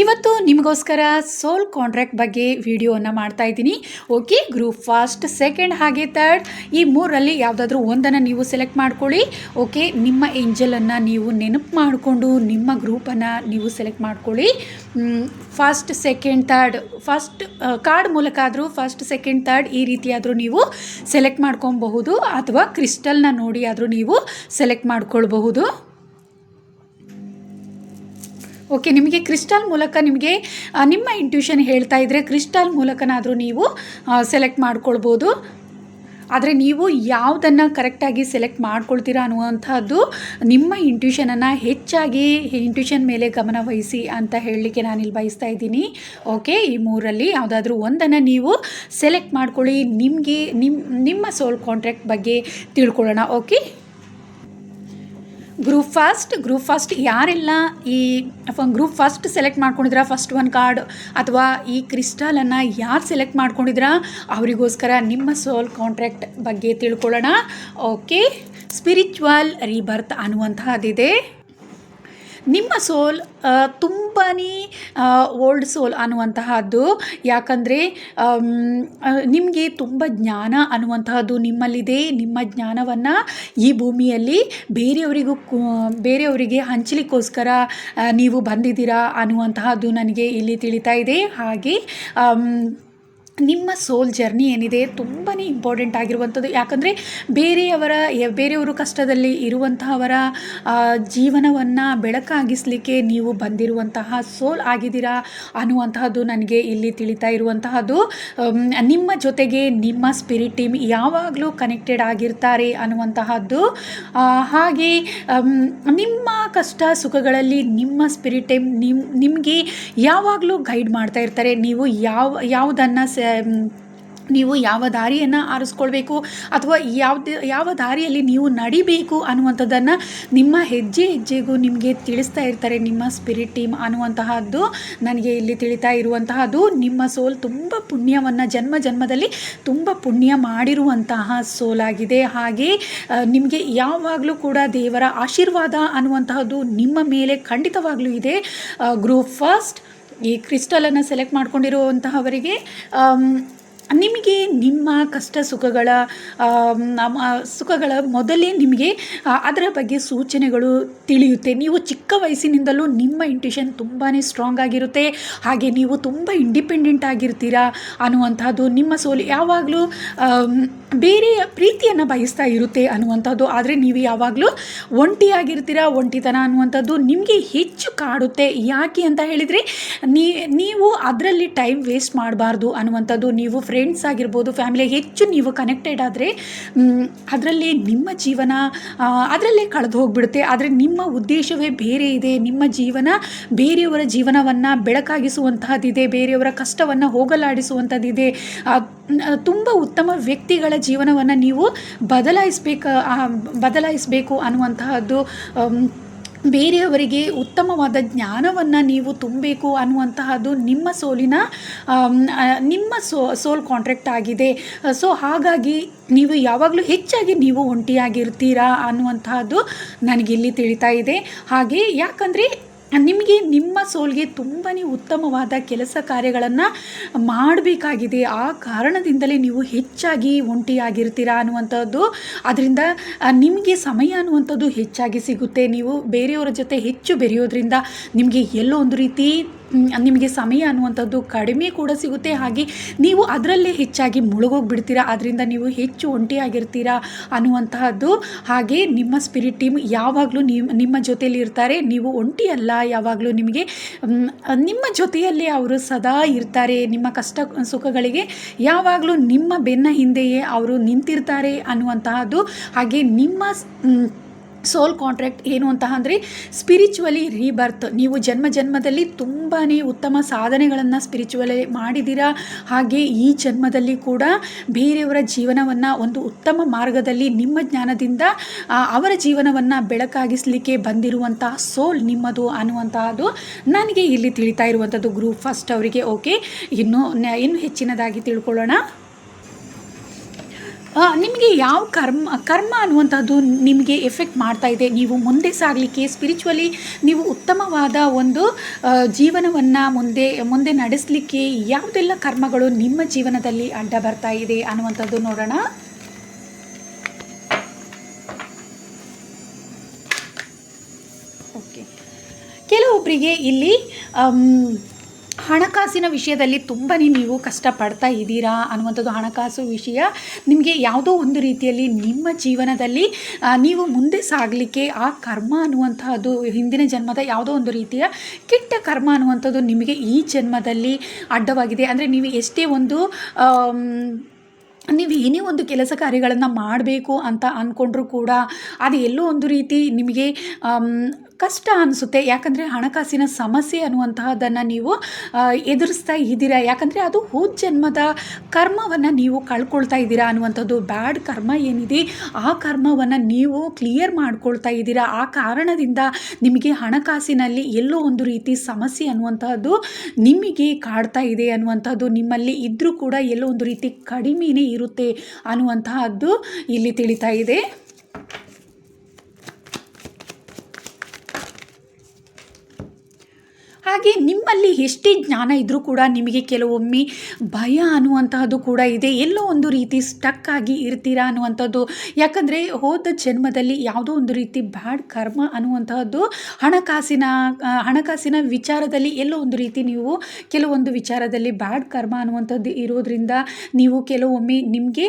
ಇವತ್ತು ನಿಮಗೋಸ್ಕರ ಸೋಲ್ ಕಾಂಟ್ರಾಕ್ಟ್ ಬಗ್ಗೆ ವಿಡಿಯೋವನ್ನು ಮಾಡ್ತಾ ಇದ್ದೀನಿ. ಓಕೆ, ಗ್ರೂಪ್ ಫಸ್ಟ್, ಸೆಕೆಂಡ್ ಹಾಗೆ ಥರ್ಡ್ ಈ ಮೂರರಲ್ಲಿ ಯಾವುದಾದ್ರೂ ಒಂದನ್ನು ನೀವು ಸೆಲೆಕ್ಟ್ ಮಾಡ್ಕೊಳ್ಳಿ. ಓಕೆ, ನಿಮ್ಮ ಏಂಜಲನ್ನು ನೀವು ನೆನಪು ಮಾಡಿಕೊಂಡು ನಿಮ್ಮ ಗ್ರೂಪನ್ನು ನೀವು ಸೆಲೆಕ್ಟ್ ಮಾಡ್ಕೊಳ್ಳಿ. First, second, third, first card ಮೂಲಕ ಆದರೂ ಫಸ್ಟ್, ಸೆಕೆಂಡ್, ಥರ್ಡ್ ಈ ರೀತಿಯಾದರೂ ನೀವು ಸೆಲೆಕ್ಟ್ ಮಾಡ್ಕೊಬಹುದು, ಅಥವಾ ಕ್ರಿಸ್ಟಲ್ನ ನೋಡಿ ಆದರೂ ನೀವು ಸೆಲೆಕ್ಟ್ ಮಾಡ್ಕೊಳ್ಬಹುದು. ಓಕೆ, ನಿಮಗೆ ಕ್ರಿಸ್ಟಲ್ ಮೂಲಕ ನಿಮಗೆ ನಿಮ್ಮ ಇಂಟ್ಯೂಷನ್ ಹೇಳ್ತಾ ಇದ್ದರೆ ಕ್ರಿಸ್ಟಲ್ ಮೂಲಕನಾದರೂ ನೀವು ಸೆಲೆಕ್ಟ್ ಮಾಡ್ಕೊಳ್ಬೋದು. ಆದರೆ ನೀವು ಯಾವುದನ್ನು ಕರೆಕ್ಟಾಗಿ ಸೆಲೆಕ್ಟ್ ಮಾಡ್ಕೊಳ್ತೀರಾ ಅನ್ನುವಂಥದ್ದು ನಿಮ್ಮ ಇಂಟ್ಯೂಷನನ್ನು ಹೆಚ್ಚಾಗಿ ಇಂಟ್ಯೂಷನ್ ಮೇಲೆ ಗಮನ ವಹಿಸಿ ಅಂತ ಹೇಳಲಿಕ್ಕೆ ನಾನಿಲ್ಲಿ ಬಯಸ್ತಾ ಇದ್ದೀನಿ. ಓಕೆ, ಈ ಮೂರಲ್ಲಿ ಯಾವುದಾದ್ರೂ ಒಂದನ್ನು ನೀವು ಸೆಲೆಕ್ಟ್ ಮಾಡ್ಕೊಳ್ಳಿ. ನಿಮಗೆ ನಿಮ್ಮ ಸೋಲ್ ಕಾಂಟ್ರಾಕ್ಟ್ ಬಗ್ಗೆ ತಿಳ್ಕೊಳ್ಳೋಣ. ಓಕೆ, ಗ್ರೂಪ್ ಫಸ್ಟ್ ಯಾರೆಲ್ಲ ಈ ಗ್ರೂಪ್ ಫಸ್ಟ್ ಸೆಲೆಕ್ಟ್ ಮಾಡ್ಕೊಂಡಿದ್ರ, ಫಸ್ಟ್ ಒನ್ ಕಾರ್ಡ್ ಅಥವಾ ಈ ಕ್ರಿಸ್ಟಲನ್ನು ಯಾರು ಸೆಲೆಕ್ಟ್ ಮಾಡ್ಕೊಂಡಿದ್ರ ಅವರಿಗೋಸ್ಕರ ನಿಮ್ಮ ಸೋಲ್ ಕಾಂಟ್ರಾಕ್ಟ್ ಬಗ್ಗೆ ತಿಳ್ಕೊಳ್ಳೋಣ. ಓಕೆ, ಸ್ಪಿರಿಚುವಲ್ ರೀಬರ್ತ್ ಅನ್ನುವಂತಹದ್ದಿದೆ. ನಿಮ್ಮ ಸೋಲ್ ತುಂಬಾ ಓಲ್ಡ್ ಸೋಲ್ ಅನ್ನುವಂತಹದ್ದು. ಯಾಕಂದರೆ ನಿಮಗೆ ತುಂಬ ಜ್ಞಾನ ಅನ್ನುವಂತಹದ್ದು ನಿಮ್ಮಲ್ಲಿದೆ. ನಿಮ್ಮ ಜ್ಞಾನವನ್ನು ಈ ಭೂಮಿಯಲ್ಲಿ ಬೇರೆಯವರಿಗೆ ಹಂಚಲಿಕ್ಕೋಸ್ಕರ ನೀವು ಬಂದಿದ್ದೀರಾ ಅನ್ನುವಂತಹದ್ದು ನನಗೆ ಇಲ್ಲಿ ತಿಳಿತಾ ಇದೆ. ಹಾಗೆ ನಿಮ್ಮ ಸೋಲ್ ಜರ್ನಿ ಏನಿದೆ ತುಂಬಾ ಇಂಪಾರ್ಟೆಂಟ್ ಆಗಿರುವಂಥದ್ದು. ಯಾಕಂದರೆ ಬೇರೆಯವರು ಕಷ್ಟದಲ್ಲಿ ಇರುವಂತಹವರ ಜೀವನವನ್ನು ಬೆಳಕಾಗಿಸಲಿಕ್ಕೆ ನೀವು ಬಂದಿರುವಂತಹ ಸೋಲ್ ಆಗಿದ್ದೀರಾ ಅನ್ನುವಂತಹದ್ದು ನನಗೆ ಇಲ್ಲಿ ತಿಳಿತಾ ಇರುವಂತಹದ್ದು. ನಿಮ್ಮ ಜೊತೆಗೆ ನಿಮ್ಮ ಸ್ಪಿರಿಟ್ ಟೀಮ್ ಯಾವಾಗಲೂ ಕನೆಕ್ಟೆಡ್ ಆಗಿರ್ತಾರೆ ಅನ್ನುವಂತಹದ್ದು. ಹಾಗೆ ನಿಮ್ಮ ಕಷ್ಟ ಸುಖಗಳಲ್ಲಿ ನಿಮ್ಮ ಸ್ಪಿರಿಟ್ ಟೀಮ್ ನಿಮಗೆ ಯಾವಾಗಲೂ ಗೈಡ್ ಮಾಡ್ತಾ ಇರ್ತಾರೆ. ನೀವು ಯಾವ ದಾರಿಯನ್ನು ಆರಿಸ್ಕೊಳ್ಬೇಕು ಅಥವಾ ಯಾವ ದಾರಿಯಲ್ಲಿ ನೀವು ನಡಿಬೇಕು ಅನ್ನುವಂಥದ್ದನ್ನು ನಿಮ್ಮ ಹೆಜ್ಜೆಗೂ ನಿಮಗೆ ತಿಳಿಸ್ತಾ ಇರ್ತಾರೆ ನಿಮ್ಮ ಸ್ಪಿರಿಟ್ ಟೀಮ್ ಅನ್ನುವಂತಹದ್ದು ನನಗೆ ಇಲ್ಲಿ ತಿಳಿತಾ ಇರುವಂತಹದ್ದು. ನಿಮ್ಮ ಸೋಲ್ ತುಂಬ ಪುಣ್ಯವನ್ನು ಜನ್ಮದಲ್ಲಿ ತುಂಬ ಪುಣ್ಯ ಮಾಡಿರುವಂತಹ ಸೋಲ್ ಆಗಿದೆ. ಹಾಗೆ ನಿಮಗೆ ಯಾವಾಗಲೂ ಕೂಡ ದೇವರ ಆಶೀರ್ವಾದ ಅನ್ನುವಂತಹದ್ದು ನಿಮ್ಮ ಮೇಲೆ ಖಂಡಿತವಾಗ್ಲೂ ಇದೆ. ಗ್ರೂಪ್ ಫಸ್ಟ್ ಈ ಕ್ರಿಸ್ಟಲನ್ನು ಸೆಲೆಕ್ಟ್ ಮಾಡ್ಕೊಂಡಿರುವಂತಹವರಿಗೆ ನಿಮಗೆ ನಿಮ್ಮ ಕಷ್ಟ ಸುಖಗಳ ಮೊದಲೇ ನಿಮಗೆ ಅದರ ಬಗ್ಗೆ ಸೂಚನೆಗಳು ತಿಳಿಯುತ್ತೆ. ನೀವು ಚಿಕ್ಕ ವಯಸ್ಸಿನಿಂದಲೂ ನಿಮ್ಮ ಇಂಟ್ಯೂಷನ್ ತುಂಬಾ ಸ್ಟ್ರಾಂಗ್ ಆಗಿರುತ್ತೆ. ಹಾಗೆ ನೀವು ತುಂಬ ಇಂಡಿಪೆಂಡೆಂಟ್ ಆಗಿರ್ತೀರಾ ಅನ್ನುವಂಥದ್ದು. ನಿಮ್ಮ ಸೋಲ್ ಯಾವಾಗಲೂ ಬೇರೆಯ ಪ್ರೀತಿಯನ್ನು ಬಯಸ್ತಾ ಇರುತ್ತೆ ಅನ್ನುವಂಥದ್ದು. ಆದರೆ ನೀವು ಯಾವಾಗಲೂ ಒಂಟಿಯಾಗಿರ್ತೀರಾ. ಒಂಟಿತನ ಅನ್ನುವಂಥದ್ದು ನಿಮಗೆ ಹೆಚ್ಚು ಕಾಡುತ್ತೆ. ಯಾಕೆ ಅಂತ ಹೇಳಿದರೆ ನೀವು ಅದರಲ್ಲಿ ಟೈಮ್ ವೇಸ್ಟ್ ಮಾಡಬಾರ್ದು ಅನ್ನುವಂಥದ್ದು. ನೀವು ಫ್ರೆಂಡ್ಸ್ ಆಗಿರ್ಬೋದು, ಫ್ಯಾಮಿಲಿ ಹೆಚ್ಚು ನೀವು ಕನೆಕ್ಟೆಡ್ ಆದರೆ ಅದರಲ್ಲಿ ನಿಮ್ಮ ಜೀವನ ಅದರಲ್ಲೇ ಕಳೆದು ಹೋಗಿಬಿಡುತ್ತೆ. ಆದರೆ ನಿಮ್ಮ ಉದ್ದೇಶವೇ ಬೇರೆ ಇದೆ. ನಿಮ್ಮ ಜೀವನ ಬೇರೆಯವರ ಜೀವನವನ್ನು ಬೆಳಕಾಗಿಸುವಂತಹದ್ದಿದೆ, ಬೇರೆಯವರ ಕಷ್ಟವನ್ನು ಹೋಗಲಾಡಿಸುವಂಥದ್ದಿದೆ. ತುಂಬ ಉತ್ತಮ ವ್ಯಕ್ತಿಗಳ ಜೀವನವನ್ನು ನೀವು ಬದಲಾಯಿಸಬೇಕು ಅನ್ನುವಂತಹದ್ದು, ಬೇರೆಯವರಿಗೆ ಉತ್ತಮವಾದ ಜ್ಞಾನವನ್ನು ನೀವು ತುಂಬಬೇಕು ಅನ್ನುವಂತಹದ್ದು ನಿಮ್ಮ ಸೋಲ್ ಕಾಂಟ್ರಾಕ್ಟ್ ಆಗಿದೆ. ಸೊ ಹಾಗಾಗಿ ನೀವು ಯಾವಾಗಲೂ ಹೆಚ್ಚಾಗಿ ನೀವು ಒಂಟಿಯಾಗಿರ್ತೀರಾ ಅನ್ನುವಂತಹದ್ದು ನನಗಿಲ್ಲಿ ತಿಳಿತಾ ಇದೆ. ಹಾಗೆ ಯಾಕಂದರೆ ನಿಮಗೆ ನಿಮ್ಮ ಸೋಲ್ಗೆ ತುಂಬಾ ಉತ್ತಮವಾದ ಕೆಲಸ ಕಾರ್ಯಗಳನ್ನು ಮಾಡಬೇಕಾಗಿದೆ. ಆ ಕಾರಣದಿಂದಲೇ ನೀವು ಹೆಚ್ಚಾಗಿ ಒಂಟಿಯಾಗಿರ್ತೀರಾ ಅನ್ನುವಂಥದ್ದು. ಅದರಿಂದ ನಿಮಗೆ ಸಮಯ ಅನ್ನುವಂಥದ್ದು ಹೆಚ್ಚಾಗಿ ಸಿಗುತ್ತೆ. ನೀವು ಬೇರೆಯವರ ಜೊತೆ ಹೆಚ್ಚು ಬೆರೆಯೋದ್ರಿಂದ ನಿಮಗೆ ಎಲ್ಲೋ ಒಂದು ರೀತಿ ನಿಮಗೆ ಸಮಯ ಅನ್ನುವಂಥದ್ದು ಕಡಿಮೆ ಕೂಡ ಸಿಗುತ್ತೆ. ಹಾಗೆ ನೀವು ಅದರಲ್ಲೇ ಹೆಚ್ಚಾಗಿ ಮುಳುಗೋಗಿಬಿಡ್ತೀರಾ. ಅದರಿಂದ ನೀವು ಹೆಚ್ಚು ಒಂಟಿಯಾಗಿರ್ತೀರಾ ಅನ್ನುವಂತಹದ್ದು. ಹಾಗೆ ನಿಮ್ಮ ಸ್ಪಿರಿಟ್ ಟೀಮ್ ಯಾವಾಗಲೂ ನಿಮ್ಮ ಜೊತೆಯಲ್ಲಿ ಇರ್ತಾರೆ. ನೀವು ಒಂಟಿಯಲ್ಲ, ಯಾವಾಗಲೂ ನಿಮ್ಮ ಜೊತೆಯಲ್ಲೇ ಅವರು ಸದಾ ಇರ್ತಾರೆ. ನಿಮ್ಮ ಕಷ್ಟ ಸುಖಗಳಿಗೆ ಯಾವಾಗಲೂ ನಿಮ್ಮ ಬೆನ್ನ ಹಿಂದೆಯೇ ಅವರು ನಿಂತಿರ್ತಾರೆ ಅನ್ನುವಂತಹದ್ದು. ಹಾಗೆ ನಿಮ್ಮ ಸೋಲ್ ಕಾಂಟ್ರಾಕ್ಟ್ ಏನು ಅಂತ ಅಂದರೆ ಸ್ಪಿರಿಚುವಲಿ ರೀಬರ್ತ್. ನೀವು ಜನ್ಮದಲ್ಲಿ ತುಂಬಾ ಉತ್ತಮ ಸಾಧನೆಗಳನ್ನು ಸ್ಪಿರಿಚುವಲಿ ಮಾಡಿದ್ದೀರಾ. ಹಾಗೆ ಈ ಜನ್ಮದಲ್ಲಿ ಕೂಡ ಬೇರೆಯವರ ಜೀವನವನ್ನು ಒಂದು ಉತ್ತಮ ಮಾರ್ಗದಲ್ಲಿ ನಿಮ್ಮ ಜ್ಞಾನದಿಂದ ಅವರ ಜೀವನವನ್ನು ಬೆಳಕಾಗಿಸಲಿಕ್ಕೆ ಬಂದಿರುವಂತಹ ಸೋಲ್ ನಿಮ್ಮದು ಅನ್ನುವಂತಹದ್ದು ನನಗೆ ಇಲ್ಲಿ ತಿಳಿತಾ ಇರುವಂಥದ್ದು ಗ್ರೂಪ್ ಫಸ್ಟ್ ಅವರಿಗೆ. ಓಕೆ, ಇನ್ನು ಹೆಚ್ಚಿನದಾಗಿ ತಿಳ್ಕೊಳ್ಳೋಣ. ನಿಮಗೆ ಯಾವ ಕರ್ಮ ಅನ್ನುವಂಥದ್ದು ನಿಮಗೆ ಎಫೆಕ್ಟ್ ಮಾಡ್ತಾ ಇದೆ, ನೀವು ಮುಂದೆ ಸಾಗಲಿಕ್ಕೆ ಸ್ಪಿರಿಚುವಲಿ ನೀವು ಉತ್ತಮವಾದ ಒಂದು ಜೀವನವನ್ನು ಮುಂದೆ ಮುಂದೆ ನಡೆಸಲಿಕ್ಕೆ ಯಾವುದೆಲ್ಲ ಕರ್ಮಗಳು ನಿಮ್ಮ ಜೀವನದಲ್ಲಿ ಅಡ್ಡ ಬರ್ತಾ ಇದೆ ಅನ್ನುವಂಥದ್ದು ನೋಡೋಣ. ಓಕೆ, ಕೆಲವೊಬ್ಬರಿಗೆ ಇಲ್ಲಿ ಹಣಕಾಸಿನ ವಿಷಯದಲ್ಲಿ ತುಂಬಾ ನೀವು ಕಷ್ಟಪಡ್ತಾ ಇದ್ದೀರಾ ಅನ್ನುವಂಥದ್ದು. ಹಣಕಾಸು ವಿಷಯ ನಿಮಗೆ ಯಾವುದೋ ಒಂದು ರೀತಿಯಲ್ಲಿ ನಿಮ್ಮ ಜೀವನದಲ್ಲಿ ನೀವು ಮುಂದೆ ಸಾಗಲಿಕ್ಕೆ ಆ ಕರ್ಮ ಅನ್ನುವಂತಹದ್ದು, ಹಿಂದಿನ ಜನ್ಮದ ಯಾವುದೋ ಒಂದು ರೀತಿಯ ಕೆಟ್ಟ ಕರ್ಮ ಅನ್ನುವಂಥದ್ದು ನಿಮಗೆ ಈ ಜನ್ಮದಲ್ಲಿ ಅಡ್ಡವಾಗಿದೆ. ಅಂದರೆ ನೀವು ಎಷ್ಟೇ ಒಂದು ನೀವು ಏನೇ ಒಂದು ಕೆಲಸ ಕಾರ್ಯಗಳನ್ನು ಮಾಡಬೇಕು ಅಂತ ಅಂದ್ಕೊಂಡ್ರೂ ಕೂಡ ಅದು ಎಲ್ಲೋ ಒಂದು ರೀತಿ ನಿಮಗೆ ಕಷ್ಟ ಅನಿಸುತ್ತೆ. ಯಾಕಂದರೆ ಹಣಕಾಸಿನ ಸಮಸ್ಯೆ ಅನ್ನುವಂತಹದ್ದನ್ನು ನೀವು ಎದುರಿಸ್ತಾ ಇದ್ದೀರಾ. ಯಾಕಂದರೆ ಅದು ಹೋದ ಜನ್ಮದ ಕರ್ಮವನ್ನು ನೀವು ಕಳ್ಕೊಳ್ತಾ ಇದ್ದೀರಾ ಅನ್ನುವಂಥದ್ದು. ಬ್ಯಾಡ್ ಕರ್ಮ ಏನಿದೆ ಆ ಕರ್ಮವನ್ನು ನೀವು ಕ್ಲಿಯರ್ ಮಾಡ್ಕೊಳ್ತಾ ಇದ್ದೀರಾ. ಆ ಕಾರಣದಿಂದ ನಿಮಗೆ ಹಣಕಾಸಿನಲ್ಲಿ ಎಲ್ಲೋ ಒಂದು ರೀತಿ ಸಮಸ್ಯೆ ಅನ್ನುವಂತಹದ್ದು ನಿಮಗೆ ಕಾಡ್ತಾ ಇದೆ ಅನ್ನುವಂಥದ್ದು. ನಿಮ್ಮಲ್ಲಿ ಇದ್ದರೂ ಕೂಡ ಎಲ್ಲೋ ಒಂದು ರೀತಿ ಕಡಿಮೆನೇ ಇರುತ್ತೆ ಅನ್ನುವಂತಹದ್ದು ಇಲ್ಲಿ ತಿಳಿತಾ ಇದೆ. ಹಾಗೆ ನಿಮ್ಮಲ್ಲಿ ಎಷ್ಟೇ ಜ್ಞಾನ ಇದ್ದರೂ ಕೂಡ ನಿಮಗೆ ಕೆಲವೊಮ್ಮೆ ಭಯ ಅನ್ನುವಂತಹದ್ದು ಕೂಡ ಇದೆ. ಎಲ್ಲೋ ಒಂದು ರೀತಿ ಸ್ಟಕ್ ಆಗಿ ಇರ್ತೀರಾ ಅನ್ನುವಂಥದ್ದು. ಯಾಕಂದರೆ ಹೋದ ಜನ್ಮದಲ್ಲಿ ಯಾವುದೋ ಒಂದು ರೀತಿ ಬ್ಯಾಡ್ ಕರ್ಮ ಅನ್ನುವಂತಹದ್ದು ಹಣಕಾಸಿನ ವಿಚಾರದಲ್ಲಿ ಎಲ್ಲೋ ಒಂದು ರೀತಿ ನೀವು ಕೆಲವೊಂದು ವಿಚಾರದಲ್ಲಿ ಬ್ಯಾಡ್ ಕರ್ಮ ಅನ್ನುವಂಥದ್ದು ಇರೋದ್ರಿಂದ ನೀವು ಕೆಲವೊಮ್ಮೆ ನಿಮಗೆ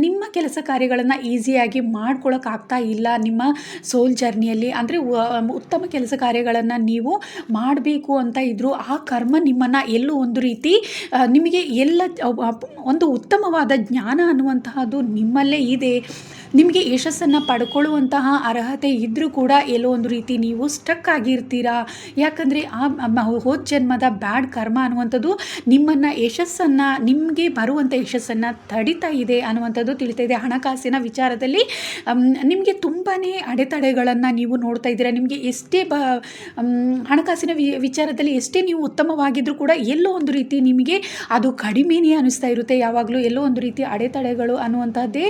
ನಿಮ್ಮ ಕೆಲಸ ಕಾರ್ಯಗಳನ್ನು ಈಸಿಯಾಗಿ ಮಾಡ್ಕೊಳಕ್ಕಾಗ್ತಾ ಇಲ್ಲ. ನಿಮ್ಮ ಸೋಲ್ ಜರ್ನಿಯಲ್ಲಿ ಅಂದರೆ ಉತ್ತಮ ಕೆಲಸ ಕಾರ್ಯಗಳನ್ನು ನೀವು ಮಾಡಬೇಕು ಅಂತ ಇದ್ದರೂ ಆ ಕರ್ಮ ನಿಮ್ಮನ್ನು ಎಲ್ಲೋ ಒಂದು ರೀತಿ ನಿಮಗೆ ಒಂದು ಉತ್ತಮವಾದ ಜ್ಞಾನ ಅನ್ನುವಂತಹದ್ದು ನಿಮ್ಮಲ್ಲೇ ಇದೆ. ನಿಮಗೆ ಯಶಸ್ಸನ್ನು ಪಡ್ಕೊಳ್ಳುವಂತಹ ಅರ್ಹತೆ ಇದ್ದರೂ ಕೂಡ ಎಲ್ಲೋ ಒಂದು ರೀತಿ ನೀವು ಸ್ಟಕ್ ಆಗಿರ್ತೀರಾ. ಯಾಕಂದರೆ ಹೋದ ಜನ್ಮದ ಬ್ಯಾಡ್ ಕರ್ಮ ಅನ್ನುವಂಥದ್ದು ನಿಮಗೆ ಬರುವಂಥ ಯಶಸ್ಸನ್ನು ತಡಿತಾ ಇದೆ ಅನ್ನುವಂಥದ್ದು ತಿಳಿತಾ ಇದೆ. ಹಣಕಾಸಿನ ವಿಚಾರದಲ್ಲಿ ನಿಮಗೆ ತುಂಬಾ ಅಡೆತಡೆಗಳನ್ನು ನೀವು ನೋಡ್ತಾ ಇದ್ದೀರಾ. ನಿಮಗೆ ಎಷ್ಟೇ ಹಣಕಾಸಿನ ವಿಚಾರದಲ್ಲಿ ಎಷ್ಟೇ ನೀವು ಉತ್ತಮವಾಗಿದ್ದರೂ ಕೂಡ ಎಲ್ಲೋ ಒಂದು ರೀತಿ ನಿಮಗೆ ಅದು ಕಡಿಮೆನೇ ಅನ್ನಿಸ್ತಾ ಇರುತ್ತೆ. ಯಾವಾಗಲೂ ಎಲ್ಲೋ ಒಂದು ರೀತಿ ಅಡೆತಡೆಗಳು ಅನ್ನುವಂಥದ್ದೇ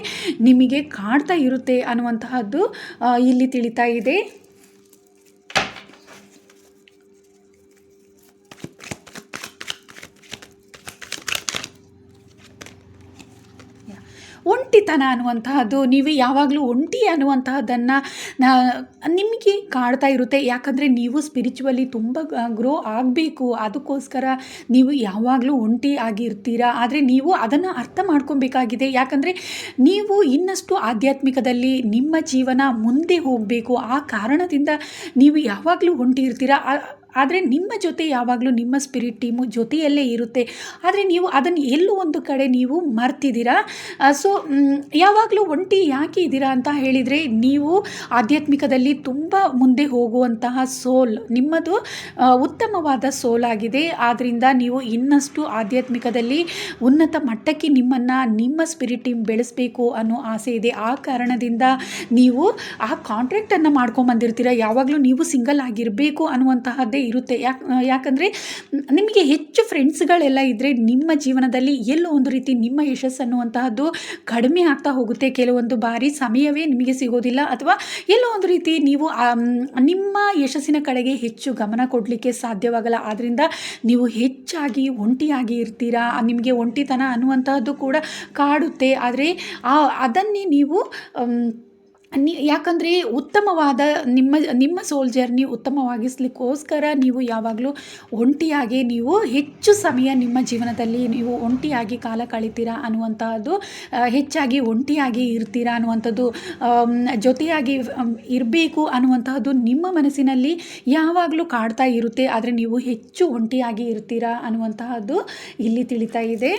ನಿಮಗೆ ಕಾಡ್ತಾ ಇರುತ್ತೆ ಅನ್ನುವಂತಹದ್ದು ಇಲ್ಲಿ ತಿಳಿತಾ ಇದೆ. ಒಂಟಿತನ ಅನ್ನುವಂತಹದ್ದು, ನೀವು ಯಾವಾಗಲೂ ಒಂಟಿ ಅನ್ನುವಂತಹದ್ದನ್ನು ನಿಮಗೆ ಕಾಡ್ತಾ ಇರುತ್ತೆ. ಯಾಕಂದರೆ ನೀವು ಸ್ಪಿರಿಚುವಲಿ ತುಂಬ ಗ್ರೋ ಆಗಬೇಕು, ಅದಕ್ಕೋಸ್ಕರ ನೀವು ಯಾವಾಗಲೂ ಒಂಟಿ ಆಗಿರ್ತೀರಾ. ಆದರೆ ನೀವು ಅದನ್ನು ಅರ್ಥ ಮಾಡ್ಕೊಬೇಕಾಗಿದೆ. ಯಾಕಂದರೆ ನೀವು ಇನ್ನಷ್ಟು ಆಧ್ಯಾತ್ಮಿಕದಲ್ಲಿ ನಿಮ್ಮ ಜೀವನ ಮುಂದೆ ಹೋಗಬೇಕು. ಆ ಕಾರಣದಿಂದ ನೀವು ಯಾವಾಗಲೂ ಒಂಟಿ ಇರ್ತೀರಾ. ಆದರೆ ನಿಮ್ಮ ಜೊತೆ ಯಾವಾಗಲೂ ನಿಮ್ಮ ಸ್ಪಿರಿಟ್ ಟೀಮು ಜೊತೆಯಲ್ಲೇ ಇರುತ್ತೆ. ಆದರೆ ನೀವು ಅದನ್ನು ಎಲ್ಲೋ ಒಂದು ಕಡೆ ನೀವು ಮರ್ತಿದ್ದೀರಾ. ಸೊ ಯಾವಾಗಲೂ ಒಂಟಿ ಯಾಕೆ ಇದ್ದೀರಾ ಅಂತ ಹೇಳಿದರೆ, ನೀವು ಆಧ್ಯಾತ್ಮಿಕದಲ್ಲಿ ತುಂಬ ಮುಂದೆ ಹೋಗುವಂತಹ ಸೋಲ್ ನಿಮ್ಮದು ಉತ್ತಮವಾದ ಸೋಲ್ ಆಗಿದೆ. ಆದ್ದರಿಂದ ನೀವು ಇನ್ನಷ್ಟು ಆಧ್ಯಾತ್ಮಿಕದಲ್ಲಿ ಉನ್ನತ ಮಟ್ಟಕ್ಕೆ ನಿಮ್ಮ ಸ್ಪಿರಿಟ್ ಟೀಮ್ ಬೆಳೆಸಬೇಕು ಅನ್ನೋ ಆಸೆ ಇದೆ. ಆ ಕಾರಣದಿಂದ ನೀವು ಆ ಕಾಂಟ್ರಾಕ್ಟನ್ನು ಮಾಡ್ಕೊಂಬಂದಿರ್ತೀರ. ಯಾವಾಗಲೂ ನೀವು ಸಿಂಗಲ್ ಆಗಿರಬೇಕು ಅನ್ನುವಂತಹದ್ದೇ ಇರುತ್ತೆ. ಯಾಕಂದರೆ ನಿಮಗೆ ಹೆಚ್ಚು ಫ್ರೆಂಡ್ಸ್ಗಳೆಲ್ಲ ಇದ್ದರೆ ನಿಮ್ಮ ಜೀವನದಲ್ಲಿ ಎಲ್ಲೋ ಒಂದು ರೀತಿ ನಿಮ್ಮ ಯಶಸ್ಸು ಅನ್ನುವಂತಹದ್ದು ಕಡಿಮೆ ಆಗ್ತಾ ಹೋಗುತ್ತೆ. ಕೆಲವೊಂದು ಬಾರಿ ಸಮಯವೇ ನಿಮಗೆ ಸಿಗೋದಿಲ್ಲ, ಅಥವಾ ಎಲ್ಲೋ ಒಂದು ರೀತಿ ನೀವು ನಿಮ್ಮ ಯಶಸ್ಸಿನ ಕಡೆಗೆ ಹೆಚ್ಚು ಗಮನ ಕೊಡಲಿಕ್ಕೆ ಸಾಧ್ಯವಾಗಲ್ಲ. ಆದ್ದರಿಂದ ನೀವು ಹೆಚ್ಚಾಗಿ ಒಂಟಿಯಾಗಿ ಇರ್ತೀರಾ. ನಿಮಗೆ ಒಂಟಿತನ ಅನ್ನುವಂತಹದ್ದು ಕೂಡ ಕಾಡುತ್ತೆ. ಆದರೆ ಅದನ್ನೇ ನೀವು ಯಾಕಂದರೆ ಉತ್ತಮವಾದ ನಿಮ್ಮ ಸೋಲ್ ಜರ್ನಿ ಉತ್ತಮವಾಗಿಸ್ಲಿಕ್ಕೋಸ್ಕರ ನೀವು ಯಾವಾಗಲೂ ಒಂಟಿಯಾಗಿ ನೀವು ಹೆಚ್ಚು ಸಮಯ ನಿಮ್ಮ ಜೀವನದಲ್ಲಿ ನೀವು ಒಂಟಿಯಾಗಿ ಕಾಲ ಕಳಿತೀರಾ ಅನ್ನುವಂತಹದ್ದು, ಹೆಚ್ಚಾಗಿ ಒಂಟಿಯಾಗಿ ಇರ್ತೀರಾ ಅನ್ನುವಂಥದ್ದು, ಜೊತೆಯಾಗಿ ಇರಬೇಕು ಅನ್ನುವಂತಹದ್ದು ನಿಮ್ಮ ಮನಸ್ಸಿನಲ್ಲಿ ಯಾವಾಗಲೂ ಕಾಡ್ತಾ ಇರುತ್ತೆ. ಆದರೆ ನೀವು ಹೆಚ್ಚು ಒಂಟಿಯಾಗಿ ಇರ್ತೀರಾ ಅನ್ನುವಂತಹದ್ದು ಇಲ್ಲಿ ತಿಳಿತಾ ಇದೆ.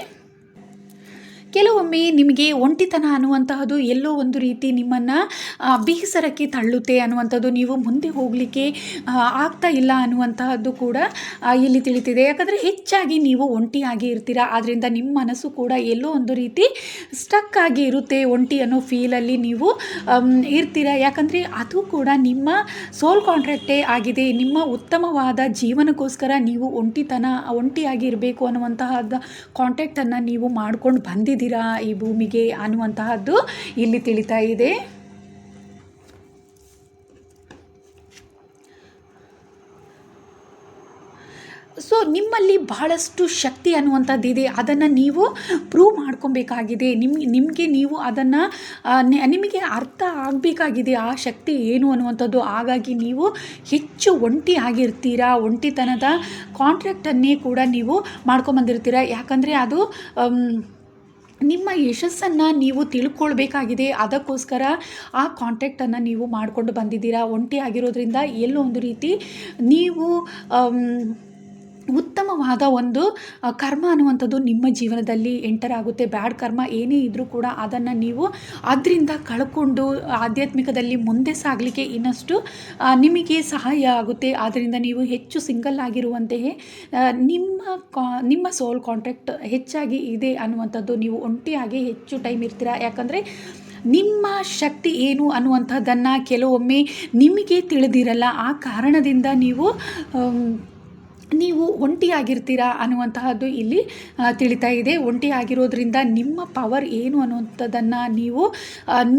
ಕೆಲವೊಮ್ಮೆ ನಿಮಗೆ ಒಂಟಿತನ ಅನ್ನುವಂತಹದ್ದು ಎಲ್ಲೋ ಒಂದು ರೀತಿ ನಿಮ್ಮನ್ನು ಬೇಸರಕ್ಕೆ ತಳ್ಳುತ್ತೆ ಅನ್ನುವಂಥದ್ದು, ನೀವು ಮುಂದೆ ಹೋಗಲಿಕ್ಕೆ ಆಗ್ತಾ ಇಲ್ಲ ಅನ್ನುವಂತಹದ್ದು ಕೂಡ ಇಲ್ಲಿ ತಿಳಿತಿದೆ. ಯಾಕಂದರೆ ಹೆಚ್ಚಾಗಿ ನೀವು ಒಂಟಿಯಾಗಿ ಇರ್ತೀರಾ. ಆದ್ದರಿಂದ ನಿಮ್ಮ ಮನಸ್ಸು ಕೂಡ ಎಲ್ಲೋ ಒಂದು ರೀತಿ ಸ್ಟಕ್ ಆಗಿ ಇರುತ್ತೆ. ಒಂಟಿ ಅನ್ನೋ ಫೀಲಲ್ಲಿ ನೀವು ಇರ್ತೀರಾ. ಯಾಕಂದರೆ ಅದು ಕೂಡ ನಿಮ್ಮ ಸೋಲ್ ಕಾಂಟ್ರಾಕ್ಟೇ ಆಗಿದೆ. ನಿಮ್ಮ ಉತ್ತಮವಾದ ಜೀವನಕ್ಕೋಸ್ಕರ ನೀವು ಒಂಟಿಯಾಗಿ ಇರಬೇಕು ಅನ್ನುವಂತಹದ್ದು ಕಾಂಟ್ಯಾಕ್ಟನ್ನು ನೀವು ಮಾಡ್ಕೊಂಡು ಬಂದಿದ್ದೀರಾ. ಬಂದಿದ್ದೀರಾ ಈ ಭೂಮಿಗೆ ಅನ್ನುವಂತಹದ್ದು ಇಲ್ಲಿ ತಿಳಿತಾ ಇದೆ. ಸೊ ನಿಮ್ಮಲ್ಲಿ ಬಹಳಷ್ಟು ಶಕ್ತಿ ಅನ್ನುವಂಥದ್ದಿದೆ, ಅದನ್ನು ನೀವು ಪ್ರೂವ್ ಮಾಡ್ಕೊಬೇಕಾಗಿದೆ. ನಿಮಗೆ ನೀವು ಅದನ್ನು ನಿಮಗೆ ಅರ್ಥ ಆಗಬೇಕಾಗಿದೆ ಆ ಶಕ್ತಿ ಏನು ಅನ್ನುವಂಥದ್ದು. ಹಾಗಾಗಿ ನೀವು ಹೆಚ್ಚು ಒಂಟಿ ಆಗಿರ್ತೀರಾ, ಒಂಟಿತನದ ಕಾಂಟ್ರಾಕ್ಟನ್ನೇ ಕೂಡ ನೀವು ಮಾಡ್ಕೊಂಬಂದಿರ್ತೀರ. ಯಾಕಂದರೆ ಅದು ನಿಮ್ಮ ಯಶಸ್ಸನ್ನು ನೀವು ತಿಳ್ಕೊಳ್ಬೇಕಾಗಿದೆ. ಅದಕ್ಕೋಸ್ಕರ ಆ ಕಾಂಟ್ಯಾಕ್ಟನ್ನು ನೀವು ಮಾಡಿಕೊಂಡು ಬಂದಿದ್ದೀರಾ. ಒಂಟಿ ಆಗಿರೋದ್ರಿಂದ ಎಲ್ಲೋ ಒಂದು ರೀತಿ ನೀವು ಉತ್ತಮವಾದ ಒಂದು ಕರ್ಮ ಅನ್ನುವಂಥದ್ದು ನಿಮ್ಮ ಜೀವನದಲ್ಲಿ ಎಂಟರ್ ಆಗುತ್ತೆ. ಬ್ಯಾಡ್ ಕರ್ಮ ಏನೇ ಇದ್ದರೂ ಕೂಡ ಅದನ್ನು ನೀವು ಅದರಿಂದ ಕಳ್ಕೊಂಡು ಆಧ್ಯಾತ್ಮಿಕದಲ್ಲಿ ಮುಂದೆ ಸಾಗಲಿಕ್ಕೆ ಇನ್ನಷ್ಟು ನಿಮಗೆ ಸಹಾಯ ಆಗುತ್ತೆ. ಆದ್ದರಿಂದ ನೀವು ಹೆಚ್ಚು ಸಿಂಗಲ್ ಆಗಿರುವಂತೆಯೇ ನಿಮ್ಮ ಸೋಲ್ ಕಾಂಟ್ಯಾಕ್ಟ್ ಹೆಚ್ಚಾಗಿ ಇದೆ ಅನ್ನುವಂಥದ್ದು. ನೀವು ಒಂಟಿಯಾಗಿ ಹೆಚ್ಚು ಟೈಮ್ ಇರ್ತೀರಾ. ಯಾಕಂದರೆ ನಿಮ್ಮ ಶಕ್ತಿ ಏನು ಅನ್ನುವಂಥದ್ದನ್ನು ಕೆಲವೊಮ್ಮೆ ನಿಮಗೆ ತಿಳಿದಿರಲ್ಲ. ಆ ಕಾರಣದಿಂದ ನೀವು ಒಂಟಿಯಾಗಿರ್ತೀರಾ ಅನ್ನುವಂತಹದ್ದು ಇಲ್ಲಿ ತಿಳಿತಾ ಇದೆ. ಒಂಟಿಯಾಗಿರೋದ್ರಿಂದ ನಿಮ್ಮ ಪವರ್ ಏನು ಅನ್ನುವಂಥದ್ದನ್ನು ನೀವು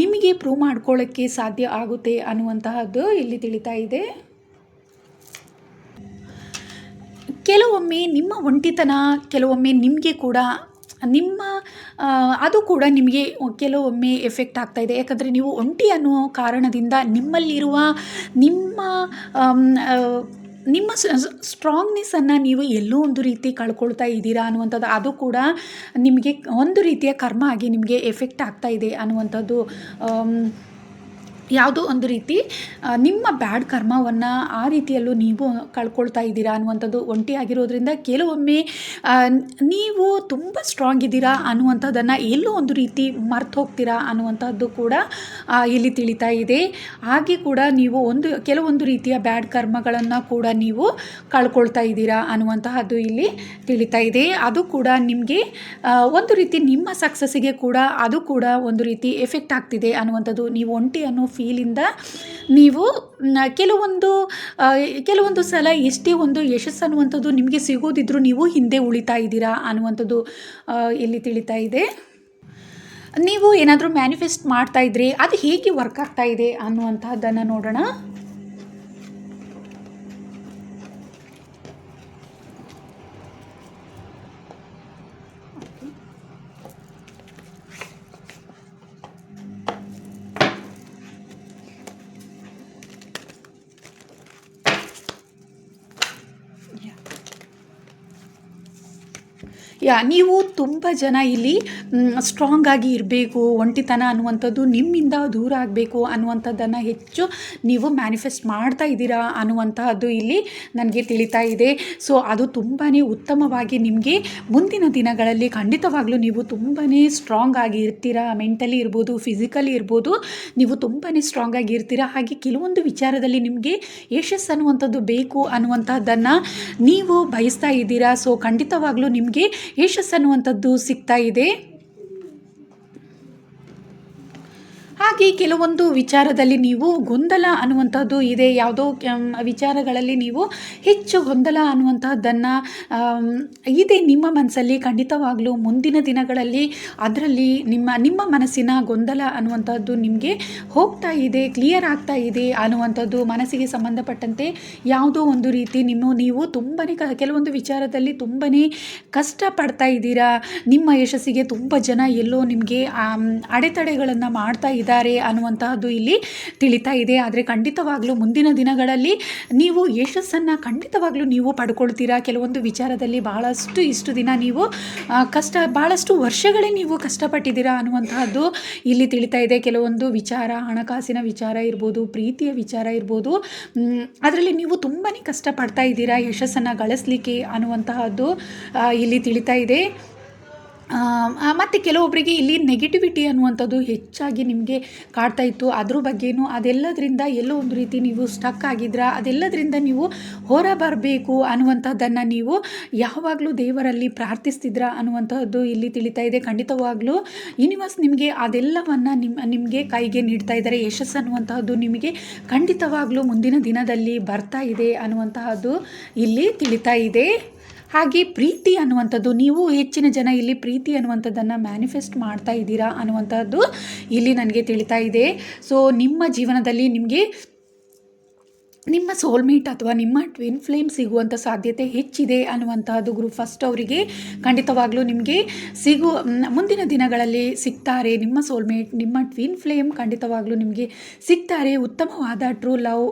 ನಿಮಗೆ ಪ್ರೂವ್ ಮಾಡ್ಕೊಳ್ಳೋಕ್ಕೆ ಸಾಧ್ಯ ಆಗುತ್ತೆ ಅನ್ನುವಂತಹದ್ದು ಇಲ್ಲಿ ತಿಳಿತಾ ಇದೆ. ಕೆಲವೊಮ್ಮೆ ನಿಮ್ಮ ಒಂಟಿತನ ಕೆಲವೊಮ್ಮೆ ನಿಮಗೆ ಕೂಡ ಅದು ಕೂಡ ನಿಮಗೆ ಕೆಲವೊಮ್ಮೆ ಎಫೆಕ್ಟ್ ಆಗ್ತಾಯಿದೆ. ಯಾಕಂದರೆ ನೀವು ಒಂಟಿ ಅನ್ನೋ ಕಾರಣದಿಂದ ನಿಮ್ಮಲ್ಲಿರುವ ನಿಮ್ಮ ಸ್ಟ್ರಾಂಗ್ನೆಸ್ಸನ್ನು ನೀವು ಎಲ್ಲೋ ಒಂದು ರೀತಿ ಕಳ್ಕೊಳ್ತಾ ಇದ್ದೀರಾ ಅನ್ನುವಂಥದ್ದು. ಅದು ಕೂಡ ನಿಮಗೆ ಒಂದು ರೀತಿಯ ಕರ್ಮ ಆಗಿ ನಿಮಗೆ ಎಫೆಕ್ಟ್ ಆಗ್ತಾ ಇದೆ ಅನ್ನುವಂಥದ್ದು. ಯಾವುದೋ ಒಂದು ರೀತಿ ನಿಮ್ಮ ಬ್ಯಾಡ್ ಕರ್ಮವನ್ನು ಆ ರೀತಿಯಲ್ಲೂ ನೀವು ಕಳ್ಕೊಳ್ತಾ ಇದ್ದೀರಾ ಅನ್ನುವಂಥದ್ದು. ಒಂಟಿಯಾಗಿರೋದ್ರಿಂದ ಕೆಲವೊಮ್ಮೆ ನೀವು ತುಂಬ ಸ್ಟ್ರಾಂಗ್ ಇದ್ದೀರಾ ಅನ್ನುವಂಥದ್ದನ್ನು ಎಲ್ಲೋ ಒಂದು ರೀತಿ ಮರ್ತು ಹೋಗ್ತೀರಾ ಅನ್ನುವಂಥದ್ದು ಕೂಡ ಇಲ್ಲಿ ತಿಳಿತಾ ಇದೆ. ಹಾಗೆ ಕೂಡ ನೀವು ಕೆಲವೊಂದು ರೀತಿಯ ಬ್ಯಾಡ್ ಕರ್ಮಗಳನ್ನು ಕೂಡ ನೀವು ಕಳ್ಕೊಳ್ತಾ ಇದ್ದೀರಾ ಅನ್ನುವಂತಹದ್ದು ಇಲ್ಲಿ ತಿಳಿತಾ ಇದೆ. ಅದು ಕೂಡ ನಿಮಗೆ ಒಂದು ರೀತಿ ನಿಮ್ಮ ಸಕ್ಸಸ್ಸಿಗೆ ಕೂಡ ಅದು ಕೂಡ ಒಂದು ರೀತಿ ಎಫೆಕ್ಟ್ ಆಗ್ತಿದೆ ಅನ್ನುವಂಥದ್ದು. ನೀವು ಒಂಟಿ ಅನ್ನೋ ಫೀಲಿಂದ ನೀವು ಕೆಲವೊಂದು ಸಲ ಎಷ್ಟೇ ಒಂದು ಯಶಸ್ಸು ಅನ್ನುವಂಥದ್ದು ನಿಮಗೆ ಸಿಗೋದಿದ್ರೂ ನೀವು ಹಿಂದೆ ಉಳಿತಾ ಇದ್ದೀರಾ ಅನ್ನುವಂಥದ್ದು ಇಲ್ಲಿ ತಿಳಿತಾ ಇದೆ. ನೀವು ಏನಾದರೂ ಮ್ಯಾನಿಫೆಸ್ಟ್ ಮಾಡ್ತಾ ಇದ್ರೆ ಅದು ಹೇಗೆ ವರ್ಕ್ ಆಗ್ತಾ ಇದೆ ಅನ್ನುವಂತಹದ್ದನ್ನು ನೋಡೋಣ. ನೀವು ತುಂಬ ಜನ ಇಲ್ಲಿ ಸ್ಟ್ರಾಂಗ್ ಆಗಿ ಇರಬೇಕು, ಒಂಟಿತನ ಅನ್ನುವಂಥದ್ದು ನಿಮ್ಮಿಂದ ದೂರ ಆಗಬೇಕು ಅನ್ನುವಂಥದ್ದನ್ನು ಹೆಚ್ಚು ನೀವು ಮ್ಯಾನಿಫೆಸ್ಟ್ ಮಾಡ್ತಾ ಇದ್ದೀರಾ ಅನ್ನುವಂತಹದ್ದು ಇಲ್ಲಿ ನನಗೆ ತಿಳಿತಾ ಇದೆ. ಸೊ ಅದು ತುಂಬಾ ಉತ್ತಮವಾಗಿ ನಿಮಗೆ ಮುಂದಿನ ದಿನಗಳಲ್ಲಿ ಖಂಡಿತವಾಗ್ಲೂ ನೀವು ತುಂಬಾ ಸ್ಟ್ರಾಂಗ್ ಆಗಿ ಇರ್ತೀರಾ. ಮೆಂಟಲಿ ಇರ್ಬೋದು, ಫಿಸಿಕಲಿ ಇರ್ಬೋದು, ನೀವು ತುಂಬಾ ಸ್ಟ್ರಾಂಗ್ ಆಗಿ ಇರ್ತೀರಾ. ಹಾಗೆ ಕೆಲವೊಂದು ವಿಚಾರದಲ್ಲಿ ನಿಮಗೆ ಯಶಸ್ಸು ಅನ್ನುವಂಥದ್ದು ಬೇಕು ಅನ್ನುವಂಥದ್ದನ್ನು ನೀವು ಬಯಸ್ತಾ ಇದ್ದೀರಾ. ಸೊ ಖಂಡಿತವಾಗ್ಲೂ ನಿಮಗೆ ಯಶಸ್ಸು ಅನ್ನುವಂಥದ್ದು ಸಿಗ್ತಾ ಇದೆ. ಹಾಗೆ ಕೆಲವೊಂದು ವಿಚಾರದಲ್ಲಿ ನೀವು ಗೊಂದಲ ಅನ್ನುವಂಥದ್ದು ಇದೆ. ಯಾವುದೋ ವಿಚಾರಗಳಲ್ಲಿ ನೀವು ಹೆಚ್ಚು ಗೊಂದಲ ಅನ್ನುವಂತಹದ್ದನ್ನು ಇದೆ ನಿಮ್ಮ ಮನಸ್ಸಲ್ಲಿ. ಖಂಡಿತವಾಗ್ಲೂ ಮುಂದಿನ ದಿನಗಳಲ್ಲಿ ಅದರಲ್ಲಿ ನಿಮ್ಮ ಮನಸ್ಸಿನ ಗೊಂದಲ ಅನ್ನುವಂಥದ್ದು ನಿಮಗೆ ಹೋಗ್ತಾ ಇದೆ, ಕ್ಲಿಯರ್ ಆಗ್ತಾ ಇದೆ ಅನ್ನುವಂಥದ್ದು. ಮನಸ್ಸಿಗೆ ಸಂಬಂಧಪಟ್ಟಂತೆ ಯಾವುದೋ ಒಂದು ರೀತಿ ನೀವು ತುಂಬಾ ಕೆಲವೊಂದು ವಿಚಾರದಲ್ಲಿ ತುಂಬಾ ಕಷ್ಟಪಡ್ತಾ ಇದ್ದೀರಾ. ನಿಮ್ಮ ಯಶಸ್ಸಿಗೆ ತುಂಬ ಜನ ಎಲ್ಲೋ ನಿಮಗೆ ಅಡೆತಡೆಗಳನ್ನು ಮಾಡ್ತಾ ಇದ್ದಾರೆ ಅನ್ನುವಂತಹದ್ದು ಇಲ್ಲಿ ತಿಳಿತಾ ಇದೆ. ಆದರೆ ಖಂಡಿತವಾಗ್ಲೂ ಮುಂದಿನ ದಿನಗಳಲ್ಲಿ ನೀವು ಯಶಸ್ಸನ್ನು ಖಂಡಿತವಾಗ್ಲೂ ನೀವು ಪಡ್ಕೊಳ್ತೀರಾ. ಕೆಲವೊಂದು ವಿಚಾರದಲ್ಲಿ ಇಷ್ಟು ದಿನ ನೀವು ಬಹಳಷ್ಟು ವರ್ಷಗಳೇ ನೀವು ಕಷ್ಟಪಟ್ಟಿದ್ದೀರಾ ಅನ್ನುವಂತಹದ್ದು ಇಲ್ಲಿ ತಿಳಿತಾ ಇದೆ. ಕೆಲವೊಂದು ವಿಚಾರ, ಹಣಕಾಸಿನ ವಿಚಾರ ಇರ್ಬೋದು, ಪ್ರೀತಿಯ ವಿಚಾರ ಇರ್ಬೋದು, ಅದರಲ್ಲಿ ನೀವು ತುಂಬಾ ಕಷ್ಟಪಡ್ತಾ ಇದ್ದೀರಾ ಯಶಸ್ಸನ್ನು ಗಳಿಸಲಿಕ್ಕೆ ಅನ್ನುವಂತಹದ್ದು ಇಲ್ಲಿ ತಿಳಿತಾ ಇದೆ. ಮತ್ತು ಕೆಲವೊಬ್ಬರಿಗೆ ಇಲ್ಲಿ ನೆಗೆಟಿವಿಟಿ ಅನ್ನುವಂಥದ್ದು ಹೆಚ್ಚಾಗಿ ನಿಮಗೆ ಕಾಡ್ತಾ ಇತ್ತು. ಅದ್ರ ಬಗ್ಗೆನೂ ಅದೆಲ್ಲದರಿಂದ ಎಲ್ಲೋ ಒಂದು ರೀತಿ ನೀವು ಸ್ಟಕ್ ಆಗಿದ್ರಾ, ಅದೆಲ್ಲದರಿಂದ ನೀವು ಹೊರ ಬರಬೇಕು ಅನ್ನುವಂಥದ್ದನ್ನು ನೀವು ಯಾವಾಗಲೂ ದೇವರಲ್ಲಿ ಪ್ರಾರ್ಥಿಸ್ತಿದ್ರಾ ಅನ್ನುವಂಥದ್ದು ಇಲ್ಲಿ ತಿಳಿತಾ ಇದೆ. ಖಂಡಿತವಾಗ್ಲೂ ಯೂನಿವರ್ಸ್ ನಿಮಗೆ ಅದೆಲ್ಲವನ್ನು ನಿಮಗೆ ಕೈಗೆ ನೀಡ್ತಾ ಇದ್ದಾರೆ. ಯಶಸ್ಸು ಅನ್ನುವಂತಹದ್ದು ನಿಮಗೆ ಖಂಡಿತವಾಗ್ಲೂ ಮುಂದಿನ ದಿನದಲ್ಲಿ ಬರ್ತಾ ಇದೆ ಅನ್ನುವಂತಹದ್ದು ಇಲ್ಲಿ ತಿಳಿತಾ ಇದೆ. ಹಾಗೆ ಪ್ರೀತಿ ಅನ್ನುವಂಥದ್ದು, ನೀವು ಹೆಚ್ಚಿನ ಜನ ಇಲ್ಲಿ ಪ್ರೀತಿ ಅನ್ನುವಂಥದ್ದನ್ನು ಮ್ಯಾನಿಫೆಸ್ಟ್ ಮಾಡ್ತಾ ಇದ್ದೀರಾ ಅನ್ನುವಂಥದ್ದು ಇಲ್ಲಿ ನನಗೆ ತಿಳಿತಾ ಇದೆ. ಸೊ ನಿಮ್ಮ ಜೀವನದಲ್ಲಿ ನಿಮಗೆ ನಿಮ್ಮ ಸೋಲ್ಮೇಟ್ ಅಥವಾ ನಿಮ್ಮ ಟ್ವಿನ್ ಫ್ಲೇಮ್ ಸಿಗುವಂಥ ಸಾಧ್ಯತೆ ಹೆಚ್ಚಿದೆ ಅನ್ನುವಂತಹದ್ದು ಫಸ್ಟ್ ಅವರಿಗೆ ಖಂಡಿತವಾಗ್ಲೂ ನಿಮಗೆ ಮುಂದಿನ ದಿನಗಳಲ್ಲಿ ಸಿಗ್ತಾರೆ. ನಿಮ್ಮ ಸೋಲ್ಮೇಟ್, ನಿಮ್ಮ ಟ್ವಿನ್ ಫ್ಲೇಮ್ ಖಂಡಿತವಾಗ್ಲೂ ನಿಮಗೆ ಸಿಗ್ತಾರೆ. ಉತ್ತಮವಾದ ಟ್ರೂ ಲವ್,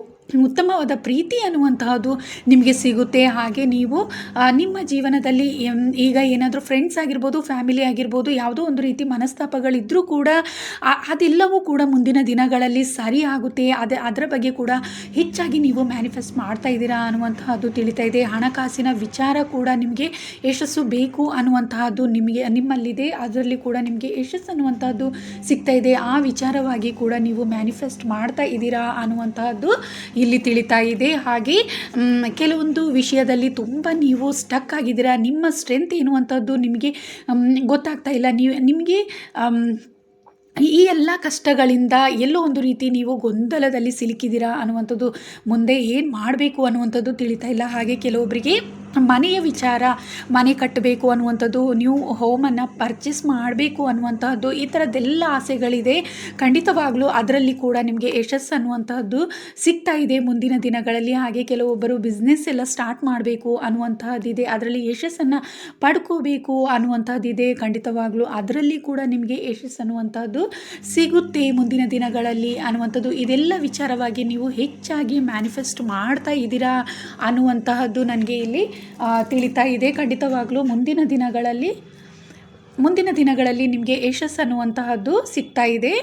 ಉತ್ತಮವಾದ ಪ್ರೀತಿ ಅನ್ನುವಂತಹದ್ದು ನಿಮಗೆ ಸಿಗುತ್ತೆ. ಹಾಗೆ ನೀವು ನಿಮ್ಮ ಜೀವನದಲ್ಲಿ ಈಗ ಏನಾದರೂ ಫ್ರೆಂಡ್ಸ್ ಆಗಿರ್ಬೋದು, ಫ್ಯಾಮಿಲಿ ಆಗಿರ್ಬೋದು, ಯಾವುದೋ ಒಂದು ರೀತಿ ಮನಸ್ತಾಪಗಳಿದ್ದರೂ ಕೂಡ ಅದೆಲ್ಲವೂ ಕೂಡ ಮುಂದಿನ ದಿನಗಳಲ್ಲಿ ಸರಿ ಆಗುತ್ತೆ. ಅದರ ಬಗ್ಗೆ ಕೂಡ ಹೆಚ್ಚಾಗಿ ನೀವು ಮ್ಯಾನಿಫೆಸ್ಟ್ ಮಾಡ್ತಾ ಇದ್ದೀರಾ ಅನ್ನುವಂತಹದ್ದು ತಿಳಿತಾ ಇದೆ. ಹಣಕಾಸಿನ ವಿಚಾರ ಕೂಡ ನಿಮಗೆ ಯಶಸ್ಸು ಬೇಕು ಅನ್ನುವಂತಹದ್ದು ನಿಮ್ಮಲ್ಲಿದೆ. ಅದರಲ್ಲಿ ಕೂಡ ನಿಮಗೆ ಯಶಸ್ಸು ಅನ್ನುವಂತಹದ್ದು ಸಿಗ್ತಾ ಇದೆ. ಆ ವಿಚಾರವಾಗಿ ಕೂಡ ನೀವು ಮ್ಯಾನಿಫೆಸ್ಟ್ ಮಾಡ್ತಾ ಇದ್ದೀರಾ ಅನ್ನುವಂತಹದ್ದು ಇಲ್ಲಿ ತಿಳಿತಾ ಇದೆ. ಹಾಗೆ ಕೆಲವೊಂದು ವಿಷಯದಲ್ಲಿ ತುಂಬ ನೀವು ಸ್ಟಕ್ ಆಗಿದ್ದೀರಾ. ನಿಮ್ಮ ಸ್ಟ್ರೆಂತ್ ಏನು ಅಂಥದ್ದು ನಿಮಗೆ ಗೊತ್ತಾಗ್ತಾ ಇಲ್ಲ. ನಿಮಗೆ ಈ ಎಲ್ಲ ಕಷ್ಟಗಳಿಂದ ಎಲ್ಲೋ ಒಂದು ರೀತಿ ನೀವು ಗೊಂದಲದಲ್ಲಿ ಸಿಲುಕಿದ್ದೀರಾ ಅನ್ನುವಂಥದ್ದು, ಮುಂದೆ ಏನು ಮಾಡಬೇಕು ಅನ್ನುವಂಥದ್ದು ತಿಳಿತಾ ಇಲ್ಲ. ಹಾಗೆ ಕೆಲವೊಬ್ಬರಿಗೆ ಮನೆಯ ವಿಚಾರ, ಮನೆ ಕಟ್ಟಬೇಕು ಅನ್ನುವಂಥದ್ದು, ನೀವು ಹೋಮನ್ನು ಪರ್ಚೇಸ್ ಮಾಡಬೇಕು ಅನ್ನುವಂತಹದ್ದು, ಈ ಥರದ್ದೆಲ್ಲ ಆಸೆಗಳಿದೆ. ಖಂಡಿತವಾಗ್ಲೂ ಅದರಲ್ಲಿ ಕೂಡ ನಿಮಗೆ ಯಶಸ್ಸು ಅನ್ನುವಂತಹದ್ದು ಸಿಗ್ತಾ ಇದೆ ಮುಂದಿನ ದಿನಗಳಲ್ಲಿ. ಹಾಗೆ ಕೆಲವೊಬ್ಬರು ಬಿಸ್ನೆಸ್ ಎಲ್ಲ ಸ್ಟಾರ್ಟ್ ಮಾಡಬೇಕು ಅನ್ನುವಂತಹದ್ದಿದೆ, ಅದರಲ್ಲಿ ಯಶಸ್ಸನ್ನು ಪಡ್ಕೋಬೇಕು ಅನ್ನುವಂಥದ್ದಿದೆ. ಖಂಡಿತವಾಗ್ಲೂ ಅದರಲ್ಲಿ ಕೂಡ ನಿಮಗೆ ಯಶಸ್ಸು ಅನ್ನುವಂಥದ್ದು ಸಿಗುತ್ತೆ ಮುಂದಿನ ದಿನಗಳಲ್ಲಿ ಅನ್ನುವಂಥದ್ದು. ಇದೆಲ್ಲ ವಿಚಾರವಾಗಿ ನೀವು ಹೆಚ್ಚಾಗಿ ಮ್ಯಾನಿಫೆಸ್ಟ್ ಮಾಡ್ತಾ ಇದ್ದೀರಾ ಅನ್ನುವಂತಹದ್ದು ನನಗೆ ಇಲ್ಲಿ ತಿಳಿತಾ ಇದೆ. ಖಂಡಿತವಾಗ್ಲೂ ಮುಂದಿನ ದಿನಗಳಲ್ಲಿ ನಿಮಗೆ ಯಶಸ್ಸು ಅನ್ನುವಂತಹದ್ದು ಸಿಗ್ತಾ ಇದೆ.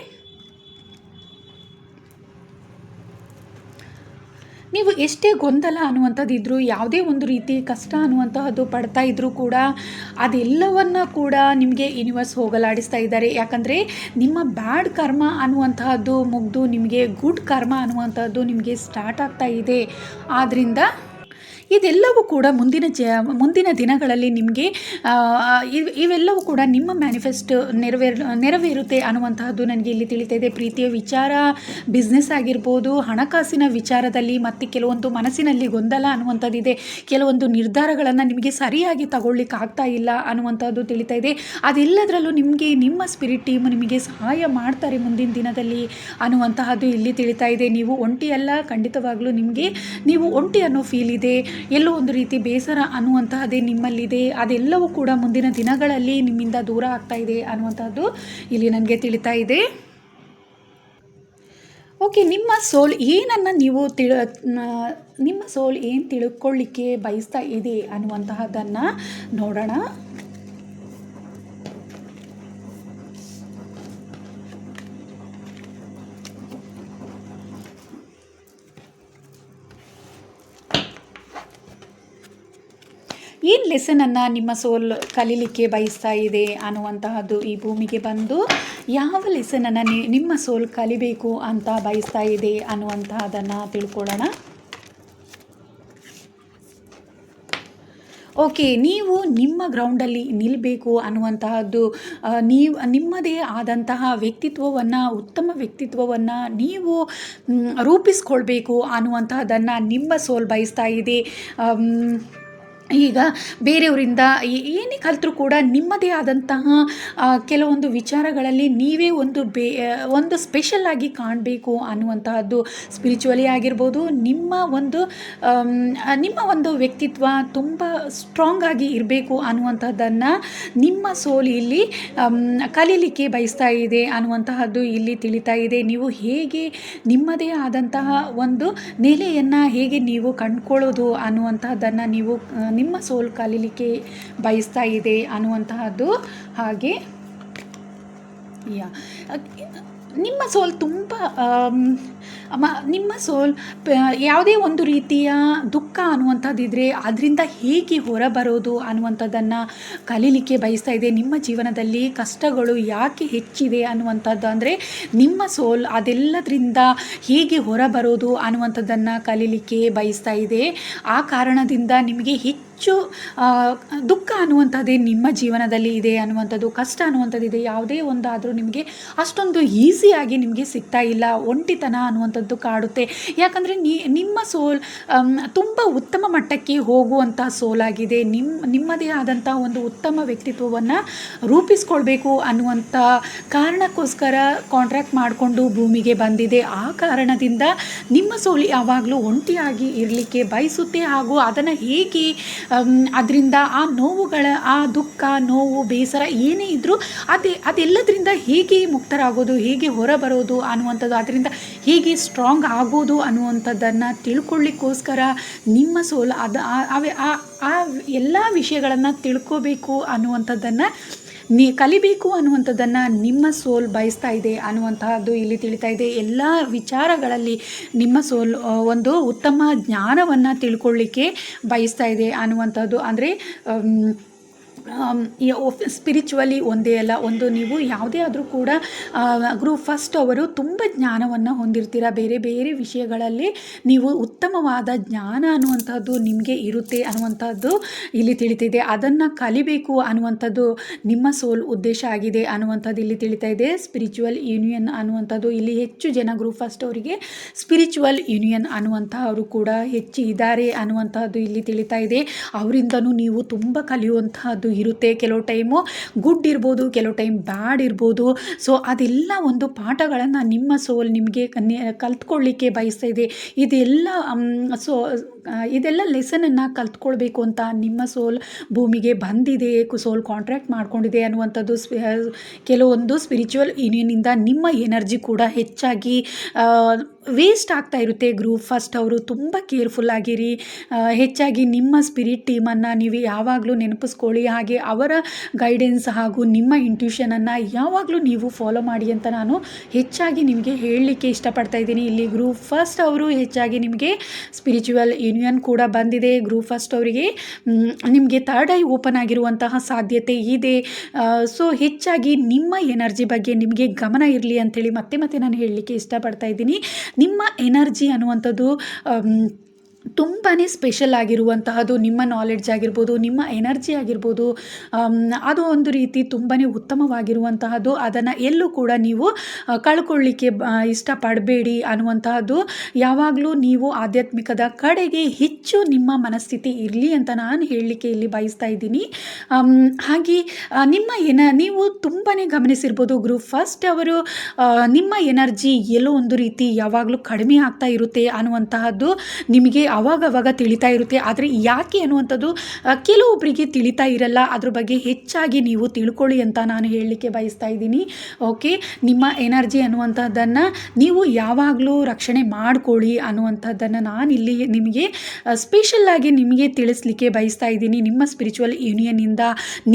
ನೀವು ಎಷ್ಟೇ ಗೊಂದಲ ಅನ್ನುವಂಥದ್ದು ಇದ್ದರೂ, ಯಾವುದೇ ಒಂದು ರೀತಿ ಕಷ್ಟ ಅನ್ನುವಂತಹದ್ದು ಪಡ್ತಾ ಇದ್ದರೂ ಕೂಡ ಅದೆಲ್ಲವನ್ನ ಕೂಡ ನಿಮಗೆ ಯೂನಿವರ್ಸ್ ಹೋಗಲಾಡಿಸ್ತಾ ಇದ್ದಾರೆ. ಯಾಕಂದರೆ ನಿಮ್ಮ ಬ್ಯಾಡ್ ಕರ್ಮ ಅನ್ನುವಂತಹದ್ದು ಮುಗಿದು ನಿಮಗೆ ಗುಡ್ ಕರ್ಮ ಅನ್ನುವಂಥದ್ದು ನಿಮಗೆ ಸ್ಟಾರ್ಟ್ ಆಗ್ತಾ ಇದೆ. ಆದ್ದರಿಂದ ಇದೆಲ್ಲವೂ ಕೂಡ ಮುಂದಿನ ದಿನಗಳಲ್ಲಿ ನಿಮಗೆ ಇವೆಲ್ಲವೂ ಕೂಡ ನಿಮ್ಮ ಮ್ಯಾನಿಫೆಸ್ಟ್ ನೆರವೇರುತ್ತೆ ಅನ್ನುವಂತಹದ್ದು ನನಗೆ ಇಲ್ಲಿ ತಿಳಿತಾ ಇದೆ. ಪ್ರೀತಿಯ ವಿಚಾರ, ಬಿಸ್ನೆಸ್ ಆಗಿರ್ಬೋದು, ಹಣಕಾಸಿನ ವಿಚಾರದಲ್ಲಿ ಮತ್ತು ಕೆಲವೊಂದು ಮನಸ್ಸಿನಲ್ಲಿ ಗೊಂದಲ ಅನ್ನುವಂಥದ್ದಿದೆ. ಕೆಲವೊಂದು ನಿರ್ಧಾರಗಳನ್ನು ನಿಮಗೆ ಸರಿಯಾಗಿ ತಗೊಳ್ಳಿಕ್ಕೆ ಆಗ್ತಾ ಇಲ್ಲ ಅನ್ನುವಂಥದ್ದು ತಿಳಿತಾ ಇದೆ. ಅದೆಲ್ಲದರಲ್ಲೂ ನಿಮಗೆ ನಿಮ್ಮ ಸ್ಪಿರಿಟ್ ಟೀಮ್ ನಿಮಗೆ ಸಹಾಯ ಮಾಡ್ತಾರೆ ಮುಂದಿನ ದಿನದಲ್ಲಿ ಅನ್ನುವಂತಹದ್ದು ಇಲ್ಲಿ ತಿಳಿತಾ ಇದೆ. ನೀವು ಒಂಟಿ ಅಲ್ಲ, ಖಂಡಿತವಾಗ್ಲೂ ನೀವು ಒಂಟಿ ಅನ್ನೋ ಫೀಲ್ ಇದೆ. ಎಲ್ಲೋ ಒಂದು ರೀತಿ ಬೇಸರ ಅನ್ನುವಂತಹದ್ದೇ ನಿಮ್ಮಲ್ಲಿದೆ. ಅದೆಲ್ಲವೂ ಕೂಡ ಮುಂದಿನ ದಿನಗಳಲ್ಲಿ ನಿಮ್ಮಿಂದ ದೂರ ಆಗ್ತಾ ಇದೆ ಅನ್ನುವಂಥದ್ದು ಇಲ್ಲಿ ನನಗೆ ತಿಳಿತಾ ಇದೆ. ಓಕೆ, ನಿಮ್ಮ ಸೋಲ್ ಏನು ತಿಳ್ಕೊಳ್ಳಿಕ್ಕೆ ಬಯಸ್ತಾ ಇದೆ ಅನ್ನುವಂತಹದ್ದನ್ನು ನೋಡೋಣ. ಏನು ಲೆಸನನ್ನು ನಿಮ್ಮ ಸೋಲ್ ಕಲೀಲಿಕ್ಕೆ ಬಯಸ್ತಾ ಇದೆ ಅನ್ನುವಂತಹದ್ದು, ಈ ಭೂಮಿಗೆ ಬಂದು ಯಾವ ಲೆಸನನ್ನು ನಿಮ್ಮ ಸೋಲ್ ಕಲಿಬೇಕು ಅಂತ ಬಯಸ್ತಾ ಇದೆ ಅನ್ನುವಂತಹದನ್ನು ತಿಳ್ಕೊಳ್ಳೋಣ. ಓಕೆ, ನೀವು ನಿಮ್ಮ ಗ್ರೌಂಡಲ್ಲಿ ನಿಲ್ಲಬೇಕು ಅನ್ನುವಂತಹದ್ದು, ನಿಮ್ಮದೇ ಆದಂತಹ ವ್ಯಕ್ತಿತ್ವವನ್ನು, ಉತ್ತಮ ವ್ಯಕ್ತಿತ್ವವನ್ನು ನೀವು ರೂಪಿಸ್ಕೊಳ್ಬೇಕು ಅನ್ನುವಂತಹದನ್ನು ನಿಮ್ಮ ಸೋಲ್ ಬಯಸ್ತಾ ಇದೆ. ಈಗ ಬೇರೆಯವರಿಂದ ಏನೇ ಕಲಿತರೂ ಕೂಡ ನಿಮ್ಮದೇ ಆದಂತಹ ಕೆಲವೊಂದು ವಿಚಾರಗಳಲ್ಲಿ ನೀವೇ ಒಂದು ಸ್ಪೆಷಲ್ ಆಗಿ ಕಾಣಬೇಕು ಅನ್ನುವಂತಹದ್ದು, ಸ್ಪಿರಿಚುವಲಿ ಆಗಿರ್ಬೋದು, ನಿಮ್ಮ ಒಂದು ವ್ಯಕ್ತಿತ್ವ ತುಂಬ ಸ್ಟ್ರಾಂಗ್ ಆಗಿ ಇರಬೇಕು ಅನ್ನುವಂಥದ್ದನ್ನು ನಿಮ್ಮ ಸೋಲ್ ಇಲ್ಲಿ ಕಲೀಲಿಕ್ಕೆ ಬಯಸ್ತಾ ಇದೆ ಅನ್ನುವಂತಹದ್ದು ಇಲ್ಲಿ ತಿಳಿತಾ ಇದೆ. ನೀವು ಹೇಗೆ ನಿಮ್ಮದೇ ಆದಂತಹ ಒಂದು ನೆಲೆಯನ್ನು ಹೇಗೆ ನೀವು ಕಂಡುಕೊಳ್ಳೋದು ಅನ್ನುವಂತಹದ್ದನ್ನು ನೀವು ನಿಮ್ಮ ಸೋಲ್ ಕಲೀಲಿಕ್ಕೆ ಬಯಸ್ತಾ ಇದೆ ಅನ್ನುವಂತಹದ್ದು. ಹಾಗೆ ನಿಮ್ಮ ಸೋಲ್ ನಿಮ್ಮ ಸೋಲ್ ಯಾವುದೇ ಒಂದು ರೀತಿಯ ದುಃಖ ಅನ್ನುವಂಥದ್ದಿದ್ರೆ ಅದರಿಂದ ಹೇಗೆ ಹೊರಬರೋದು ಅನ್ನುವಂಥದ್ದನ್ನು ಕಲೀಲಿಕ್ಕೆ ಬಯಸ್ತಾ ಇದೆ. ನಿಮ್ಮ ಜೀವನದಲ್ಲಿ ಕಷ್ಟಗಳು ಯಾಕೆ ಹೆಚ್ಚಿದೆ ಅನ್ನುವಂಥದ್ದು, ಅಂದರೆ ನಿಮ್ಮ ಸೋಲ್ ಅದೆಲ್ಲದರಿಂದ ಹೇಗೆ ಹೊರಬರೋದು ಅನ್ನುವಂಥದ್ದನ್ನು ಕಲೀಲಿಕ್ಕೆ ಬಯಸ್ತಾ ಇದೆ. ಆ ಕಾರಣದಿಂದ ನಿಮಗೆ ಹೆಚ್ಚು ದುಃಖ ಅನ್ನುವಂಥದ್ದೇ ನಿಮ್ಮ ಜೀವನದಲ್ಲಿ ಇದೆ ಅನ್ನುವಂಥದ್ದು, ಕಷ್ಟ ಅನ್ನುವಂಥದ್ದಿದೆ. ಯಾವುದೇ ಒಂದಾದರೂ ನಿಮಗೆ ಅಷ್ಟೊಂದು ಈಸಿಯಾಗಿ ನಿಮಗೆ ಸಿಗ್ತಾ ಇಲ್ಲ. ಒಂಟಿತನ ಅನ್ನುವಂಥದ್ದು ಕಾಡುತ್ತೆ. ಯಾಕಂದರೆ ನಿಮ್ಮ ಸೋಲ್ ತುಂಬ ಉತ್ತಮ ಮಟ್ಟಕ್ಕೆ ಹೋಗುವಂಥ ಸೋಲಾಗಿದೆ. ನಿಮ್ಮದೇ ಆದಂಥ ಒಂದು ಉತ್ತಮ ವ್ಯಕ್ತಿತ್ವವನ್ನು ರೂಪಿಸ್ಕೊಳ್ಬೇಕು ಅನ್ನುವಂಥ ಕಾರಣಕ್ಕೋಸ್ಕರ ಕಾಂಟ್ರಾಕ್ಟ್ ಮಾಡಿಕೊಂಡು ಭೂಮಿಗೆ ಬಂದಿದೆ. ಆ ಕಾರಣದಿಂದ ನಿಮ್ಮ ಸೋಲ್ ಯಾವಾಗಲೂ ಒಂಟಿಯಾಗಿ ಇರಲಿಕ್ಕೆ ಬಯಸುತ್ತೆ. ಹಾಗೂ ಅದನ್ನು ಹೇಗೆ ಅದರಿಂದ ಆ ನೋವುಗಳ, ಆ ದುಃಖ, ನೋವು, ಬೇಸರ ಏನೇ ಇದ್ದರೂ ಅದೆಲ್ಲದರಿಂದ ಹೇಗೆ ಮುಕ್ತರಾಗೋದು, ಹೇಗೆ ಹೊರಬರೋದು ಅನ್ನುವಂಥದ್ದು, ಅದರಿಂದ ಹೇಗೆ ಸ್ಟ್ರಾಂಗ್ ಆಗೋದು ಅನ್ನುವಂಥದ್ದನ್ನು ತಿಳ್ಕೊಳ್ಳಿಕ್ಕೋಸ್ಕರ ನಿಮ್ಮ ಸೋಲ್ ಆ ಎಲ್ಲ ವಿಷಯಗಳನ್ನು ತಿಳ್ಕೋಬೇಕು ಅನ್ನುವಂಥದ್ದನ್ನು ಕಲಿಬೇಕು ಅನ್ನುವಂಥದ್ದನ್ನು ನಿಮ್ಮ ಸೋಲ್ ಬಯಸ್ತಾ ಇದೆ ಅನ್ನುವಂತಹದ್ದು ಇಲ್ಲಿ ತಿಳಿತಾ ಇದೆ. ಎಲ್ಲ ವಿಚಾರಗಳಲ್ಲಿ ನಿಮ್ಮ ಸೋಲ್ ಒಂದು ಉತ್ತಮ ಜ್ಞಾನವನ್ನು ತಿಳ್ಕೊಳ್ಳಿಕ್ಕೆ ಬಯಸ್ತಾ ಇದೆ ಅನ್ನುವಂಥದ್ದು. ಅಂದರೆ ಸ್ಪಿರಿಚುವಲಿ ಒಂದೇ ಅಲ್ಲ, ನೀವು ಯಾವುದೇ ಆದರೂ ಕೂಡ ಗ್ರೂಪ್ ಫಸ್ಟ್ ಅವರು ತುಂಬ ಜ್ಞಾನವನ್ನು ಹೊಂದಿರ್ತೀರ. ಬೇರೆ ಬೇರೆ ವಿಷಯಗಳಲ್ಲಿ ನೀವು ಉತ್ತಮವಾದ ಜ್ಞಾನ ಅನ್ನುವಂಥದ್ದು ನಿಮಗೆ ಇರುತ್ತೆ ಅನ್ನುವಂಥದ್ದು ಇಲ್ಲಿ ತಿಳಿತಿದೆ. ಅದನ್ನು ಕಲಿಬೇಕು ಅನ್ನುವಂಥದ್ದು ನಿಮ್ಮ ಸೋಲ್ ಉದ್ದೇಶ ಆಗಿದೆ ಅನ್ನುವಂಥದ್ದು ಇಲ್ಲಿ ತಿಳಿತಾ ಇದೆ. ಸ್ಪಿರಿಚುವಲ್ ಯೂನಿಯನ್ ಅನ್ನುವಂಥದ್ದು ಇಲ್ಲಿ ಹೆಚ್ಚು ಜನ ಗ್ರೂಪ್ ಫಸ್ಟ್ ಅವರಿಗೆ ಸ್ಪಿರಿಚುವಲ್ ಯೂನಿಯನ್ ಅನ್ನುವಂಥವರು ಕೂಡ ಹೆಚ್ಚು ಇದ್ದಾರೆ ಅನ್ನುವಂಥದ್ದು ಇಲ್ಲಿ ತಿಳಿತಾ ಇದೆ. ಅವರಿಂದನೂ ನೀವು ತುಂಬ ಕಲಿಯುವಂತಹದ್ದು ಇರುತ್ತೆ. ಕೆಲವು ಟೈಮು ಗುಡ್ ಇರ್ಬೋದು, ಕೆಲವು ಟೈಮ್ ಬ್ಯಾಡ್ ಇರ್ಬೋದು. ಸೊ ಅದೆಲ್ಲ ಒಂದು ಪಾಠಗಳನ್ನು ನಿಮ್ಮ ಸೋಲ್ ನಿಮಗೆ ಕಲ್ತ್ಕೊಳ್ಳಿಕ್ಕೆ ಬಯಸ್ತಾ ಇದೆ. ಇದೆಲ್ಲ ಲೆಸನನ್ನು ಕಲ್ತ್ಕೊಳ್ಬೇಕು ಅಂತ ನಿಮ್ಮ ಸೋಲ್ ಭೂಮಿಗೆ ಬಂದಿದೆ, ಸೋಲ್ ಕಾಂಟ್ರಾಕ್ಟ್ ಮಾಡ್ಕೊಂಡಿದೆ ಅನ್ನುವಂಥದ್ದು. ಕೆಲವೊಂದು ಸ್ಪಿರಿಚುವಲ್ ಯೂನಿಯನ್ನಿಂದ ನಿಮ್ಮ ಎನರ್ಜಿ ಕೂಡ ಹೆಚ್ಚಾಗಿ ವೇಸ್ಟ್ ಆಗ್ತಾ ಇರುತ್ತೆ. ಗ್ರೂಪ್ ಫಸ್ಟ್ ಅವರು ತುಂಬ ಕೇರ್ಫುಲ್ ಆಗಿರಿ. ಹೆಚ್ಚಾಗಿ ನಿಮ್ಮ ಸ್ಪಿರಿಟ್ ಟೀಮನ್ನು ನೀವು ಯಾವಾಗಲೂ ನೆನಪಿಸ್ಕೊಳ್ಳಿ. ಹಾಗೆ ಅವರ ಗೈಡೆನ್ಸ್ ಹಾಗೂ ನಿಮ್ಮ ಇಂಟ್ಯೂಷನನ್ನು ಯಾವಾಗಲೂ ನೀವು ಫಾಲೋ ಮಾಡಿ ಅಂತ ನಾನು ಹೆಚ್ಚಾಗಿ ನಿಮಗೆ ಹೇಳಲಿಕ್ಕೆ ಇಷ್ಟಪಡ್ತಾ ಇದ್ದೀನಿ. ಇಲ್ಲಿ ಗ್ರೂಪ್ ಫಸ್ಟ್ ಅವರು ಹೆಚ್ಚಾಗಿ ನಿಮಗೆ ಸ್ಪಿರಿಚುವಲ್ ಯೂನಿಯನ್ ಕೂಡ ಬಂದಿದೆ. ಗ್ರೂಪ್ ಫಸ್ಟ್ ಅವರಿಗೆ ನಿಮಗೆ ಥರ್ಡ್ ಐ ಓಪನ್ ಆಗಿರುವಂತಹ ಸಾಧ್ಯತೆ ಇದೆ. ಸೊ ಹೆಚ್ಚಾಗಿ ನಿಮ್ಮ ಎನರ್ಜಿ ಬಗ್ಗೆ ನಿಮಗೆ ಗಮನ ಇರಲಿ ಅಂಥೇಳಿ ಮತ್ತೆ ನಾನು ಹೇಳಲಿಕ್ಕೆ ಇಷ್ಟಪಡ್ತಾ ಇದ್ದೀನಿ. ನಿಮ್ಮ ಎನರ್ಜಿ ಅನ್ನುವಂಥದ್ದು ತುಂಬಾ ಸ್ಪೆಷಲ್ ಆಗಿರುವಂತಹದ್ದು. ನಿಮ್ಮ ನಾಲೆಡ್ಜ್ ಆಗಿರ್ಬೋದು, ನಿಮ್ಮ ಎನರ್ಜಿ ಆಗಿರ್ಬೋದು, ಅದು ಒಂದು ರೀತಿ ತುಂಬಾ ಉತ್ತಮವಾಗಿರುವಂತಹದ್ದು. ಅದನ್ನು ಎಲ್ಲೂ ಕೂಡ ನೀವು ಕಳ್ಕೊಳ್ಳಿಕ್ಕೆ ಇಷ್ಟಪಡಬೇಡಿ ಅನ್ನುವಂತಹದ್ದು. ಯಾವಾಗಲೂ ನೀವು ಆಧ್ಯಾತ್ಮಿಕದ ಕಡೆಗೆ ಹೆಚ್ಚು ನಿಮ್ಮ ಮನಸ್ಥಿತಿ ಇರಲಿ ಅಂತ ನಾನು ಹೇಳಲಿಕ್ಕೆ ಇಲ್ಲಿ ಬಯಸ್ತಾ ಇದ್ದೀನಿ. ಹಾಗೆ ನೀವು ತುಂಬಾ ಗಮನಿಸಿರ್ಬೋದು, ಗ್ರೂಪ್ ಫಸ್ಟ್ ಅವರು ನಿಮ್ಮ ಎನರ್ಜಿ ಎಲ್ಲೋ ಒಂದು ರೀತಿ ಯಾವಾಗಲೂ ಕಡಿಮೆ ಆಗ್ತಾ ಇರುತ್ತೆ ಅನ್ನುವಂತಹದ್ದು ನಿಮಗೆ ಅವಾಗವಾಗ ತಿಳಿತಾ ಇರುತ್ತೆ. ಆದರೆ ಯಾಕೆ ಅನ್ನುವಂಥದ್ದು ಕೆಲವೊಬ್ಬರಿಗೆ ತಿಳಿತಾ ಇರಲ್ಲ. ಅದ್ರ ಬಗ್ಗೆ ಹೆಚ್ಚಾಗಿ ನೀವು ತಿಳ್ಕೊಳ್ಳಿ ಅಂತ ನಾನು ಹೇಳಲಿಕ್ಕೆ ಬಯಸ್ತಾ ಇದ್ದೀನಿ. ಓಕೆ, ನಿಮ್ಮ ಎನರ್ಜಿ ಅನ್ನುವಂಥದ್ದನ್ನು ನೀವು ಯಾವಾಗಲೂ ರಕ್ಷಣೆ ಮಾಡಿಕೊಳ್ಳಿ ಅನ್ನುವಂಥದ್ದನ್ನು ನಾನಿಲ್ಲಿ ನಿಮಗೆ ಸ್ಪೆಷಲ್ಲಾಗಿ ನಿಮಗೆ ತಿಳಿಸ್ಲಿಕ್ಕೆ ಬಯಸ್ತಾ ಇದ್ದೀನಿ. ನಿಮ್ಮ ಸ್ಪಿರಿಚುವಲ್ ಯೂನಿಯನ್ನಿಂದ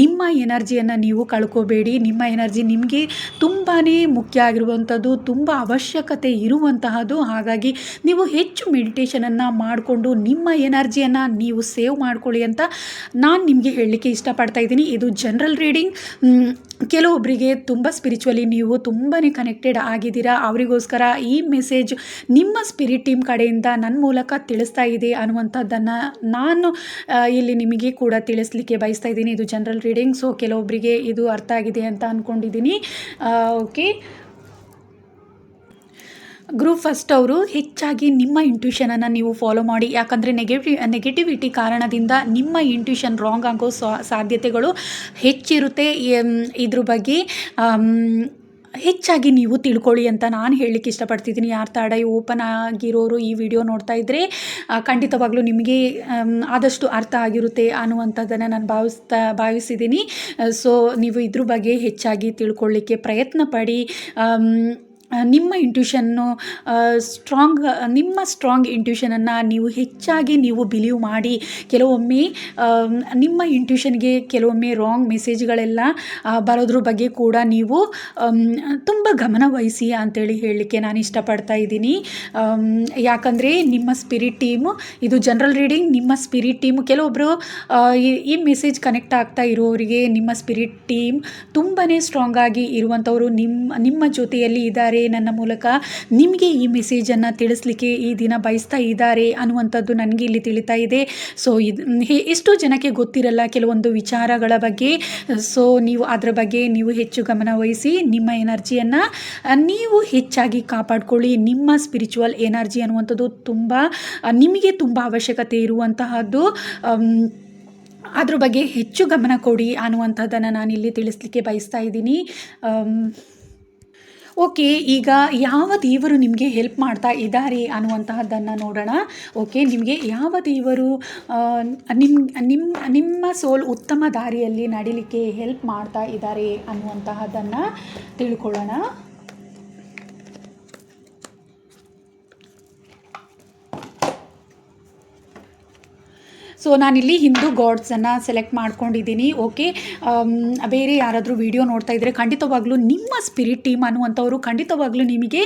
ನಿಮ್ಮ ಎನರ್ಜಿಯನ್ನು ನೀವು ಕಳ್ಕೋಬೇಡಿ. ನಿಮ್ಮ ಎನರ್ಜಿ ನಿಮಗೆ ತುಂಬಾ ಮುಖ್ಯ ಆಗಿರುವಂಥದ್ದು, ತುಂಬ ಅವಶ್ಯಕತೆ ಇರುವಂತಹದ್ದು. ಹಾಗಾಗಿ ನೀವು ಹೆಚ್ಚು ಮೆಡಿಟೇಷನನ್ನು ಮಾಡಿಕೊಂಡು ನಿಮ್ಮ ಎನರ್ಜಿಯನ್ನು ನೀವು ಸೇವ್ ಮಾಡ್ಕೊಳ್ಳಿ ಅಂತ ನಾನು ನಿಮಗೆ ಹೇಳಲಿಕ್ಕೆ ಇಷ್ಟಪಡ್ತಾ ಇದ್ದೀನಿ. ಇದು ಜನರಲ್ ರೀಡಿಂಗ್. ಕೆಲವೊಬ್ಬರಿಗೆ ತುಂಬ ಸ್ಪಿರಿಚುವಲಿ ನೀವು ತುಂಬಾ ಕನೆಕ್ಟೆಡ್ ಆಗಿದ್ದೀರಾ. ಅವರಿಗೋಸ್ಕರ ಈ ಮೆಸೇಜ್ ನಿಮ್ಮ ಸ್ಪಿರಿಟ್ ಟೀಮ್ ಕಡೆಯಿಂದ ನನ್ನ ಮೂಲಕ ತಿಳಿಸ್ತಾ ಇದೆ ಅನ್ನುವಂಥದ್ದನ್ನು ನಾನು ಇಲ್ಲಿ ನಿಮಗೆ ಕೂಡ ತಿಳಿಸ್ಲಿಕ್ಕೆ ಬಯಸ್ತಾ ಇದ್ದೀನಿ. ಇದು ಜನರಲ್ ರೀಡಿಂಗ್. ಸೊ ಕೆಲವೊಬ್ಬರಿಗೆ ಇದು ಅರ್ಥ ಆಗಿದೆ ಅಂತ ಅಂದ್ಕೊಂಡಿದ್ದೀನಿ. ಓಕೆ, ಗ್ರೂಪ್ ಫಸ್ಟ್ ಅವರು ಹೆಚ್ಚಾಗಿ ನಿಮ್ಮ ಇಂಟ್ಯೂಷನನ್ನು ನೀವು ಫಾಲೋ ಮಾಡಿ. ಯಾಕಂದರೆ ನೆಗೆಟಿವಿಟಿ ಕಾರಣದಿಂದ ನಿಮ್ಮ ಇಂಟ್ಯೂಷನ್ ರಾಂಗ್ ಆಗೋ ಸಾಧ್ಯತೆಗಳು ಹೆಚ್ಚಿರುತ್ತೆ. ಇದ್ರ ಬಗ್ಗೆ ಹೆಚ್ಚಾಗಿ ನೀವು ತಿಳ್ಕೊಳ್ಳಿ ಅಂತ ನಾನು ಹೇಳಲಿಕ್ಕೆ ಇಷ್ಟಪಡ್ತಿದ್ದೀನಿ. ಯಾರು ಥರ್ಡ್ ಐ ಓಪನ್ ಆಗಿರೋರು ಈ ವಿಡಿಯೋ ನೋಡ್ತಾ ಇದ್ದರೆ ಖಂಡಿತವಾಗ್ಲೂ ನಿಮಗೆ ಆದಷ್ಟು ಅರ್ಥ ಆಗಿರುತ್ತೆ ಅನ್ನುವಂಥದ್ದನ್ನು ನಾನು ಭಾವಿಸಿದ್ದೀನಿ. ಸೊ ನೀವು ಇದ್ರ ಬಗ್ಗೆ ಹೆಚ್ಚಾಗಿ ತಿಳ್ಕೊಳ್ಳಿಕ್ಕೆ ಪ್ರಯತ್ನ ಪಡಿ. ನಿಮ್ಮ ಇಂಟ್ಯೂಷನ್ನು ನಿಮ್ಮ ಸ್ಟ್ರಾಂಗ್ ಇಂಟ್ಯೂಷನನ್ನು ನೀವು ಹೆಚ್ಚಾಗಿ ನೀವು ಬಿಲೀವ್ ಮಾಡಿ. ಕೆಲವೊಮ್ಮೆ ನಿಮ್ಮ ಇಂಟ್ಯೂಷನ್ಗೆ ಕೆಲವೊಮ್ಮೆ ರಾಂಗ್ ಮೆಸೇಜ್ಗಳೆಲ್ಲ ಬರೋದ್ರ ಬಗ್ಗೆ ಕೂಡ ನೀವು ತುಂಬ ಗಮನ ವಹಿಸಿ ಅಂತೇಳಿ ಹೇಳಲಿಕ್ಕೆ ನಾನು ಇಷ್ಟಪಡ್ತಾ ಇದ್ದೀನಿ. ಯಾಕಂದರೆ ನಿಮ್ಮ ಸ್ಪಿರಿಟ್ ಟೀಮು, ಇದು ಜನರಲ್ ರೀಡಿಂಗ್, ನಿಮ್ಮ ಸ್ಪಿರಿಟ್ ಟೀಮು ಕೆಲವೊಬ್ಬರು ಈ ಮೆಸೇಜ್ ಕನೆಕ್ಟ್ ಆಗ್ತಾ ಇರೋರಿಗೆ ನಿಮ್ಮ ಸ್ಪಿರಿಟ್ ಟೀಮ್ ತುಂಬಾ ಸ್ಟ್ರಾಂಗ್ ಆಗಿ ಇರುವಂಥವರು ನಿಮ್ಮ ಜೊತೆಯಲ್ಲಿ ಇದ್ದಾರೆ. ಇದ್ದಾರೆ, ನನ್ನ ಮೂಲಕ ನಿಮಗೆ ಈ ಮೆಸೇಜನ್ನು ತಿಳಿಸ್ಲಿಕ್ಕೆ ಈ ದಿನ ಬಯಸ್ತಾ ಇದ್ದಾರೆ ಅನ್ನುವಂಥದ್ದು ನನಗೆ ಇಲ್ಲಿ ತಿಳಿತಾ ಇದೆ. ಸೊ ಎಷ್ಟೋ ಜನಕ್ಕೆ ಗೊತ್ತಿರಲ್ಲ ಕೆಲವೊಂದು ವಿಚಾರಗಳ ಬಗ್ಗೆ. ಸೊ ನೀವು ಅದರ ಬಗ್ಗೆ ನೀವು ಹೆಚ್ಚು ಗಮನ ವಹಿಸಿ ನಿಮ್ಮ ಎನರ್ಜಿಯನ್ನು ನೀವು ಹೆಚ್ಚಾಗಿ ಕಾಪಾಡಿಕೊಳ್ಳಿ. ನಿಮ್ಮ ಸ್ಪಿರಿಚುವಲ್ ಎನರ್ಜಿ ಅನ್ನುವಂಥದ್ದು ನಿಮಗೆ ತುಂಬ ಅವಶ್ಯಕತೆ ಇರುವಂತಹದ್ದು. ಅದ್ರ ಬಗ್ಗೆ ಹೆಚ್ಚು ಗಮನ ಕೊಡಿ ಅನ್ನುವಂಥದ್ದನ್ನು ನಾನಿಲ್ಲಿ ತಿಳಿಸ್ಲಿಕ್ಕೆ ಬಯಸ್ತಾ ಇದ್ದೀನಿ. ಓಕೆ, ಈಗ ಯಾವ ದೇವರು ನಿಮಗೆ ಹೆಲ್ಪ್ ಮಾಡ್ತಾ ಇದ್ದಾರೆ ಅನ್ನುವಂತಹದ್ದನ್ನು ನೋಡೋಣ. ಓಕೆ, ನಿಮಗೆ ಯಾವ ದೇವರು ನಿಮ್ಮ ಸೋಲ್ ಉತ್ತಮ ದಾರಿಯಲ್ಲಿ ನಡಿಲಿಕ್ಕೆ ಹೆಲ್ಪ್ ಮಾಡ್ತಾ ಇದ್ದಾರೆ ಅನ್ನುವಂತಹದ್ದನ್ನು ತಿಳ್ಕೊಳ್ಳೋಣ. ಸೊ ನಾನಿಲ್ಲಿ ಹಿಂದೂ ಗಾಡ್ಸನ್ನು ಸೆಲೆಕ್ಟ್ ಮಾಡ್ಕೊಂಡಿದ್ದೀನಿ. ಓಕೆ, ಬೇರೆ ಯಾರಾದರೂ ವಿಡಿಯೋ ನೋಡ್ತಾ ಇದ್ದರೆ ಖಂಡಿತವಾಗ್ಲೂ ನಿಮ್ಮ ಸ್ಪಿರಿಟ್ ಟೀಮ್ ಅನ್ನುವಂಥವ್ರು ಖಂಡಿತವಾಗ್ಲೂ ನಿಮಗೆ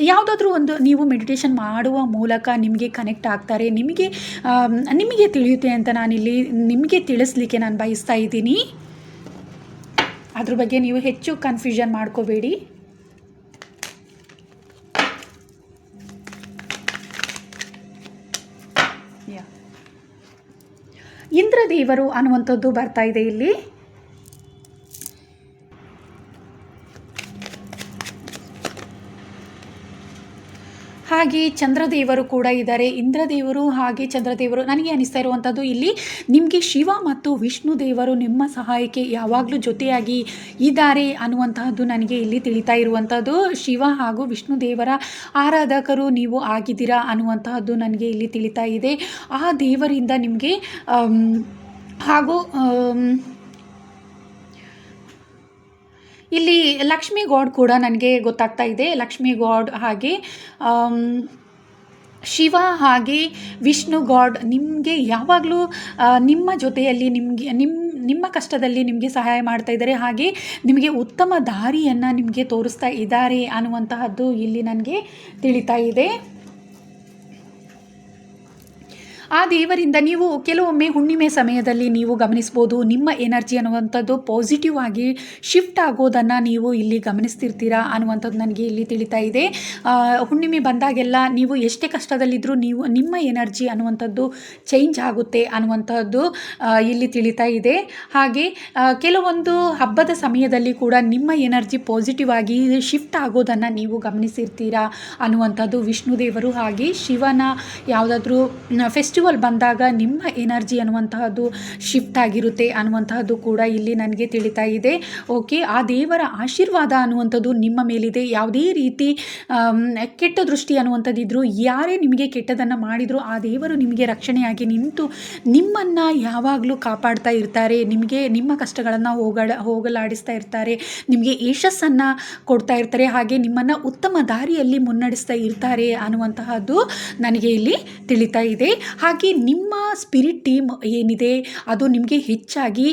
ಯಾವುದಾದ್ರೂ ಒಂದು ನೀವು ಮೆಡಿಟೇಷನ್ ಮಾಡುವ ಮೂಲಕ ನಿಮಗೆ ಕನೆಕ್ಟ್ ಆಗ್ತಾರೆ, ನಿಮಗೆ ತಿಳಿಯುತ್ತೆ ಅಂತ ನಾನಿಲ್ಲಿ ನಿಮಗೆ ತಿಳಿಸ್ಲಿಕ್ಕೆ ನಾನು ಬಯಸ್ತಾ ಇದ್ದೀನಿ. ಅದ್ರ ಬಗ್ಗೆ ನೀವು ಹೆಚ್ಚು ಕನ್ಫ್ಯೂಷನ್ ಮಾಡ್ಕೋಬೇಡಿ. ಇಂದ್ರದೇವರು ಅನ್ನುವಂಥದ್ದು ಬರ್ತಾ ಇದೆ ಇಲ್ಲಿ. ಹಾಗೆ ಚಂದ್ರದೇವರು ಕೂಡ ಇದ್ದಾರೆ. ಇಂದ್ರದೇವರು ಹಾಗೆ ಚಂದ್ರದೇವರು. ನನಗೆ ಅನಿಸ್ತಾ ಇರುವಂಥದ್ದು ಇಲ್ಲಿ ನಿಮಗೆ ಶಿವ ಮತ್ತು ವಿಷ್ಣು ದೇವರು ನಿಮ್ಮ ಸಹಾಯಕ್ಕೆ ಯಾವಾಗಲೂ ಜೊತೆಯಾಗಿ ಇದ್ದಾರೆ ಅನ್ನುವಂತಹದ್ದು ನನಗೆ ಇಲ್ಲಿ ತಿಳಿತಾ ಇರುವಂಥದ್ದು. ಶಿವ ಹಾಗೂ ವಿಷ್ಣು ದೇವರ ಆರಾಧಕರು ನೀವು ಆಗಿದ್ದೀರಾ ಅನ್ನುವಂತಹದ್ದು ನನಗೆ ಇಲ್ಲಿ ತಿಳಿತಾ ಇದೆ. ಆ ದೇವರಿಂದ ನಿಮಗೆ ಹಾಗೂ ಇಲ್ಲಿ ಲಕ್ಷ್ಮೀ ಗಾಡ್ ಕೂಡ ನನಗೆ ಗೊತ್ತಾಗ್ತಾ ಇದೆ. ಲಕ್ಷ್ಮೀ ಗಾಡ್ ಹಾಗೆ ಶಿವ ಹಾಗೆ ವಿಷ್ಣು ಗಾಡ್ ನಿಮಗೆ ಯಾವಾಗಲೂ ನಿಮ್ಮ ಜೊತೆಯಲ್ಲಿ ನಿಮ್ಮ ಕಷ್ಟದಲ್ಲಿ ನಿಮಗೆ ಸಹಾಯ ಮಾಡ್ತಾ ಇದ್ದಾರೆ, ಹಾಗೆ ನಿಮಗೆ ಉತ್ತಮ ದಾರಿಯನ್ನು ನಿಮಗೆ ತೋರಿಸ್ತಾ ಇದ್ದಾರೆ ಅನ್ನುವಂತಹದ್ದು ಇಲ್ಲಿ ನನಗೆ ತಿಳಿತಾ ಇದೆ. ಆ ದೇವರಿಂದ ನೀವು ಕೆಲವೊಮ್ಮೆ ಹುಣ್ಣಿಮೆ ಸಮಯದಲ್ಲಿ ನೀವು ಗಮನಿಸ್ಬೋದು, ನಿಮ್ಮ ಎನರ್ಜಿ ಅನ್ನುವಂಥದ್ದು ಪಾಸಿಟಿವ್ ಆಗಿ ಶಿಫ್ಟ್ ಆಗೋದನ್ನು ನೀವು ಇಲ್ಲಿ ಗಮನಿಸ್ತಿರ್ತೀರಾ ಅನ್ನುವಂಥದ್ದು ನನಗೆ ಇಲ್ಲಿ ತಿಳಿತಾ ಇದೆ. ಹುಣ್ಣಿಮೆ ಬಂದಾಗೆಲ್ಲ ನೀವು ಎಷ್ಟೇ ಕಷ್ಟದಲ್ಲಿದ್ದರೂ ನಿಮ್ಮ ಎನರ್ಜಿ ಅನ್ನುವಂಥದ್ದು ಚೇಂಜ್ ಆಗುತ್ತೆ ಅನ್ನುವಂಥದ್ದು ಇಲ್ಲಿ ತಿಳಿತಾ ಇದೆ. ಹಾಗೆ ಕೆಲವೊಂದು ಹಬ್ಬದ ಸಮಯದಲ್ಲಿ ಕೂಡ ನಿಮ್ಮ ಎನರ್ಜಿ ಪಾಸಿಟಿವ್ ಆಗಿ ಶಿಫ್ಟ್ ಆಗೋದನ್ನು ನೀವು ಗಮನಿಸಿರ್ತೀರಾ ಅನ್ನುವಂಥದ್ದು ವಿಷ್ಣು ದೇವರು ಹಾಗೆ ಶಿವನ ಯಾವುದಾದ್ರೂ ಫೆಸ್ಟಿವಲ್ ಬಂದಾಗ ನಿಮ್ಮ ಎನರ್ಜಿ ಅನ್ನುವಂತಹದ್ದು ಶಿಫ್ಟ್ ಆಗಿರುತ್ತೆ ಅನ್ನುವಂತಹದ್ದು ಕೂಡ ಇಲ್ಲಿ ನನಗೆ ತಿಳಿತಾ ಇದೆ. ಓಕೆ, ಆ ದೇವರ ಆಶೀರ್ವಾದ ಅನ್ನುವಂಥದ್ದು ನಿಮ್ಮ ಮೇಲಿದೆ. ಯಾವುದೇ ರೀತಿ ಕೆಟ್ಟ ದೃಷ್ಟಿ ಅನ್ನುವಂಥದ್ದಿದ್ರು, ಯಾರೇ ನಿಮಗೆ ಕೆಟ್ಟದನ್ನು ಮಾಡಿದರೂ ಆ ದೇವರು ನಿಮಗೆ ರಕ್ಷಣೆಯಾಗಿ ನಿಂತು ನಿಮ್ಮನ್ನು ಯಾವಾಗಲೂ ಕಾಪಾಡ್ತಾ ಇರ್ತಾರೆ. ನಿಮ್ಮ ಕಷ್ಟಗಳನ್ನು ಹೋಗಲಾಡಿಸ್ತಾ ಇರ್ತಾರೆ, ನಿಮಗೆ ಯಶಸ್ಸನ್ನು ಕೊಡ್ತಾ ಇರ್ತಾರೆ, ಹಾಗೆ ನಿಮ್ಮನ್ನು ಉತ್ತಮ ದಾರಿಯಲ್ಲಿ ಮುನ್ನಡೆಸ್ತಾ ಇರ್ತಾರೆ ಅನ್ನುವಂತಹದ್ದು ನನಗೆ ಇಲ್ಲಿ ತಿಳಿತಾ ಇದೆ. ಹಾಗೆ ನಿಮ್ಮ ಸ್ಪಿರಿಟ್ ಟೀಮ್ ಏನಿದೆ ಅದು ನಿಮಗೆ ಹೆಚ್ಚಾಗಿ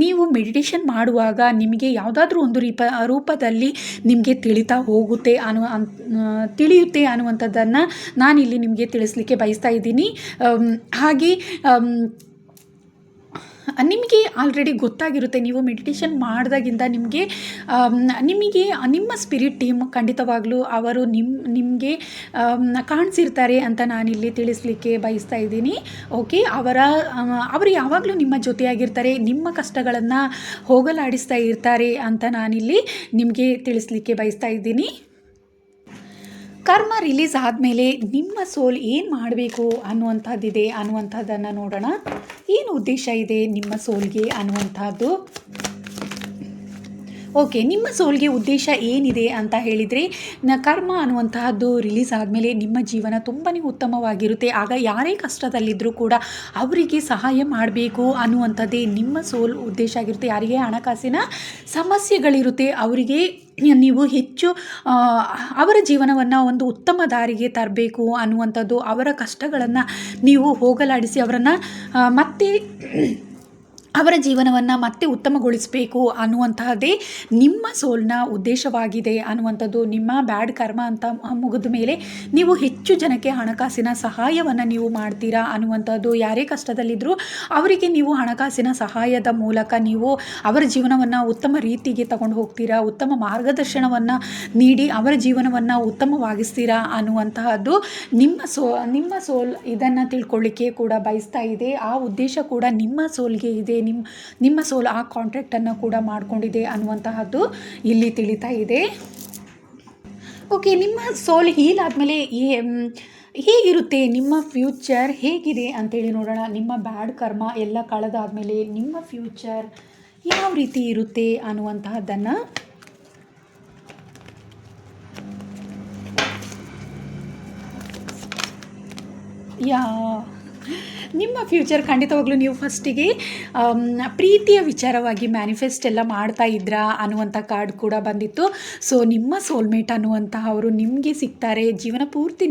ನೀವು ಮೆಡಿಟೇಷನ್ ಮಾಡುವಾಗ ನಿಮಗೆ ಯಾವುದಾದ್ರೂ ಒಂದು ರೂಪದಲ್ಲಿ ನಿಮಗೆ ತಿಳಿಯುತ್ತೆ ಅನ್ನುವಂಥದ್ದನ್ನು ನಾನಿಲ್ಲಿ ನಿಮಗೆ ತಿಳಿಸ್ಲಿಕ್ಕೆ ಬಯಸ್ತಾ ಇದ್ದೀನಿ. ಹಾಗೆ ನಿಮಗೆ ಆಲ್ರೆಡಿ ಗೊತ್ತಾಗಿರುತ್ತೆ, ನೀವು ಮೆಡಿಟೇಷನ್ ಮಾಡಿದಾಗಿಂದ ನಿಮಗೆ ನಿಮ್ಮ ಸ್ಪಿರಿಟ್ ಟೀಮ್ ಖಂಡಿತವಾಗ್ಲೂ ಅವರು ನಿಮಗೆ ಕಾಣಿಸಿರ್ತಾರೆ ಅಂತ ನಾನಿಲ್ಲಿ ತಿಳಿಸ್ಲಿಕ್ಕೆ ಬಯಸ್ತಾ ಇದ್ದೀನಿ. ಓಕೆ, ಅವರು ಯಾವಾಗಲೂ ನಿಮ್ಮ ಜೊತೆಯಾಗಿರ್ತಾರೆ, ನಿಮ್ಮ ಕಷ್ಟಗಳನ್ನು ಹೋಗಲಾಡಿಸ್ತಾ ಇರ್ತಾರೆ ಅಂತ ನಾನಿಲ್ಲಿ ನಿಮಗೆ ತಿಳಿಸ್ಲಿಕ್ಕೆ ಬಯಸ್ತಾ ಇದ್ದೀನಿ. ಕರ್ಮ ರಿಲೀಸ್ ಆದಮೇಲೆ ನಿಮ್ಮ ಸೋಲ್ ಏನು ಮಾಡಬೇಕು ಅನ್ನುವಂಥದ್ದನ್ನು ನೋಡೋಣ. ಏನು ಉದ್ದೇಶ ಇದೆ ನಿಮ್ಮ ಸೋಲ್ಗೆ ಅನ್ನುವಂಥದ್ದು. ಓಕೆ, ನಿಮ್ಮ ಸೋಲ್ಗೆ ಉದ್ದೇಶ ಏನಿದೆ ಅಂತ ಹೇಳಿದರೆ, ಕರ್ಮ ಅನ್ನುವಂತಹದ್ದು ರಿಲೀಸ್ ಆದಮೇಲೆ ನಿಮ್ಮ ಜೀವನ ತುಂಬಾ ಉತ್ತಮವಾಗಿರುತ್ತೆ. ಆಗ ಯಾರೇ ಕಷ್ಟದಲ್ಲಿದ್ದರೂ ಕೂಡ ಅವರಿಗೆ ಸಹಾಯ ಮಾಡಬೇಕು ಅನ್ನುವಂಥದ್ದೇ ನಿಮ್ಮ ಸೋಲ್ ಉದ್ದೇಶ ಆಗಿರುತ್ತೆ. ಯಾರಿಗೆ ಹಣಕಾಸಿನ ಸಮಸ್ಯೆಗಳಿರುತ್ತೆ ಅವರಿಗೆ ನೀವು ಹೆಚ್ಚು ಅವರ ಜೀವನವನ್ನು ಒಂದು ಉತ್ತಮ ದಾರಿಗೆ ತರಬೇಕು ಅನ್ನುವಂಥದ್ದು, ಅವರ ಕಷ್ಟಗಳನ್ನು ನೀವು ಹೋಗಲಾಡಿಸಿ ಅವರನ್ನು ಮತ್ತೆ ಅವರ ಜೀವನವನ್ನು ಮತ್ತೆ ಉತ್ತಮಗೊಳಿಸಬೇಕು ಅನ್ನುವಂತಹದ್ದೇ ನಿಮ್ಮ ಸೋಲ್ನ ಉದ್ದೇಶವಾಗಿದೆ ಅನ್ನುವಂಥದ್ದು. ನಿಮ್ಮ ಬ್ಯಾಡ್ ಕರ್ಮ ಅಂತ ಮುಗಿದ ಮೇಲೆ ನೀವು ಹೆಚ್ಚು ಜನಕ್ಕೆ ಹಣಕಾಸಿನ ಸಹಾಯವನ್ನು ನೀವು ಮಾಡ್ತೀರಾ ಅನ್ನುವಂಥದ್ದು. ಯಾರೇ ಕಷ್ಟದಲ್ಲಿದ್ದರೂ ಅವರಿಗೆ ನೀವು ಹಣಕಾಸಿನ ಸಹಾಯದ ಮೂಲಕ ನೀವು ಅವರ ಜೀವನವನ್ನು ಉತ್ತಮ ರೀತಿಗೆ ತಗೊಂಡು ಹೋಗ್ತೀರಾ, ಉತ್ತಮ ಮಾರ್ಗದರ್ಶನವನ್ನು ನೀಡಿ ಅವರ ಜೀವನವನ್ನು ಉತ್ತಮವಾಗಿಸ್ತೀರಾ ಅನ್ನುವಂತಹದ್ದು ನಿಮ್ಮ ಸೋಲ್ ಇದನ್ನು ತಿಳ್ಕೊಳ್ಳಿಕ್ಕೆ ಕೂಡ ಬಯಸ್ತಾ ಇದೆ. ಆ ಉದ್ದೇಶ ಕೂಡ ನಿಮ್ಮ ಸೋಲ್ಗೆ ಇದೆ. ನಿಮ್ಮ ಸೋಲ್ ಆ ಕಾಂಟ್ರಾಕ್ಟನ್ನು ಕೂಡ ಮಾಡಿಕೊಂಡಿದೆ ಅನ್ನುವಂತಹದ್ದು ಇಲ್ಲಿ ತಿಳಿತಾ ಇದೆ. ಓಕೆ, ನಿಮ್ಮ ಸೋಲ್ ಹೀಲ್ ಆದಮೇಲೆ ಹೇಗಿರುತ್ತೆ, ನಿಮ್ಮ ಫ್ಯೂಚರ್ ಹೇಗಿದೆ ಅಂತೇಳಿ ನೋಡೋಣ. ನಿಮ್ಮ ಬ್ಯಾಡ್ ಕರ್ಮ ಎಲ್ಲ ಕಳೆದಾದಮೇಲೆ ನಿಮ್ಮ ಫ್ಯೂಚರ್ ಯಾವ ರೀತಿ ಇರುತ್ತೆ ಅನ್ನುವಂತಹದ್ದನ್ನು ನಿಮ್ಮ ಫ್ಯೂಚರ್ ಖಂಡಿತವಾಗ್ಲೂ ನೀವು ಫಸ್ಟಿಗೆ ಪ್ರೀತಿಯ ವಿಚಾರವಾಗಿ ಮ್ಯಾನಿಫೆಸ್ಟ್ ಎಲ್ಲ ಮಾಡ್ತಾ ಇದ್ರಾ ಅನ್ನುವಂಥ ಕಾರ್ಡ್ ಕೂಡ ಬಂದಿತ್ತು. ಸೊ ನಿಮ್ಮ ಸೋಲ್ಮೇಟ್ ಅನ್ನುವಂತಹ ಅವರು ನಿಮಗೆ ಸಿಗ್ತಾರೆ. ಜೀವನ ಪೂರ್ತಿ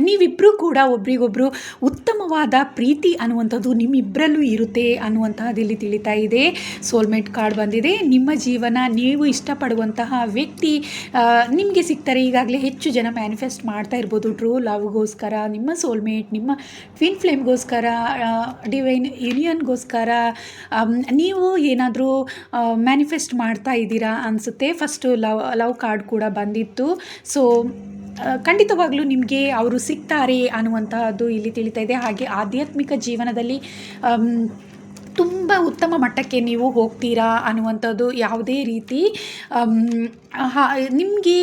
ನೀವಿಬ್ಬರೂ ಕೂಡ ಒಬ್ರಿಗೊಬ್ಬರು ಉತ್ತಮವಾದ ಪ್ರೀತಿ ಅನ್ನುವಂಥದ್ದು ನಿಮ್ಮಿಬ್ಬರಲ್ಲೂ ಇರುತ್ತೆ ಅನ್ನುವಂತಹದ್ದು ಇಲ್ಲಿ ತಿಳಿತಾ ಇದೆ. ಸೋಲ್ಮೇಟ್ ಕಾರ್ಡ್ ಬಂದಿದೆ. ನಿಮ್ಮ ಜೀವನ ನೀವು ಇಷ್ಟಪಡುವಂತಹ ವ್ಯಕ್ತಿ ನಿಮಗೆ ಸಿಗ್ತಾರೆ. ಈಗಾಗಲೇ ಹೆಚ್ಚು ಜನ ಮ್ಯಾನಿಫೆಸ್ಟ್ ಮಾಡ್ತಾ ಇರ್ಬೋದು ಟ್ರೂ ಲವ್ಗೋಸ್ಕರ, ನಿಮ್ಮ ಸೋಲ್ಮೇಟ್, ನಿಮ್ಮ ಟ್ವಿನ್ ಫ್ಲೇಮ್ಗೋಸ್ಕರ, ಡಿವೈನ್ ಯೂನಿಯನ್ಗೋಸ್ಕರ ನೀವು ಏನಾದರೂ ಮ್ಯಾನಿಫೆಸ್ಟ್ ಮಾಡ್ತಾ ಇದ್ದೀರಾ ಅನಿಸುತ್ತೆ. ಫಸ್ಟು ಲವ್ ಕಾರ್ಡ್ ಕೂಡ ಬಂದಿತ್ತು. ಸೊ ಖಂಡಿತವಾಗ್ಲೂ ನಿಮಗೆ ಅವರು ಸಿಗ್ತಾರೆ ಅನ್ನುವಂತಹದ್ದು ಇಲ್ಲಿ ತಿಳಿತಾ ಇದೆ. ಹಾಗೆ ಆಧ್ಯಾತ್ಮಿಕ ಜೀವನದಲ್ಲಿ ತುಂಬ ಉತ್ತಮ ಮಟ್ಟಕ್ಕೆ ನೀವು ಹೋಗ್ತೀರಾ ಅನ್ನುವಂಥದ್ದು. ಯಾವುದೇ ರೀತಿ ನಿಮಗೆ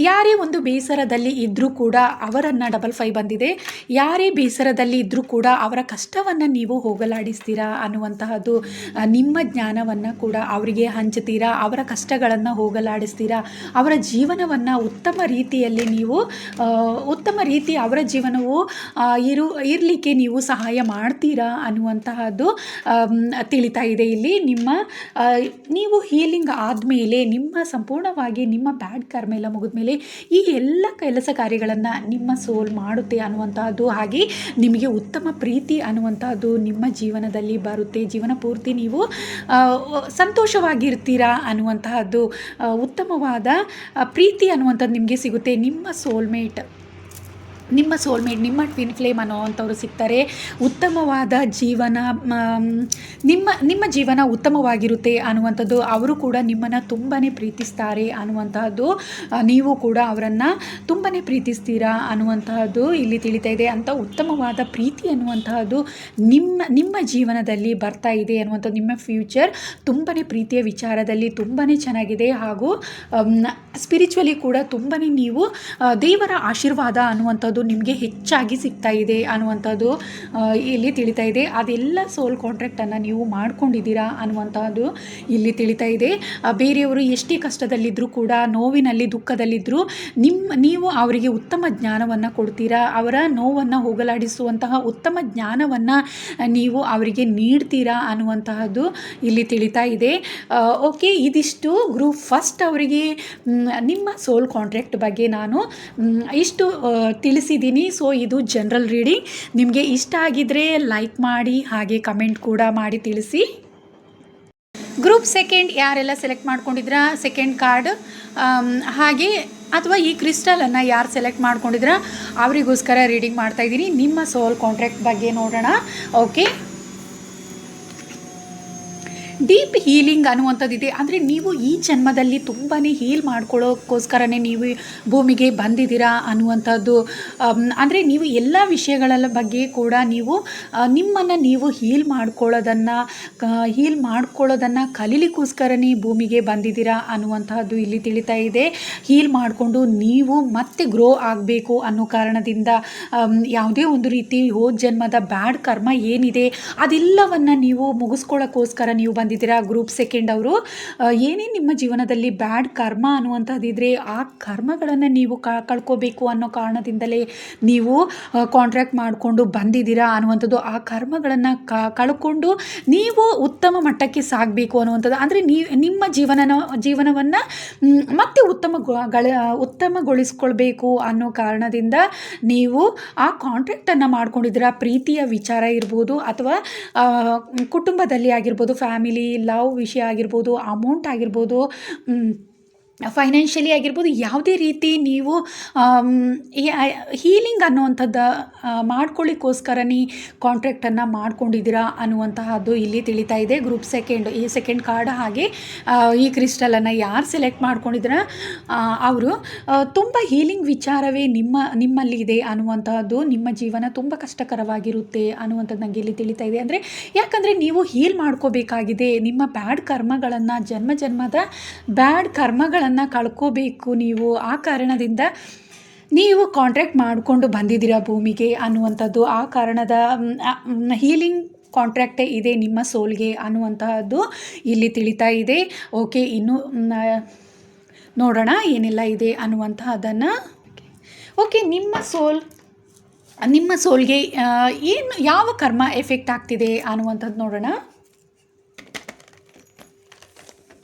ಯಾರೇ ಒಂದು ಬೇಸರದಲ್ಲಿ ಇದ್ದರೂ ಕೂಡ ಅವರನ್ನು 5 ಬಂದಿದೆ. ಯಾರೇ ಬೇಸರದಲ್ಲಿ ಇದ್ದರೂ ಕೂಡ ಅವರ ಕಷ್ಟವನ್ನು ನೀವು ಹೋಗಲಾಡಿಸ್ತೀರಾ ಅನ್ನುವಂತಹದ್ದು. ನಿಮ್ಮ ಜ್ಞಾನವನ್ನು ಕೂಡ ಅವರಿಗೆ ಹಂಚ್ತೀರಾ, ಅವರ ಕಷ್ಟಗಳನ್ನು ಹೋಗಲಾಡಿಸ್ತೀರಾ, ಅವರ ಜೀವನವನ್ನು ಉತ್ತಮ ರೀತಿಯಲ್ಲಿ ನೀವು ಉತ್ತಮ ರೀತಿ ಅವರ ಜೀವನವು ಇರಲಿಕ್ಕೆ ನೀವು ಸಹಾಯ ಮಾಡ್ತೀರಾ ಅನ್ನುವಂತಹದ್ದು ತಿಳಿತಾ ಇದೆ ಇಲ್ಲಿ. ನೀವು ಹೀಲಿಂಗ್ ಆದಮೇಲೆ ಸಂಪೂರ್ಣವಾಗಿ ನಿಮ್ಮ ಬ್ಯಾಡ್ ಕರ್ಮ ಎಲ್ಲ ಮುಗಿದ ಮೇಲೆ ಈ ಎಲ್ಲ ಕೆಲಸ ಕಾರ್ಯಗಳನ್ನು ನಿಮ್ಮ ಸೋಲ್ ಮಾಡುತ್ತೆ ಅನ್ನುವಂತಹದ್ದು. ಹಾಗೆ ನಿಮಗೆ ಉತ್ತಮ ಪ್ರೀತಿ ಅನ್ನುವಂತಹದ್ದು ನಿಮ್ಮ ಜೀವನದಲ್ಲಿ ಬರುತ್ತೆ. ಜೀವನ ಪೂರ್ತಿ ನೀವು ಸಂತೋಷವಾಗಿರ್ತೀರಾ ಅನ್ನುವಂತಹದ್ದು. ಉತ್ತಮವಾದ ಪ್ರೀತಿ ಅನ್ನುವಂಥದ್ದು ನಿಮಗೆ ಸಿಗುತ್ತೆ. ನಿಮ್ಮ ಸೋಲ್ಮೇಟ್, ನಿಮ್ಮ ಟ್ವಿನ್ ಫ್ಲೇಮ್ ಅನ್ನೋವಂಥವ್ರು ಸಿಗ್ತಾರೆ. ಉತ್ತಮವಾದ ಜೀವನ, ನಿಮ್ಮ ಜೀವನ ಉತ್ತಮವಾಗಿರುತ್ತೆ ಅನ್ನುವಂಥದ್ದು. ಅವರು ಕೂಡ ನಿಮ್ಮನ್ನು ತುಂಬಾ ಪ್ರೀತಿಸ್ತಾರೆ ಅನ್ನುವಂತಹದ್ದು. ನೀವು ಕೂಡ ಅವರನ್ನು ತುಂಬಾ ಪ್ರೀತಿಸ್ತೀರಾ ಅನ್ನುವಂತಹದ್ದು ಇಲ್ಲಿ ತಿಳಿತಾ ಇದೆ. ಅಂತ ಉತ್ತಮವಾದ ಪ್ರೀತಿ ಅನ್ನುವಂತಹದ್ದು ನಿಮ್ಮ ಜೀವನದಲ್ಲಿ ಬರ್ತಾ ಇದೆ ಅನ್ನುವಂಥದ್ದು. ನಿಮ್ಮ ಫ್ಯೂಚರ್ ತುಂಬಾ ಪ್ರೀತಿಯ ವಿಚಾರದಲ್ಲಿ ತುಂಬಾ ಚೆನ್ನಾಗಿದೆ. ಹಾಗೂ ಸ್ಪಿರಿಚುವಲಿ ಕೂಡ ತುಂಬಾ ನೀವು ದೇವರ ಆಶೀರ್ವಾದ ಅನ್ನುವಂಥದ್ದು ನಿಮಗೆ ಹೆಚ್ಚಾಗಿ ಸಿಗ್ತಾ ಇದೆ ಅನ್ನುವಂಥದ್ದು ಇಲ್ಲಿ ತಿಳಿತಾ ಇದೆ. ಅದೆಲ್ಲ ಸೋಲ್ ಕಾಂಟ್ರಾಕ್ಟನ್ನು ನೀವು ಮಾಡ್ಕೊಂಡಿದ್ದೀರಾ ಅನ್ನುವಂಥದ್ದು ಇಲ್ಲಿ ತಿಳಿತಾ ಇದೆ. ಬೇರೆಯವರು ಎಷ್ಟೇ ಕಷ್ಟದಲ್ಲಿದ್ದರೂ ಕೂಡ, ನೋವಿನಲ್ಲಿ ದುಃಖದಲ್ಲಿದ್ದರೂ ನೀವು ಅವರಿಗೆ ಉತ್ತಮ ಜ್ಞಾನವನ್ನು ಕೊಡ್ತೀರಾ. ಅವರ ನೋವನ್ನು ಹೋಗಲಾಡಿಸುವಂತಹ ಉತ್ತಮ ಜ್ಞಾನವನ್ನು ನೀವು ಅವರಿಗೆ ನೀಡ್ತೀರಾ ಅನ್ನುವಂತಹದ್ದು ಇಲ್ಲಿ ತಿಳಿತಾ ಇದೆ. ಓಕೆ, ಇದಿಷ್ಟು ಗ್ರೂಪ್ ಫಸ್ಟ್ ಅವರಿಗೆ ನಿಮ್ಮ ಸೋಲ್ ಕಾಂಟ್ರಾಕ್ಟ್ ಬಗ್ಗೆ ನಾನು ಇಷ್ಟು ತಿಳಿಸಿದ್ದೀನಿ. ಸೊ ಇದು ಜನರಲ್ ರೀಡಿಂಗ್. ನಿಮಗೆ ಇಷ್ಟ ಆಗಿದ್ದರೆ ಲೈಕ್ ಮಾಡಿ, ಹಾಗೆ ಕಮೆಂಟ್ ಕೂಡ ಮಾಡಿ ತಿಳಿಸಿ. ಗ್ರೂಪ್ ಸೆಕೆಂಡ್ ಯಾರೆಲ್ಲ ಸೆಲೆಕ್ಟ್ ಮಾಡ್ಕೊಂಡಿದ್ರ ಸೆಕೆಂಡ್ ಕಾರ್ಡ್, ಹಾಗೆ ಅಥವಾ ಈ ಕ್ರಿಸ್ಟಲನ್ನು ಯಾರು ಸೆಲೆಕ್ಟ್ ಮಾಡ್ಕೊಂಡಿದ್ರ ಅವರಿಗೋಸ್ಕರ ರೀಡಿಂಗ್ ಮಾಡ್ತಾಯಿದ್ದೀನಿ. ನಿಮ್ಮ ಸೋಲ್ ಕಾಂಟ್ರಾಕ್ಟ್ ಬಗ್ಗೆ ನೋಡೋಣ. ಓಕೆ, ಡೀಪ್ ಹೀಲಿಂಗ್ ಅನ್ನುವಂಥದ್ದಿದೆ. ಅಂದರೆ ನೀವು ಈ ಜನ್ಮದಲ್ಲಿ ತುಂಬಾ ಹೀಲ್ ಮಾಡ್ಕೊಳ್ಳೋಕ್ಕೋಸ್ಕರನೇ ನೀವು ಭೂಮಿಗೆ ಬಂದಿದ್ದೀರಾ ಅನ್ನುವಂಥದ್ದು. ಅಂದರೆ ನೀವು ಎಲ್ಲ ವಿಷಯಗಳ ಬಗ್ಗೆ ಕೂಡ ನಿಮ್ಮನ್ನು ನೀವು ಹೀಲ್ ಮಾಡ್ಕೊಳ್ಳೋದನ್ನು ಕಲೀಲಿಕ್ಕೋಸ್ಕರನೇ ಭೂಮಿಗೆ ಬಂದಿದ್ದೀರಾ ಅನ್ನುವಂತಹದ್ದು ಇಲ್ಲಿ ತಿಳಿತಾ ಇದೆ. ಹೀಲ್ ಮಾಡಿಕೊಂಡು ನೀವು ಮತ್ತೆ ಗ್ರೋ ಆಗಬೇಕು ಅನ್ನೋ ಕಾರಣದಿಂದ ಯಾವುದೇ ಒಂದು ರೀತಿ ಹೋದ ಜನ್ಮದ ಬ್ಯಾಡ್ ಕರ್ಮ ಏನಿದೆ ಅದೆಲ್ಲವನ್ನು ನೀವು ಮುಗಿಸ್ಕೊಳ್ಳೋಕ್ಕೋಸ್ಕರ ನೀವು ಬಂದಿದ್ದೀರಾ. ಗ್ರೂಪ್ ಸೆಕೆಂಡ್ ಅವರು ಏನೇ ನಿಮ್ಮ ಜೀವನದಲ್ಲಿ ಬ್ಯಾಡ್ ಕರ್ಮ ಅನ್ನುವಂಥದ್ದಿದ್ರೆ ಆ ಕರ್ಮಗಳನ್ನು ನೀವು ಕಳ್ಕೋಬೇಕು ಅನ್ನೋ ಕಾರಣದಿಂದಲೇ ನೀವು ಕಾಂಟ್ರಾಕ್ಟ್ ಮಾಡಿಕೊಂಡು ಬಂದಿದ್ದೀರಾ ಅನ್ನುವಂಥದ್ದು. ಆ ಕರ್ಮಗಳನ್ನು ಕಳ್ಕೊಂಡು ನೀವು ಉತ್ತಮ ಮಟ್ಟಕ್ಕೆ ಸಾಗಬೇಕು ಅನ್ನುವಂಥದ್ದು, ಅಂದರೆ ನಿಮ್ಮ ಜೀವನವನ್ನು ಮತ್ತೆ ಉತ್ತಮಗೊಳಿಸ್ಕೊಳ್ಬೇಕು ಅನ್ನೋ ಕಾರಣದಿಂದ ನೀವು ಆ ಕಾಂಟ್ರಾಕ್ಟನ್ನು ಮಾಡ್ಕೊಂಡಿದ್ದೀರಾ. ಪ್ರೀತಿಯ ವಿಚಾರ ಇರ್ಬೋದು ಅಥವಾ ಕುಟುಂಬದಲ್ಲಿ ಆಗಿರ್ಬೋದು, ಫ್ಯಾಮಿಲಿ ಲವ್ ವಿಷಯ ಆಗಿರ್ಬೋದು, ಅಮೌಂಟ್ ಆಗಿರ್ಬೋದು, ಫೈನಾನ್ಷಿಯಲಿ ಆಗಿರ್ಬೋದು, ಯಾವುದೇ ರೀತಿ ನೀವು ಹೀಲಿಂಗ್ ಅನ್ನುವಂಥದ್ದು ಮಾಡ್ಕೊಳ್ಳಿಕ್ಕೋಸ್ಕರನೇ ಕಾಂಟ್ರಾಕ್ಟನ್ನು ಮಾಡ್ಕೊಂಡಿದ್ದೀರಾ ಅನ್ನುವಂತಹದ್ದು ಇಲ್ಲಿ ತಿಳಿತಾ ಇದೆ. ಗ್ರೂಪ್ ಸೆಕೆಂಡ್, ಈ ಸೆಕೆಂಡ್ ಕಾರ್ಡ್ ಹಾಗೆ ಈ ಕ್ರಿಸ್ಟಲನ್ನು ಯಾರು ಸೆಲೆಕ್ಟ್ ಮಾಡ್ಕೊಂಡಿದ್ದೀರ ಅವರು ತುಂಬ ಹೀಲಿಂಗ್ ವಿಚಾರವೇ ನಿಮ್ಮಲ್ಲಿ ಇದೆ ಅನ್ನುವಂತಹದ್ದು. ನಿಮ್ಮ ಜೀವನ ತುಂಬ ಕಷ್ಟಕರವಾಗಿರುತ್ತೆ ಅನ್ನುವಂಥದ್ದು ನನಗೆ ಇಲ್ಲಿ ತಿಳಿತಾ ಇದೆ. ಅಂದರೆ ಯಾಕಂದರೆ ನೀವು ಹೀಲ್ ಮಾಡ್ಕೋಬೇಕಾಗಿದೆ. ನಿಮ್ಮ ಬ್ಯಾಡ್ ಕರ್ಮಗಳನ್ನು, ಜನ್ಮದ ಬ್ಯಾಡ್ ಕರ್ಮಗಳನ್ನು ಕಳ್ಕೋಬೇಕು ನೀವು. ಆ ಕಾರಣದಿಂದ ನೀವು ಕಾಂಟ್ರಾಕ್ಟ್ ಮಾಡಿಕೊಂಡು ಬಂದಿದ್ದೀರಾ ಭೂಮಿಗೆ ಅನ್ನುವಂಥದ್ದು. ಆ ಕಾರಣದ ಹೀಲಿಂಗ್ ಕಾಂಟ್ರಾಕ್ಟೇ ಇದೆ ನಿಮ್ಮ ಸೋಲ್ಗೆ ಅನ್ನುವಂತಹದ್ದು ಇಲ್ಲಿ ತಿಳಿತಾ ಇದೆ. ಓಕೆ, ಇನ್ನು ನೋಡೋಣ ಏನೆಲ್ಲ ಇದೆ ಅನ್ನುವಂತಹದ್ದನ್ನು. ಓಕೆ, ನಿಮ್ಮ ಸೋಲ್ಗೆ ಯಾವ ಕರ್ಮ ಎಫೆಕ್ಟ್ ಆಗ್ತಿದೆ ಅನ್ನುವಂಥದ್ದು ನೋಡೋಣ.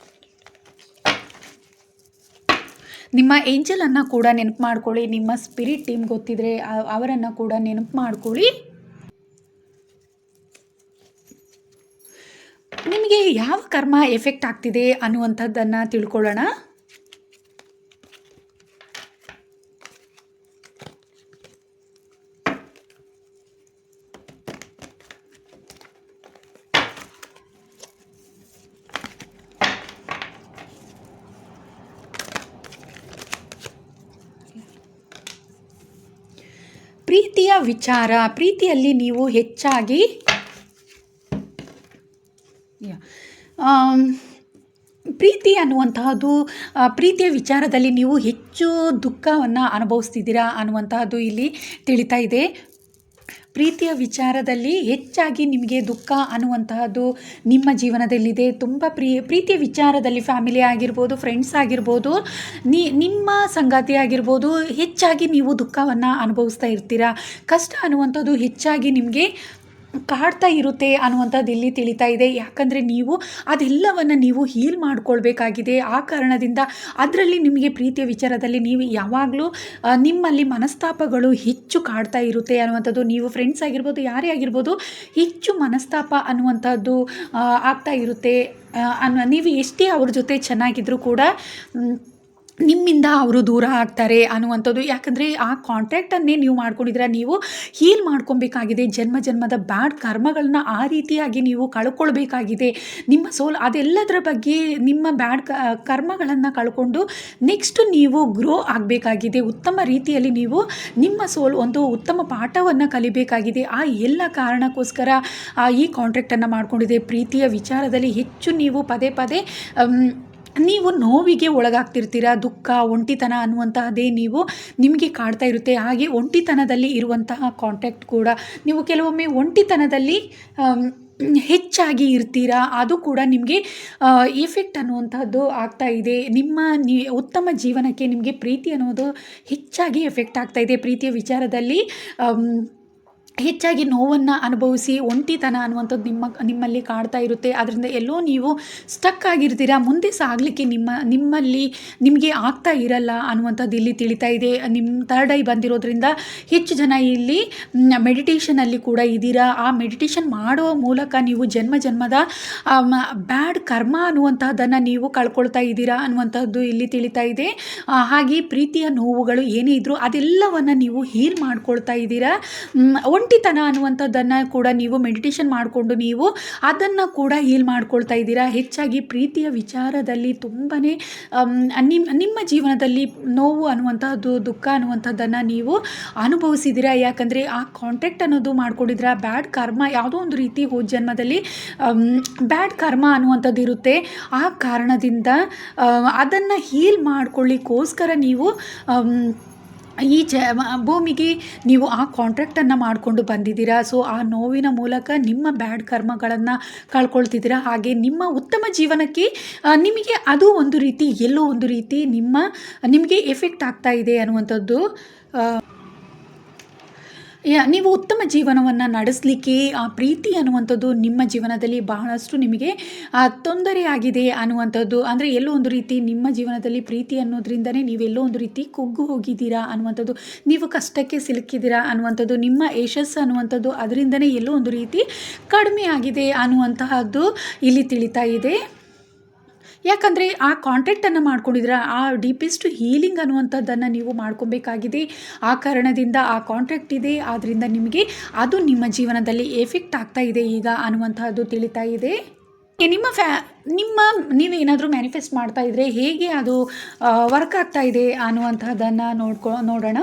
ನಿಮ್ಮ ಏಂಜಲನ್ನು ಕೂಡ ನೆನಪು ಮಾಡ್ಕೊಳ್ಳಿ. ನಿಮ್ಮ ಸ್ಪಿರಿಟ್ ಟೀಮ್ ಗೊತ್ತಿದ್ರೆ ಅವರನ್ನು ಕೂಡ ನೆನಪು ಮಾಡ್ಕೊಳ್ಳಿ. ನಿಮಗೆ ಯಾವ ಕರ್ಮ ಎಫೆಕ್ಟ್ ಆಗ್ತಿದೆ ಅನ್ನುವಂಥದ್ದನ್ನು ತಿಳ್ಕೊಳ್ಳೋಣ. ಪ್ರೀತಿಯ ವಿಚಾರ, ಪ್ರೀತಿಯಲ್ಲಿ ನೀವು ಹೆಚ್ಚಾಗಿ ಪ್ರೀತಿ ಅನ್ನುವಂತಹದ್ದು, ಪ್ರೀತಿಯ ವಿಚಾರದಲ್ಲಿ ನೀವು ಹೆಚ್ಚು ದುಃಖವನ್ನು ಅನುಭವಿಸ್ತಿದ್ದೀರಾ ಅನ್ನುವಂತಹದ್ದು ಇಲ್ಲಿ ತಿಳಿತಾ ಇದೆ. ಪ್ರೀತಿಯ ವಿಚಾರದಲ್ಲಿ ಹೆಚ್ಚಾಗಿ ನಿಮಗೆ ದುಃಖ ಅನ್ನುವಂತಹದ್ದು ನಿಮ್ಮ ಜೀವನದಲ್ಲಿದೆ. ತುಂಬ ಪ್ರೀತಿಯ ವಿಚಾರದಲ್ಲಿ ಫ್ಯಾಮಿಲಿ ಆಗಿರ್ಬೋದು, ಫ್ರೆಂಡ್ಸ್ ಆಗಿರ್ಬೋದು, ನಿಮ್ಮ ಸಂಗಾತಿ ಆಗಿರ್ಬೋದು, ಹೆಚ್ಚಾಗಿ ನೀವು ದುಃಖವನ್ನು ಅನುಭವಿಸ್ತಾ ಇರ್ತೀರಾ. ಕಷ್ಟ ಅನ್ನುವಂಥದ್ದು ಹೆಚ್ಚಾಗಿ ನಿಮಗೆ ಕಾಡ್ತಾ ಇರುತ್ತೆ ಅನ್ನುವಂಥದ್ದು ಇಲ್ಲಿ ತಿಳಿತಾ ಇದೆ. ಯಾಕಂದರೆ ನೀವು ಅದೆಲ್ಲವನ್ನು ನೀವು ಹೀಲ್ ಮಾಡ್ಕೊಳ್ಬೇಕಾಗಿದೆ. ಆ ಕಾರಣದಿಂದ ಅದರಲ್ಲಿ ನಿಮಗೆ ಪ್ರೀತಿಯ ವಿಚಾರದಲ್ಲಿ ನೀವು ಯಾವಾಗಲೂ ನಿಮ್ಮಲ್ಲಿ ಮನಸ್ತಾಪಗಳು ಹೆಚ್ಚು ಕಾಡ್ತಾ ಇರುತ್ತೆ ಅನ್ನುವಂಥದ್ದು. ನೀವು ಫ್ರೆಂಡ್ಸ್ ಆಗಿರ್ಬೋದು, ಯಾರೇ ಆಗಿರ್ಬೋದು, ಹೆಚ್ಚು ಮನಸ್ತಾಪ ಅನ್ನುವಂಥದ್ದು ಆಗ್ತಾ ಇರುತ್ತೆ. ನೀವು ಎಷ್ಟೇ ಅವ್ರ ಜೊತೆ ಚೆನ್ನಾಗಿದ್ದರೂ ಕೂಡ ನಿಮ್ಮಿಂದ ಅವರು ದೂರ ಆಗ್ತಾರೆ ಅನ್ನುವಂಥದ್ದು. ಯಾಕಂದರೆ ಆ ಕಾಂಟ್ರಾಕ್ಟನ್ನೇ ನೀವು ಮಾಡ್ಕೊಂಡಿದ್ದೀರ. ನೀವು ಹೀಲ್ ಮಾಡ್ಕೊಬೇಕಾಗಿದೆ. ಜನ್ಮದ ಬ್ಯಾಡ್ ಕರ್ಮಗಳನ್ನ ಆ ರೀತಿಯಾಗಿ ನೀವು ಕಳ್ಕೊಳ್ಬೇಕಾಗಿದೆ. ನಿಮ್ಮ ಸೋಲ್ ಅದೆಲ್ಲದರ ಬಗ್ಗೆ, ನಿಮ್ಮ ಬ್ಯಾಡ್ ಕರ್ಮಗಳನ್ನು ಕಳ್ಕೊಂಡು ನೆಕ್ಸ್ಟ್ ನೀವು ಗ್ರೋ ಆಗಬೇಕಾಗಿದೆ. ಉತ್ತಮ ರೀತಿಯಲ್ಲಿ ನೀವು ನಿಮ್ಮ ಸೋಲ್ ಒಂದು ಉತ್ತಮ ಪಾಠವನ್ನು ಕಲಿಬೇಕಾಗಿದೆ. ಆ ಎಲ್ಲ ಕಾರಣಕ್ಕೋಸ್ಕರ ಈ ಕಾಂಟ್ರಾಕ್ಟನ್ನು ಮಾಡ್ಕೊಂಡಿದೆ. ಪ್ರೀತಿಯ ವಿಚಾರದಲ್ಲಿ ಹೆಚ್ಚು ನೀವು ಪದೇ ನೀವು ನೋವಿಗೆ ಒಳಗಾಗ್ತಿರ್ತೀರ. ದುಃಖ, ಒಂಟಿತನ ಅನ್ನುವಂತಹದ್ದೇ ನಿಮಗೆ ಕಾಡ್ತಾ ಇರುತ್ತೆ. ಹಾಗೆ ಒಂಟಿತನದಲ್ಲಿ ಇರುವಂತಹ ಕಾಂಟ್ಯಾಕ್ಟ್ ಕೂಡ ನೀವು ಕೆಲವೊಮ್ಮೆ ಒಂಟಿತನದಲ್ಲಿ ಹೆಚ್ಚಾಗಿ ಇರ್ತೀರಾ. ಅದು ಕೂಡ ನಿಮಗೆ ಎಫೆಕ್ಟ್ ಅನ್ನುವಂಥದ್ದು ಆಗ್ತಾ ಇದೆ. ಉತ್ತಮ ಜೀವನಕ್ಕೆ ನಿಮಗೆ ಪ್ರೀತಿ ಅನ್ನೋದು ಹೆಚ್ಚಾಗಿ ಎಫೆಕ್ಟ್ ಆಗ್ತಾ ಇದೆ. ಪ್ರೀತಿಯ ವಿಚಾರದಲ್ಲಿ ಹೆಚ್ಚಾಗಿ ನೋವನ್ನು ಅನುಭವಿಸಿ ಒಂಟಿತನ ಅನ್ನುವಂಥದ್ದು ನಿಮ್ಮಲ್ಲಿ ಕಾಡ್ತಾ ಇರುತ್ತೆ. ಅದರಿಂದ ಎಲ್ಲೋ ನೀವು ಸ್ಟಕ್ ಆಗಿರ್ತೀರ. ಮುಂದೆ ಸಾಗಲಿಕ್ಕೆ ನಿಮಗೆ ಆಗ್ತಾ ಇರಲ್ಲ ಅನ್ನುವಂಥದ್ದು ಇಲ್ಲಿ ತಿಳಿತಾ ಇದೆ. ನಿಮ್ಮ ಥರ್ಡ್ ಐ ಬಂದಿರೋದ್ರಿಂದ ಹೆಚ್ಚು ಜನ ಇಲ್ಲಿ ಮೆಡಿಟೇಷನಲ್ಲಿ ಕೂಡ ಇದ್ದೀರಾ. ಆ ಮೆಡಿಟೇಷನ್ ಮಾಡೋ ಮೂಲಕ ನೀವು ಜನ್ಮದ ಬ್ಯಾಡ್ ಕರ್ಮ ಅನ್ನುವಂಥದ್ದನ್ನು ನೀವು ಕಳ್ಕೊಳ್ತಾ ಇದ್ದೀರಾ ಅನ್ನುವಂಥದ್ದು ಇಲ್ಲಿ ತಿಳಿತಾ ಇದೆ. ಹಾಗೆ ಪ್ರೀತಿಯ ನೋವುಗಳು ಏನೇ ಇದ್ದರೂ ಅದೆಲ್ಲವನ್ನು ನೀವು ಹೀಲ್ ಮಾಡ್ಕೊಳ್ತಾ ಇದ್ದೀರಾ. ಒಂಟಿತನ ಅನ್ನುವಂಥದ್ದನ್ನು ಕೂಡ ನೀವು ಮೆಡಿಟೇಷನ್ ಮಾಡಿಕೊಂಡು ನೀವು ಅದನ್ನು ಕೂಡ ಹೀಲ್ ಮಾಡ್ಕೊಳ್ತಾ ಇದ್ದೀರಾ. ಹೆಚ್ಚಾಗಿ ಪ್ರೀತಿಯ ವಿಚಾರದಲ್ಲಿ ತುಂಬಾ ನಿಮ್ಮ ಜೀವನದಲ್ಲಿ ನೋವು ಅನ್ನುವಂಥದ್ದು, ದುಃಖ ಅನ್ನುವಂಥದ್ದನ್ನು ನೀವು ಅನುಭವಿಸಿದ್ದೀರಾ. ಯಾಕಂದರೆ ಆ ಕಾಂಟ್ಯಾಕ್ಟ್ ಅನ್ನೋದು ಮಾಡ್ಕೊಂಡಿದ್ದೀರಾ. ಬ್ಯಾಡ್ ಕರ್ಮ ಯಾವುದೋ ಒಂದು ರೀತಿ ಹೋದ ಜನ್ಮದಲ್ಲಿ ಬ್ಯಾಡ್ ಕರ್ಮ ಅನ್ನುವಂಥದ್ದು ಇರುತ್ತೆ. ಆ ಕಾರಣದಿಂದ ಅದನ್ನು ಹೀಲ್ ಮಾಡ್ಕೊಳ್ಳಿಕ್ಕೋಸ್ಕರ ನೀವು ಭೂಮಿಗೆ ನೀವು ಆ ಕಾಂಟ್ರಾಕ್ಟನ್ನು ಮಾಡಿಕೊಂಡು ಬಂದಿದ್ದೀರಾ. ಸೊ ಆ ನೋವಿನ ಮೂಲಕ ನಿಮ್ಮ ಬ್ಯಾಡ್ ಕರ್ಮಗಳನ್ನು ಕಳ್ಕೊಳ್ತಿದ್ದೀರಾ. ಹಾಗೆ ನಿಮ್ಮ ಉತ್ತಮ ಜೀವನಕ್ಕೆ ನಿಮಗೆ ಅದು ಒಂದು ರೀತಿ ಎಲ್ಲೋ ಒಂದು ರೀತಿ ನಿಮಗೆ ಎಫೆಕ್ಟ್ ಆಗ್ತಾ ಇದೆ ಅನ್ನುವಂಥದ್ದು. ನೀವು ಉತ್ತಮ ಜೀವನವನ್ನು ನಡೆಸಲಿಕ್ಕೆ ಆ ಪ್ರೀತಿ ಅನ್ನುವಂಥದ್ದು ನಿಮ್ಮ ಜೀವನದಲ್ಲಿ ಬಹಳಷ್ಟು ನಿಮಗೆ ತೊಂದರೆಯಾಗಿದೆ ಅನ್ನುವಂಥದ್ದು. ಅಂದರೆ ಎಲ್ಲೋ ಒಂದು ರೀತಿ ನಿಮ್ಮ ಜೀವನದಲ್ಲಿ ಪ್ರೀತಿ ಅನ್ನೋದ್ರಿಂದನೇ ನೀವೆಲ್ಲೋ ಒಂದು ರೀತಿ ಕುಗ್ಗು ಹೋಗಿದ್ದೀರಾ ಅನ್ನುವಂಥದ್ದು, ನೀವು ಕಷ್ಟಕ್ಕೆ ಸಿಲುಕಿದ್ದೀರಾ ಅನ್ನುವಂಥದ್ದು, ನಿಮ್ಮ ಯಶಸ್ಸು ಅನ್ನುವಂಥದ್ದು ಅದರಿಂದನೇ ಎಲ್ಲೋ ಒಂದು ರೀತಿ ಕಡಿಮೆ ಆಗಿದೆ ಅನ್ನುವಂತಹದ್ದು ಇಲ್ಲಿ ತಿಳಿತಾ ಇದೆ. ಯಾಕಂದರೆ ಆ ಕಾಂಟ್ರಾಕ್ಟನ್ನು ಮಾಡ್ಕೊಂಡಿದ್ರೆ ಆ ಡೀಪೆಸ್ಟ್ ಹೀಲಿಂಗ್ ಅನ್ನುವಂಥದ್ದನ್ನು ನೀವು ಮಾಡ್ಕೊಬೇಕಾಗಿದೆ. ಆ ಕಾರಣದಿಂದ ಆ ಕಾಂಟ್ರಾಕ್ಟ್ ಇದೆ, ಆದ್ದರಿಂದ ನಿಮಗೆ ಅದು ನಿಮ್ಮ ಜೀವನದಲ್ಲಿ ಎಫೆಕ್ಟ್ ಆಗ್ತಾ ಇದೆ ಈಗ ಅನ್ನುವಂಥದ್ದು ತಿಳಿತಾ ಇದೆ. ನೀವೇನಾದರೂ ಮ್ಯಾನಿಫೆಸ್ಟ್ ಮಾಡ್ತಾ ಇದ್ದರೆ ಹೇಗೆ ಅದು ವರ್ಕ್ ಆಗ್ತಾ ಇದೆ ಅನ್ನುವಂಥದ್ದನ್ನು ನೋಡೋಣ.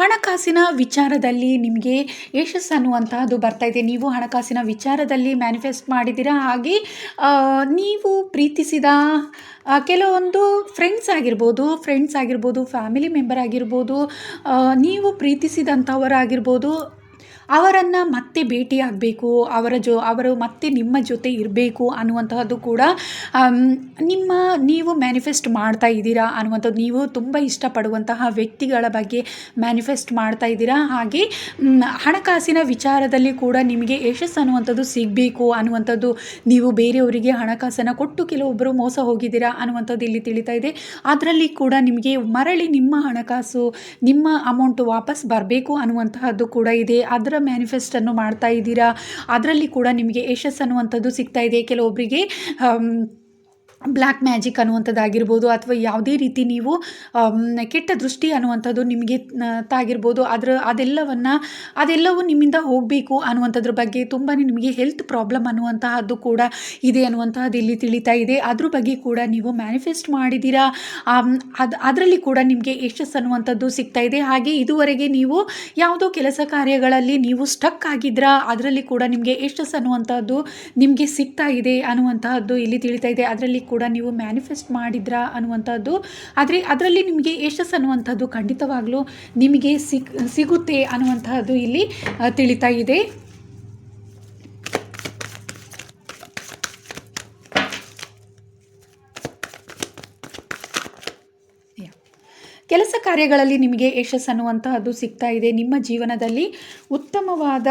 ಹಣಕಾಸಿನ ವಿಚಾರದಲ್ಲಿ ನಿಮಗೆ ಯಶಸ್ಸು ಅನ್ನುವಂತಹದ್ದು ಬರ್ತಾ ಇದೆ. ನೀವು ಹಣಕಾಸಿನ ವಿಚಾರದಲ್ಲಿ ಮ್ಯಾನಿಫೆಸ್ಟ್ ಮಾಡಿದ್ದೀರಾ. ಹಾಗೆ ನೀವು ಪ್ರೀತಿಸಿದ ಕೆಲವೊಂದು ಫ್ರೆಂಡ್ಸ್ ಆಗಿರ್ಬೋದು, ಫ್ಯಾಮಿಲಿ ಮೆಂಬರ್ ಆಗಿರ್ಬೋದು, ನೀವು ಪ್ರೀತಿಸಿದಂಥವರಾಗಿರ್ಬೋದು, ಅವರನ್ನು ಮತ್ತೆ ಭೇಟಿಯಾಗಬೇಕು, ಅವರು ಮತ್ತೆ ನಿಮ್ಮ ಜೊತೆ ಇರಬೇಕು ಅನ್ನುವಂತಹದ್ದು ಕೂಡ ನೀವು ಮ್ಯಾನಿಫೆಸ್ಟ್ ಮಾಡ್ತಾ ಇದ್ದೀರಾ ಅನ್ನುವಂಥದ್ದು. ನೀವು ತುಂಬ ಇಷ್ಟಪಡುವಂತಹ ವ್ಯಕ್ತಿಗಳ ಬಗ್ಗೆ ಮ್ಯಾನಿಫೆಸ್ಟ್ ಮಾಡ್ತಾ ಇದ್ದೀರಾ. ಹಾಗೆ ಹಣಕಾಸಿನ ವಿಚಾರದಲ್ಲಿ ಕೂಡ ನಿಮಗೆ ಯಶಸ್ಸು ಅನ್ನುವಂಥದ್ದು ಸಿಗಬೇಕು ಅನ್ನುವಂಥದ್ದು, ನೀವು ಬೇರೆಯವರಿಗೆ ಹಣಕಾಸನ್ನು ಕೊಟ್ಟು ಕೆಲವೊಬ್ಬರು ಮೋಸ ಹೋಗಿದ್ದೀರಾ ಅನ್ನುವಂಥದ್ದು ಇಲ್ಲಿ ತಿಳಿತಾ ಇದೆ. ಅದರಲ್ಲಿ ಕೂಡ ನಿಮಗೆ ಮರಳಿ ನಿಮ್ಮ ಹಣಕಾಸು, ನಿಮ್ಮ ಅಮೌಂಟು ವಾಪಸ್ ಬರಬೇಕು ಅನ್ನುವಂತಹದ್ದು ಕೂಡ ಇದೆ. ಅದರ ಮ್ಯಾನಿಫೆಸ್ಟನ್ನು ಮಾಡ್ತಾ ಇದ್ದೀರಾ. ಅದರಲ್ಲಿ ಕೂಡ ನಿಮಗೆ ಯಶಸ್ಸು ಅನ್ನುವಂಥದ್ದು ಸಿಗ್ತಾ ಇದೆ. ಕೆಲವೊಬ್ಬರಿಗೆ ಬ್ಲ್ಯಾಕ್ ಮ್ಯಾಜಿಕ್ ಅನ್ನುವಂಥದ್ದಾಗಿರ್ಬೋದು, ಅಥವಾ ಯಾವುದೇ ರೀತಿ ನೀವು ಕೆಟ್ಟ ದೃಷ್ಟಿ ಅನ್ನುವಂಥದ್ದು ನಿಮಗೆ ತಾಗಿರ್ಬೋದು, ಅದೆಲ್ಲವೂ ನಿಮ್ಮಿಂದ ಹೋಗಬೇಕು ಅನ್ನುವಂಥದ್ರ ಬಗ್ಗೆ ತುಂಬಾ ನಿಮಗೆ ಹೆಲ್ತ್ ಪ್ರಾಬ್ಲಮ್ ಅನ್ನುವಂತಹದ್ದು ಕೂಡ ಇದೆ ಅನ್ನುವಂತಹದ್ದು ಇಲ್ಲಿ ತಿಳಿತಾ ಇದೆ. ಅದ್ರ ಬಗ್ಗೆ ಕೂಡ ನೀವು ಮ್ಯಾನಿಫೆಸ್ಟ್ ಮಾಡಿದ್ದೀರಾ. ಅದರಲ್ಲಿ ಕೂಡ ನಿಮಗೆ ಯಶಸ್ಸು ಅನ್ನುವಂಥದ್ದು ಸಿಗ್ತಾ ಇದೆ. ಹಾಗೆ ಇದುವರೆಗೆ ನೀವು ಯಾವುದೋ ಕೆಲಸ ಕಾರ್ಯಗಳಲ್ಲಿ ನೀವು ಸ್ಟಕ್ ಆಗಿದ್ರಾ, ಅದರಲ್ಲಿ ಕೂಡ ನಿಮಗೆ ಯಶಸ್ಸು ಅನ್ನುವಂಥದ್ದು ನಿಮಗೆ ಸಿಗ್ತಾ ಇದೆ ಅನ್ನುವಂತಹದ್ದು ಇಲ್ಲಿ ತಿಳಿತಾ ಇದೆ. ಅದರಲ್ಲಿ ಕೂಡ ನೀವು ಮ್ಯಾನಿಫೆಸ್ಟ್ ಮಾಡಿದ್ರಾ ಅನ್ನುವಂಥದ್ದು, ಆದರೆ ಅದರಲ್ಲಿ ನಿಮಗೆ ಯಶಸ್ಸು ಅನ್ನುವಂಥದ್ದು ಖಂಡಿತವಾಗ್ಲೂ ನಿಮಗೆ ಸಿಗುತ್ತೆ ಅನ್ನುವಂತಹದ್ದು ಇಲ್ಲಿ ತಿಳಿತಾ ಇದೆ. ಕೆಲಸ ಕಾರ್ಯಗಳಲ್ಲಿ ನಿಮಗೆ ಯಶಸ್ಸು ಅನ್ನುವಂತಹದ್ದು ಸಿಗ್ತಾ ಇದೆ. ನಿಮ್ಮ ಜೀವನದಲ್ಲಿ ಉತ್ತಮವಾದ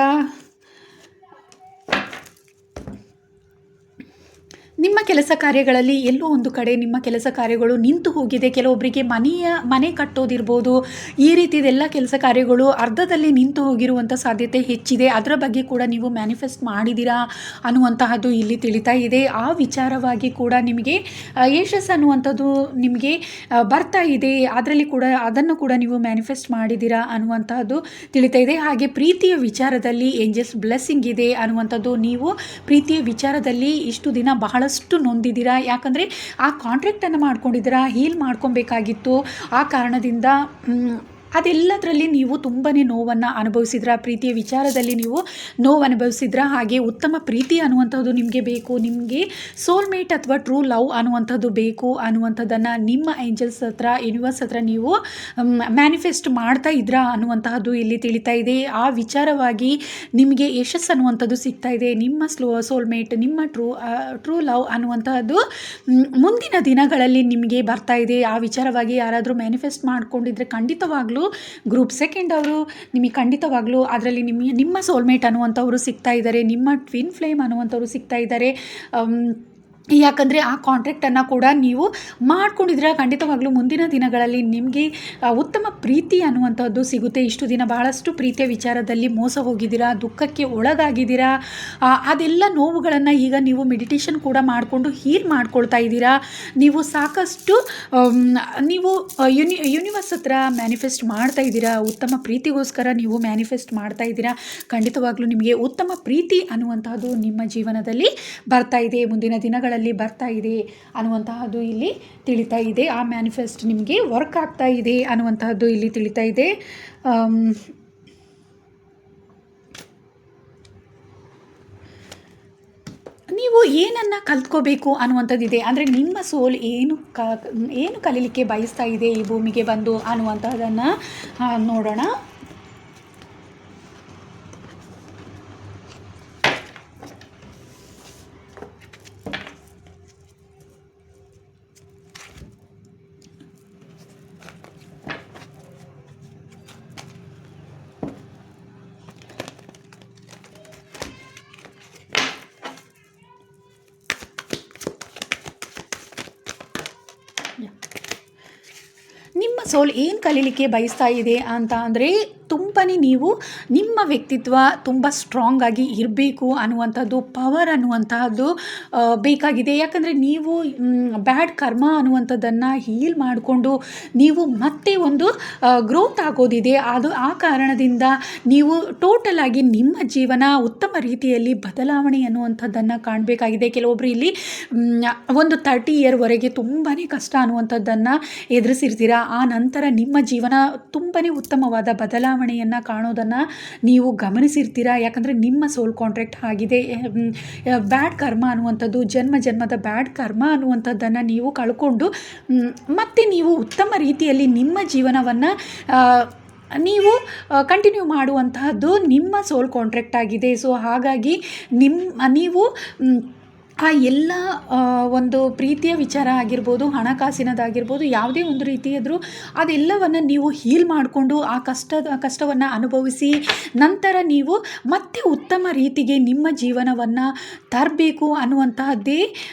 ನಿಮ್ಮ ಕೆಲಸ ಕಾರ್ಯಗಳಲ್ಲಿ ಎಲ್ಲೋ ಒಂದು ಕಡೆ ನಿಮ್ಮ ಕೆಲಸ ಕಾರ್ಯಗಳು ನಿಂತು ಹೋಗಿದೆ. ಕೆಲವೊಬ್ಬರಿಗೆ ಮನೆ ಕಟ್ಟೋದಿರ್ಬೋದು, ಈ ರೀತಿಯದೆಲ್ಲ ಕೆಲಸ ಕಾರ್ಯಗಳು ಅರ್ಧದಲ್ಲಿ ನಿಂತು ಹೋಗಿರುವಂಥ ಸಾಧ್ಯತೆ ಹೆಚ್ಚಿದೆ. ಅದರ ಬಗ್ಗೆ ಕೂಡ ನೀವು ಮ್ಯಾನಿಫೆಸ್ಟ್ ಮಾಡಿದ್ದೀರಾ ಅನ್ನುವಂತಹದ್ದು ಇಲ್ಲಿ ತಿಳಿತಾ ಇದೆ. ಆ ವಿಚಾರವಾಗಿ ಕೂಡ ನಿಮಗೆ ಯಶಸ್ಸು ಅನ್ನುವಂಥದ್ದು ನಿಮಗೆ ಬರ್ತಾ ಇದೆ. ಅದನ್ನು ಕೂಡ ನೀವು ಮ್ಯಾನಿಫೆಸ್ಟ್ ಮಾಡಿದ್ದೀರಾ ಅನ್ನುವಂತಹದ್ದು ತಿಳಿತಾ ಇದೆ. ಹಾಗೆ ಪ್ರೀತಿಯ ವಿಚಾರದಲ್ಲಿ ಏಂಜಲ್ಸ್ ಬ್ಲೆಸ್ಸಿಂಗ್ ಇದೆ ಅನ್ನುವಂಥದ್ದು, ನೀವು ಪ್ರೀತಿಯ ವಿಚಾರದಲ್ಲಿ ಇಷ್ಟು ದಿನ ಬಹಳಷ್ಟು ನೊಂದಿದ್ದೀರಾ. ಯಾಕಂದರೆ ಆ ಕಾಂಟ್ರಾಕ್ಟನ್ನು ಮಾಡ್ಕೊಂಡಿದ್ದೀರಾ, ಹೀಲ್ ಮಾಡ್ಕೊಬೇಕಾಗಿತ್ತು. ಆ ಕಾರಣದಿಂದ ಅದೆಲ್ಲದರಲ್ಲಿ ನೀವು ತುಂಬಾ ನೋವನ್ನು ಅನುಭವಿಸಿದ್ರ, ಪ್ರೀತಿಯ ವಿಚಾರದಲ್ಲಿ ನೀವು ನೋವು ಅನುಭವಿಸಿದ್ರ. ಹಾಗೆ ಉತ್ತಮ ಪ್ರೀತಿ ಅನ್ನುವಂಥದ್ದು ನಿಮಗೆ ಬೇಕು, ನಿಮಗೆ ಸೋಲ್ಮೇಟ್ ಅಥವಾ ಟ್ರೂ ಲವ್ ಅನ್ನುವಂಥದ್ದು ಬೇಕು ಅನ್ನುವಂಥದ್ದನ್ನು ನಿಮ್ಮ ಏಂಜಲ್ಸ್ ಹತ್ರ, ಯೂನಿವರ್ಸ್ ಹತ್ರ ನೀವು ಮ್ಯಾನಿಫೆಸ್ಟ್ ಮಾಡ್ತಾ ಇದ್ರಾ ಅನ್ನುವಂತಹದ್ದು ಇಲ್ಲಿ ತಿಳಿತಾ ಇದೆ. ಆ ವಿಚಾರವಾಗಿ ನಿಮಗೆ ಯಶಸ್ಸು ಅನ್ನುವಂಥದ್ದು ಸಿಗ್ತಾ ಇದೆ. ನಿಮ್ಮ ಸೋಲ್ಮೇಟ್, ನಿಮ್ಮ ಟ್ರೂ ಲವ್ ಅನ್ನುವಂತಹದ್ದು ಮುಂದಿನ ದಿನಗಳಲ್ಲಿ ನಿಮಗೆ ಬರ್ತಾ ಇದೆ. ಆ ವಿಚಾರವಾಗಿ ಯಾರಾದರೂ ಮ್ಯಾನಿಫೆಸ್ಟ್ ಮಾಡ್ಕೊಂಡಿದ್ರೆ ಖಂಡಿತವಾಗ್ಲೂ ಗ್ರೂಪ್ ಸೆಕೆಂಡ್ ಅವರು ನಿಮಗೆ ಖಂಡಿತವಾಗ್ಲೂ ಅದರಲ್ಲಿ ನಿಮ್ಮ ಸೋಲ್ಮೇಟ್ ಅನ್ನುವಂಥವರು ಸಿಗ್ತಾ ಇದ್ದಾರೆ, ನಿಮ್ಮ ಟ್ವಿನ್ ಫ್ಲೇಮ್ ಅನ್ನುವಂಥವ್ರು ಸಿಗ್ತಾ ಇದ್ದಾರೆ. ಯಾಕಂದರೆ ಆ ಕಾಂಟ್ರಾಕ್ಟನ್ನು ಕೂಡ ನೀವು ಮಾಡ್ಕೊಂಡಿದ್ರೆ ಖಂಡಿತವಾಗ್ಲೂ ಮುಂದಿನ ದಿನಗಳಲ್ಲಿ ನಿಮಗೆ ಉತ್ತಮ ಪ್ರೀತಿ ಅನ್ನುವಂಥದ್ದು ಸಿಗುತ್ತೆ. ಇಷ್ಟು ದಿನ ಬಹಳಷ್ಟು ಪ್ರೀತಿಯ ವಿಚಾರದಲ್ಲಿ ಮೋಸ ಹೋಗಿದ್ದೀರಾ, ದುಃಖಕ್ಕೆ ಒಳಗಾಗಿದ್ದೀರಾ. ಅದೆಲ್ಲ ನೋವುಗಳನ್ನು ಈಗ ನೀವು ಮೆಡಿಟೇಷನ್ ಕೂಡ ಮಾಡಿಕೊಂಡು ಹೀಲ್ ಮಾಡ್ಕೊಳ್ತಾ ಇದ್ದೀರಾ. ನೀವು ಸಾಕಷ್ಟು ನೀವು ಯೂನಿವರ್ಸ್ ಹತ್ರ ಮ್ಯಾನಿಫೆಸ್ಟ್ ಮಾಡ್ತಾ ಇದ್ದೀರಾ. ಉತ್ತಮ ಪ್ರೀತಿಗೋಸ್ಕರ ನೀವು ಮ್ಯಾನಿಫೆಸ್ಟ್ ಮಾಡ್ತಾ ಇದ್ದೀರಾ. ಖಂಡಿತವಾಗ್ಲೂ ನಿಮಗೆ ಉತ್ತಮ ಪ್ರೀತಿ ಅನ್ನುವಂತಹದ್ದು ನಿಮ್ಮ ಜೀವನದಲ್ಲಿ ಬರ್ತಾ ಇದೆ, ಮುಂದಿನ ದಿನಗಳಲ್ಲಿ ಬರ್ತಾ ಇದೆ ಅನ್ನುವಂತಹದ್ದು ಇಲ್ಲಿ ತಿಳಿತಾ ಇದೆ. ಆ ಮ್ಯಾನಿಫೆಸ್ಟ್ ನಿಮಗೆ ವರ್ಕ್ ಆಗ್ತಾ ಇದೆ ಅನ್ನುವಂತಹದ್ದು ಇಲ್ಲಿ ತಿಳಿತಾ ಇದೆ. ನೀವು ಏನನ್ನು ಕಲ್ತ್ಕೋಬೇಕು ಅನ್ನುವಂಥದ್ದಿದೆ, ಅಂದರೆ ನಿಮ್ಮ ಸೋಲ್ ಏನು ಕಲೀಲಿಕ್ಕೆ ಬಯಸ್ತಾ ಇದೆ ಈ ಭೂಮಿಗೆ ಬಂದು ಅನ್ನುವಂಥದ್ದನ್ನು ನೋಡೋಣ. ನಿಮ್ಮ ಸೋಲ್ ಏನು ಕಲೀಲಿಕ್ಕೆ ಬಯಸ್ತಾ ಇದೆ ಅಂತ ಅಂದರೆ ತುಂಬಾ ನೀವು ನಿಮ್ಮ ವ್ಯಕ್ತಿತ್ವ ತುಂಬ ಸ್ಟ್ರಾಂಗ್ ಆಗಿ ಇರಬೇಕು ಅನ್ನುವಂಥದ್ದು, ಪವರ್ ಅನ್ನುವಂತಹದ್ದು ಬೇಕಾಗಿದೆ. ಯಾಕಂದರೆ ನೀವು ಬ್ಯಾಡ್ ಕರ್ಮ ಅನ್ನುವಂಥದ್ದನ್ನು ಹೀಲ್ ಮಾಡಿಕೊಂಡು ನೀವು ಮತ್ತೆ ಒಂದು ಗ್ರೋತ್ ಆಗೋದಿದೆ. ಅದು ಆ ಕಾರಣದಿಂದ ನೀವು ಟೋಟಲ್ ಆಗಿ ನಿಮ್ಮ ಜೀವನ ಉತ್ತಮ ರೀತಿಯಲ್ಲಿ ಬದಲಾವಣೆ ಅನ್ನುವಂಥದ್ದನ್ನು ಕಾಣಬೇಕಾಗಿದೆ. ಕೆಲವೊಬ್ಬರು ಇಲ್ಲಿ ಒಂದು 30 ಇಯರ್ವರೆಗೆ ತುಂಬಾ ಕಷ್ಟ ಅನ್ನುವಂಥದ್ದನ್ನು ಎದುರಿಸಿರ್ತೀರ. ಆ ನಂತರ ನಿಮ್ಮ ಜೀವನ ತುಂಬಾ ಉತ್ತಮವಾದ ಬದಲಾವಣೆಯನ್ನು ಕಾಣೋದನ್ನು ನೀವು ಗಮನಿಸಿರ್ತೀರ. ಯಾಕಂದರೆ ನಿಮ್ಮ ಸೋಲ್ ಕಾಂಟ್ರಾಕ್ಟ್ ಆಗಿದೆ. ಬ್ಯಾಡ್ ಕರ್ಮ ಅನ್ನುವಂಥದ್ದು, ಜನ್ಮದ ಬ್ಯಾಡ್ ಕರ್ಮ ಅನ್ನುವಂಥದ್ದನ್ನು ನೀವು ಕಳ್ಕೊಂಡು ಮತ್ತೆ ನೀವು ಉತ್ತಮ ರೀತಿಯಲ್ಲಿ ನಿಮ್ಮ ಜೀವನವನ್ನು ನೀವು ಕಂಟಿನ್ಯೂ ಮಾಡುವಂತಹದ್ದು ನಿಮ್ಮ ಸೋಲ್ ಕಾಂಟ್ರಾಕ್ಟ್ ಆಗಿದೆ. ಸೊ ಹಾಗಾಗಿ ನೀವು ಆ ಎಲ್ಲ ಒಂದು ಪ್ರೀತಿಯ ವಿಚಾರ ಆಗಿರ್ಬೋದು, ಹಣಕಾಸಿನದಾಗಿರ್ಬೋದು, ಯಾವುದೇ ಒಂದು ರೀತಿಯಾದರೂ ಅದೆಲ್ಲವನ್ನು ನೀವು ಹೀಲ್ ಮಾಡಿಕೊಂಡು ಆ ಕಷ್ಟವನ್ನು ಅನುಭವಿಸಿ ನಂತರ ನೀವು ಮತ್ತೆ ಉತ್ತಮ ರೀತಿಗೆ ನಿಮ್ಮ ಜೀವನವನ್ನು ತರಬೇಕು ಅನ್ನುವಂತಹದ್ದೇ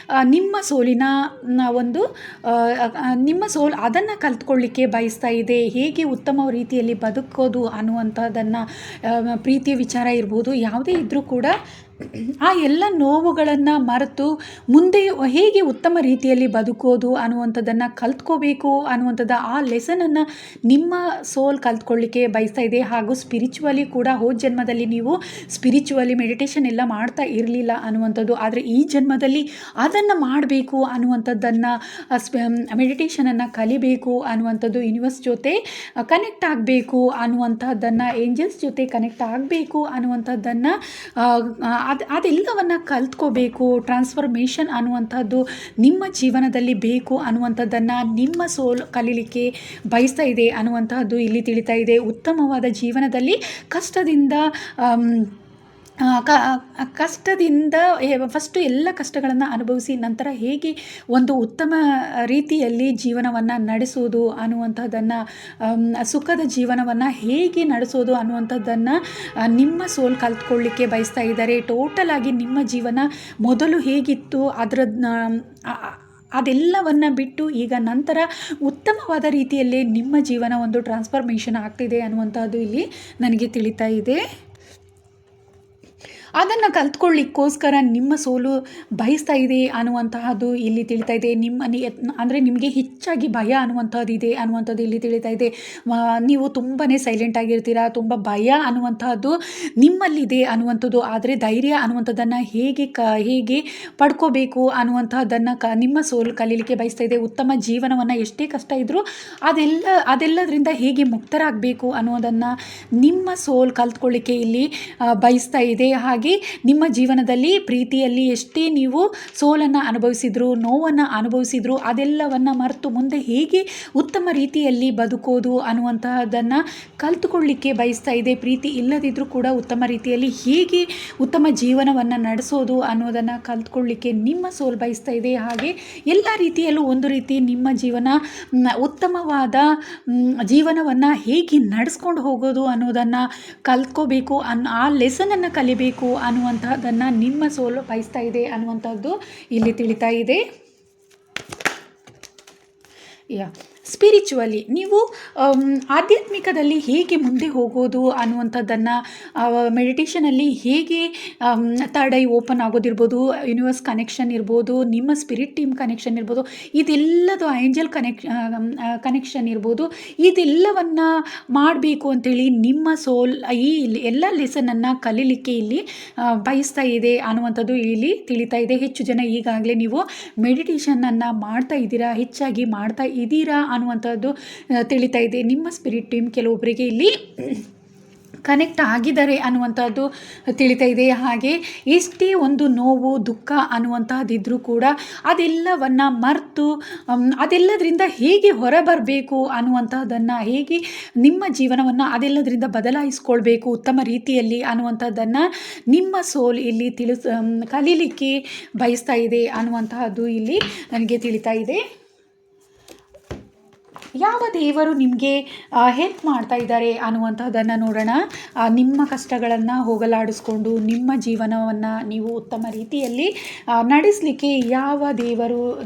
ನಿಮ್ಮ ಸೋಲಿನ ಒಂದು ನಿಮ್ಮ ಸೋಲ್ ಅದನ್ನು ಕಲ್ತ್ಕೊಳ್ಳಿಕ್ಕೆ ಬಯಸ್ತಾ ಇದೆ. ಹೇಗೆ ಉತ್ತಮ ರೀತಿಯಲ್ಲಿ ಬದುಕೋದು ಅನ್ನುವಂಥದ್ದನ್ನು, ಪ್ರೀತಿಯ ವಿಚಾರ ಇರ್ಬೋದು, ಯಾವುದೇ ಇದ್ದರೂ ಕೂಡ ಆ ಎಲ್ಲ ನೋವುಗಳನ್ನು ಮರೆತು ಮುಂದೆ ಹೇಗೆ ಉತ್ತಮ ರೀತಿಯಲ್ಲಿ ಬದುಕೋದು ಅನ್ನುವಂಥದ್ದನ್ನು ಕಲ್ತ್ಕೋಬೇಕು ಅನ್ನುವಂಥದ್ದು ಆ ಲೆಸನನ್ನು ನಿಮ್ಮ ಸೋಲ್ ಕಲ್ತ್ಕೊಳ್ಳಿಕ್ಕೆ ಬಯಸ್ತಾ ಇದೆ. ಹಾಗೂ ಸ್ಪಿರಿಚುವಲಿ ಕೂಡ ಹೋದ ಜನ್ಮದಲ್ಲಿ ನೀವು ಸ್ಪಿರಿಚುವಲಿ ಮೆಡಿಟೇಷನ್ ಎಲ್ಲ ಮಾಡ್ತಾ ಇರಲಿಲ್ಲ ಅನ್ನುವಂಥದ್ದು, ಆದರೆ ಈ ಜನ್ಮದಲ್ಲಿ ಅದನ್ನು ಮಾಡಬೇಕು ಅನ್ನುವಂಥದ್ದನ್ನು, ಮೆಡಿಟೇಷನನ್ನು ಕಲಿಬೇಕು ಅನ್ನುವಂಥದ್ದು, ಯೂನಿವರ್ಸ್ ಜೊತೆ ಕನೆಕ್ಟ್ ಆಗಬೇಕು ಅನ್ನುವಂಥದ್ದನ್ನು, ಏಂಜಲ್ಸ್ ಜೊತೆ ಕನೆಕ್ಟ್ ಆಗಬೇಕು ಅನ್ನುವಂಥದ್ದನ್ನು, ಅದೆಲ್ಲವನ್ನು ಕಲ್ತ್ಕೋಬೇಕು. ಟ್ರಾನ್ಸ್ಫಾರ್ಮೇಷನ್ ಅನ್ನುವಂಥದ್ದು ನಿಮ್ಮ ಜೀವನದಲ್ಲಿ ಬೇಕು ಅನ್ನುವಂಥದ್ದನ್ನು ನಿಮ್ಮ ಸೋಲ್ ಕಲೀಲಿಕ್ಕೆ ಬಯಸ್ತಾ ಇದೆ ಅನ್ನುವಂತಹದ್ದು ಇಲ್ಲಿ ತಿಳಿತಾ ಇದೆ. ಉತ್ತಮವಾದ ಜೀವನದಲ್ಲಿ ಕಷ್ಟದಿಂದ ಫಸ್ಟು ಎಲ್ಲ ಕಷ್ಟಗಳನ್ನು ಅನುಭವಿಸಿ ನಂತರ ಹೇಗೆ ಒಂದು ಉತ್ತಮ ರೀತಿಯಲ್ಲಿ ಜೀವನವನ್ನು ನಡೆಸೋದು ಅನ್ನುವಂಥದ್ದನ್ನು, ಸುಖದ ಜೀವನವನ್ನು ಹೇಗೆ ನಡೆಸೋದು ಅನ್ನುವಂಥದ್ದನ್ನು ನಿಮ್ಮ ಸೋಲ್ ಕಲ್ತ್ಕೊಳ್ಳಿಕ್ಕೆ ಬಯಸ್ತಾ ಇದ್ದಾರೆ. ಟೋಟಲ್ ಆಗಿ ನಿಮ್ಮ ಜೀವನ ಮೊದಲು ಹೇಗಿತ್ತು ಅದೆಲ್ಲವನ್ನು ಬಿಟ್ಟು ಈಗ ನಂತರ ಉತ್ತಮವಾದ ರೀತಿಯಲ್ಲಿ ನಿಮ್ಮ ಜೀವನ ಒಂದು ಟ್ರಾನ್ಸ್ಫಾರ್ಮೇಷನ್ ಆಗ್ತಿದೆ ಅನ್ನುವಂಥದ್ದು ಇಲ್ಲಿ ನನಗೆ ತಿಳಿತಾ ಇದೆ. ಅದನ್ನು ಕಲ್ತ್ಕೊಳ್ಳಿಕ್ಕೋಸ್ಕರ ನಿಮ್ಮ ಸೋಲು ಬಯಸ್ತಾ ಇದೆ ಅನ್ನುವಂತಹದ್ದು ಇಲ್ಲಿ ತಿಳಿತಾ ಇದೆ. ಅಂದರೆ ನಿಮಗೆ ಹೆಚ್ಚಾಗಿ ಭಯ ಅನ್ನುವಂಥದ್ದು ಇದೆ ಅನ್ನುವಂಥದ್ದು ಇಲ್ಲಿ ತಿಳಿತಾ ಇದೆ. ನೀವು ತುಂಬಾ ಸೈಲೆಂಟ್ ಆಗಿರ್ತೀರ, ತುಂಬ ಭಯ ಅನ್ನುವಂತಹದ್ದು ನಿಮ್ಮಲ್ಲಿದೆ ಅನ್ನುವಂಥದ್ದು. ಆದರೆ ಧೈರ್ಯ ಅನ್ನುವಂಥದ್ದನ್ನು ಹೇಗೆ ಪಡ್ಕೋಬೇಕು ಅನ್ನುವಂತಹದ್ದನ್ನು ನಿಮ್ಮ ಸೋಲು ಕಲೀಲಿಕ್ಕೆ ಬಯಸ್ತಾ ಇದೆ. ಉತ್ತಮ ಜೀವನವನ್ನು ಎಷ್ಟೇ ಕಷ್ಟ ಇದ್ದರೂ ಅದೆಲ್ಲದರಿಂದ ಹೇಗೆ ಮುಕ್ತರಾಗಬೇಕು ಅನ್ನೋದನ್ನು ನಿಮ್ಮ ಸೋಲ್ ಕಲ್ತ್ಕೊಳ್ಳಿಕ್ಕೆ ಇಲ್ಲಿ ಬಯಸ್ತಾ ಇದೆ. ಹಾಗೆ ನಿಮ್ಮ ಜೀವನದಲ್ಲಿ ಪ್ರೀತಿಯಲ್ಲಿ ಎಷ್ಟೇ ನೀವು ಸೋಲನ್ನು ಅನುಭವಿಸಿದ್ರು, ನೋವನ್ನು ಅನುಭವಿಸಿದ್ರು, ಅದೆಲ್ಲವನ್ನು ಮರೆತು ಮುಂದೆ ಹೇಗೆ ಉತ್ತಮ ರೀತಿಯಲ್ಲಿ ಬದುಕೋದು ಅನ್ನುವಂತಹದ್ದನ್ನು ಕಲ್ತುಕೊಳ್ಳಿಕ್ಕೆ ಬಯಸ್ತಾ ಇದೆ. ಪ್ರೀತಿ ಇಲ್ಲದಿದ್ದರೂ ಕೂಡ ಉತ್ತಮ ರೀತಿಯಲ್ಲಿ ಹೇಗೆ ಉತ್ತಮ ಜೀವನವನ್ನು ನಡೆಸೋದು ಅನ್ನೋದನ್ನು ಕಲ್ತ್ಕೊಳ್ಳಿಕ್ಕೆ ನಿಮ್ಮ ಸೋಲ್ ಬಯಸ್ತಾ ಇದೆ. ಹಾಗೆ ಎಲ್ಲ ರೀತಿಯಲ್ಲೂ ಒಂದು ರೀತಿ ನಿಮ್ಮ ಜೀವನ ಉತ್ತಮವಾದ ಜೀವನವನ್ನು ಹೇಗೆ ನಡೆಸ್ಕೊಂಡು ಹೋಗೋದು ಅನ್ನೋದನ್ನು ಕಲ್ತ್ಕೋಬೇಕು, ಆ ಲೆಸನನ್ನು ಕಲಿಬೇಕು ಮಾಡಬೇಕು ಅನ್ನುವಂತಹದ್ದನ್ನು ನಿಮ್ಮ ಸೋಲು ಬಯಸ್ತಾ ಇದೆ ಅನ್ನುವಂಥದ್ದು ಇಲ್ಲಿ ತಿಳಿತಾ ಇದೆ. ಸ್ಪಿರಿಚುವಲಿ ನೀವು ಆಧ್ಯಾತ್ಮಿಕದಲ್ಲಿ ಹೇಗೆ ಮುಂದೆ ಹೋಗೋದು ಅನ್ನುವಂಥದ್ದನ್ನು ಮೆಡಿಟೇಷನಲ್ಲಿ ಹೇಗೆ ಥರ್ಡ್ ಐ ಓಪನ್ ಆಗೋದಿರ್ಬೋದು, ಯೂನಿವರ್ಸ್ ಕನೆಕ್ಷನ್ ಇರ್ಬೋದು, ನಿಮ್ಮ ಸ್ಪಿರಿಟ್ ಟೀಮ್ ಕನೆಕ್ಷನ್ ಇರ್ಬೋದು, ಇದೆಲ್ಲದು ಏಂಜಲ್ ಕನೆಕ್ಷನ್ ಇರ್ಬೋದು, ಇದೆಲ್ಲವನ್ನು ಮಾಡಬೇಕು ಅಂತೇಳಿ ನಿಮ್ಮ ಸೋಲ್ ಈ ಎಲ್ಲ ಲೆಸನನ್ನು ಕಲೀಲಿಕ್ಕೆ ಇಲ್ಲಿ ಬಯಸ್ತಾ ಇದೆ ಅನ್ನುವಂಥದ್ದು ಇಲ್ಲಿ ತಿಳಿತಾ ಇದೆ. ಹೆಚ್ಚು ಜನ ಈಗಾಗಲೇ ನೀವು ಮೆಡಿಟೇಷನನ್ನು ಮಾಡ್ತಾ ಇದ್ದೀರಾ, ಹೆಚ್ಚಾಗಿ ಮಾಡ್ತಾ ಇದ್ದೀರಾ ಅನ್ನುವಂಥದ್ದು ತಿಳಿತಾ ಇದೆ. ನಿಮ್ಮ ಸ್ಪಿರಿಟ್ ಟೀಮ್ ಕೆಲವೊಬ್ಬರಿಗೆ ಇಲ್ಲಿ ಕನೆಕ್ಟ್ ಆಗಿದ್ದಾರೆ ಅನ್ನುವಂಥದ್ದು ತಿಳಿತಾ ಇದೆ. ಹಾಗೆ ಎಷ್ಟೇ ಒಂದು ನೋವು ದುಃಖ ಅನ್ನುವಂಥದ್ದಿದ್ರೂ ಕೂಡ ಅದೆಲ್ಲವನ್ನು ಮರೆತು ಅದೆಲ್ಲದರಿಂದ ಹೇಗೆ ಹೊರಬರಬೇಕು ಅನ್ನುವಂಥದ್ದನ್ನು, ಹೇಗೆ ನಿಮ್ಮ ಜೀವನವನ್ನು ಅದೆಲ್ಲದರಿಂದ ಬದಲಾಯಿಸ್ಕೊಳ್ಬೇಕು ಉತ್ತಮ ರೀತಿಯಲ್ಲಿ ಅನ್ನುವಂಥದ್ದನ್ನು ನಿಮ್ಮ ಸೋಲ್ ಇಲ್ಲಿ ಕಲೀಲಿಕ್ಕೆ ಬಯಸ್ತಾ ಇದೆ ಅನ್ನುವಂತಹದ್ದು ಇಲ್ಲಿ ನನಗೆ ತಿಳಿತಾ ಇದೆ. ಯಾವ ದೇವರು ನಿಮಗೆ ಹೆಲ್ಪ್ ಮಾಡ್ತಾ ಇದ್ದಾರೆ ಅನ್ನುವಂಥದ್ದನ್ನು ನೋಡೋಣ. ನಿಮ್ಮ ಕಷ್ಟಗಳನ್ನು ಹೋಗಲಾಡಿಸ್ಕೊಂಡು ನಿಮ್ಮ ಜೀವನವನ್ನು ನೀವು ಉತ್ತಮ ರೀತಿಯಲ್ಲಿ ನಡೆಸಲಿಕ್ಕೆ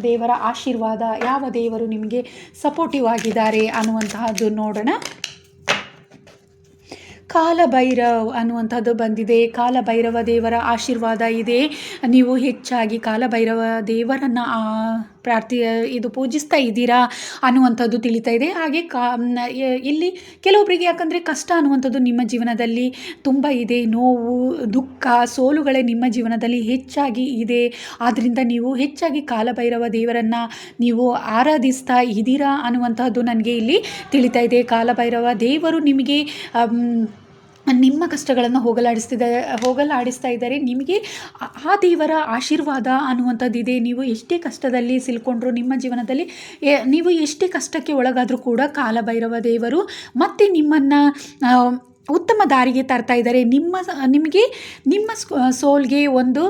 ದೇವರ ಆಶೀರ್ವಾದ, ಯಾವ ದೇವರು ನಿಮಗೆ ಸಪೋರ್ಟಿವ್ ಆಗಿದ್ದಾರೆ ಅನ್ನುವಂತಹದ್ದು ನೋಡೋಣ. ಕಾಲಭೈರವ್ ಅನ್ನುವಂಥದ್ದು ಬಂದಿದೆ. ಕಾಲಭೈರವ ದೇವರ ಆಶೀರ್ವಾದ ಇದೆ. ನೀವು ಹೆಚ್ಚಾಗಿ ಕಾಲಭೈರವ ದೇವರನ್ನು ಪೂಜಿಸ್ತಾ ಇದ್ದೀರಾ ಅನ್ನುವಂಥದ್ದು ತಿಳಿತಾ ಇದೆ. ಹಾಗೆ ಇಲ್ಲಿ ಕೆಲವೊಬ್ಬರಿಗೆ ಯಾಕಂದರೆ ಕಷ್ಟ ಅನ್ನುವಂಥದ್ದು ನಿಮ್ಮ ಜೀವನದಲ್ಲಿ ತುಂಬ ಇದೆ, ನೋವು ದುಃಖ ಸೋಲುಗಳೇ ನಿಮ್ಮ ಜೀವನದಲ್ಲಿ ಹೆಚ್ಚಾಗಿ ಇದೆ. ಆದ್ದರಿಂದ ನೀವು ಹೆಚ್ಚಾಗಿ ಕಾಲಭೈರವ ದೇವರನ್ನು ನೀವು ಆರಾಧಿಸ್ತಾ ಇದ್ದೀರಾ ಅನ್ನುವಂಥದ್ದು ನನಗೆ ಇಲ್ಲಿ ತಿಳಿತಾ ಇದೆ. ಕಾಲಭೈರವ ದೇವರು ನಿಮಗೆ ನಿಮ್ಮ ಕಷ್ಟಗಳನ್ನು ಹೋಗಲಾಡಿಸ್ತಾ ಇದ್ದಾರೆ. ನಿಮಗೆ ಆ ದೇವರ ಆಶೀರ್ವಾದ ಅನ್ನುವಂಥದ್ದಿದೆ. ನೀವು ಎಷ್ಟೇ ಕಷ್ಟದಲ್ಲಿ ಸಿಲ್ಕೊಂಡ್ರು, ನಿಮ್ಮ ಜೀವನದಲ್ಲಿ ನೀವು ಎಷ್ಟೇ ಕಷ್ಟಕ್ಕೆ ಒಳಗಾದರೂ ಕೂಡ ಕಾಲಭೈರವ ದೇವರು ಮತ್ತೆ ನಿಮ್ಮನ್ನು ಉತ್ತಮ ದಾರಿಗೆ ತರ್ತಾ ಇದ್ದಾರೆ. ನಿಮಗೆ ನಿಮ್ಮ ಸೋಲ್ಗೆ ಒಂದು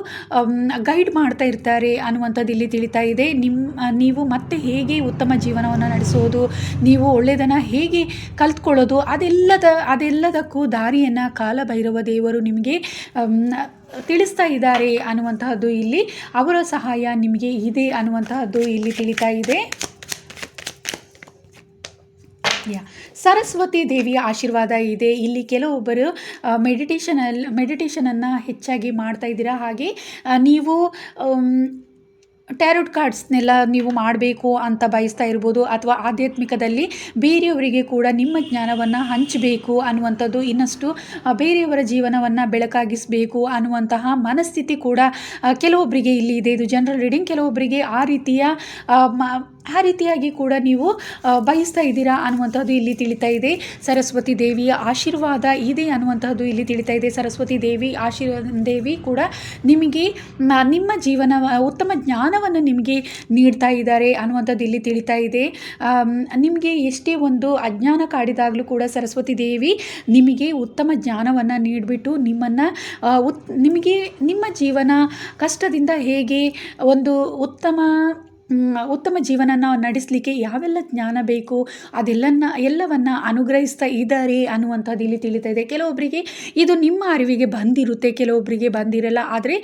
ಗೈಡ್ ಮಾಡ್ತಾ ಇರ್ತಾರೆ ಅನ್ನುವಂಥದ್ದು ಇಲ್ಲಿ ತಿಳಿತಾ ಇದೆ. ನೀವು ಮತ್ತೆ ಹೇಗೆ ಉತ್ತಮ ಜೀವನವನ್ನು ನಡೆಸೋದು, ನೀವು ಒಳ್ಳೆಯದನ್ನು ಹೇಗೆ ಕಲ್ತ್ಕೊಳ್ಳೋದು, ಅದೆಲ್ಲದಕ್ಕೂ ದಾರಿಯನ್ನು ಕಾಲಭೈರವ ದೇವರು ನಿಮಗೆ ತಿಳಿಸ್ತಾ ಇದ್ದಾರೆ ಅನ್ನುವಂತಹದ್ದು ಇಲ್ಲಿ ಅವರ ಸಹಾಯ ನಿಮಗೆ ಇದೆ ಅನ್ನುವಂತಹದ್ದು ಇಲ್ಲಿ ತಿಳಿತಾ ಇದೆ. ಸರಸ್ವತಿ ದೇವಿಯ ಆಶೀರ್ವಾದ ಇದೆ. ಇಲ್ಲಿ ಕೆಲವೊಬ್ಬರು ಮೆಡಿಟೇಷನನ್ನು ಹೆಚ್ಚಾಗಿ ಮಾಡ್ತಾ ಇದ್ದೀರಾ. ಹಾಗೆ ನೀವು ಟ್ಯಾರೋಟ್ ಕಾರ್ಡ್ಸ್ನೆಲ್ಲ ನೀವು ಮಾಡಬೇಕು ಅಂತ ಬಯಸ್ತಾ ಇರ್ಬೋದು, ಅಥವಾ ಆಧ್ಯಾತ್ಮಿಕದಲ್ಲಿ ಬೇರೆಯವರಿಗೆ ಕೂಡ ನಿಮ್ಮ ಜ್ಞಾನವನ್ನು ಹಂಚಬೇಕು ಅನ್ನುವಂಥದ್ದು, ಇನ್ನಷ್ಟು ಬೇರೆಯವರ ಜೀವನವನ್ನು ಬೆಳಕಾಗಿಸಬೇಕು ಅನ್ನುವಂತಹ ಮನಸ್ಥಿತಿ ಕೂಡ ಕೆಲವೊಬ್ಬರಿಗೆ ಇಲ್ಲಿ ಇದೆ. ಇದು ಜನರಲ್ ರೀಡಿಂಗ್. ಕೆಲವೊಬ್ಬರಿಗೆ ಆ ರೀತಿಯಾಗಿ ಕೂಡ ನೀವು ಬಯಸ್ತಾ ಇದ್ದೀರಾ ಅನ್ನುವಂಥದ್ದು ಇಲ್ಲಿ ತಿಳಿತಾ ಇದೆ. ಸರಸ್ವತಿ ದೇವಿಯ ಆಶೀರ್ವಾದ ಇದೆ ಅನ್ನುವಂಥದ್ದು ಇಲ್ಲಿ ತಿಳಿತಾ ಇದೆ. ಸರಸ್ವತಿ ದೇವಿ ಕೂಡ ನಿಮಗೆ ನಿಮ್ಮ ಜೀವನ ಉತ್ತಮ ಜ್ಞಾನವನ್ನು ನಿಮಗೆ ನೀಡ್ತಾ ಇದ್ದಾರೆ ಅನ್ನುವಂಥದ್ದು ಇಲ್ಲಿ ತಿಳಿತಾ ಇದೆ. ನಿಮಗೆ ಎಷ್ಟೇ ಒಂದು ಅಜ್ಞಾನ ಕಾಡಿದಾಗಲೂ ಕೂಡ ಸರಸ್ವತಿ ದೇವಿ ನಿಮಗೆ ಉತ್ತಮ ಜ್ಞಾನವನ್ನು ನೀಡಿಬಿಟ್ಟು ನಿಮಗೆ ನಿಮ್ಮ ಜೀವನ ಕಷ್ಟದಿಂದ ಹೇಗೆ ಒಂದು ಉತ್ತಮ ಜೀವನನ ನಡೆಸಲಿಕ್ಕೆ ಯಾವೆಲ್ಲ ಜ್ಞಾನ ಬೇಕು ಎಲ್ಲವನ್ನು ಅನುಗ್ರಹಿಸ್ತಾ ಇದ್ದಾರೆ ಅನ್ನುವಂಥದ್ದು ಇಲ್ಲಿ ತಿಳಿತಾ ಇದೆ. ಕೆಲವೊಬ್ಬರಿಗೆ ಇದು ನಿಮ್ಮ ಅರಿವಿಗೆ ಬಂದಿರುತ್ತೆ, ಕೆಲವೊಬ್ಬರಿಗೆ ಬಂದಿರಲ್ಲ. ಆದರೆ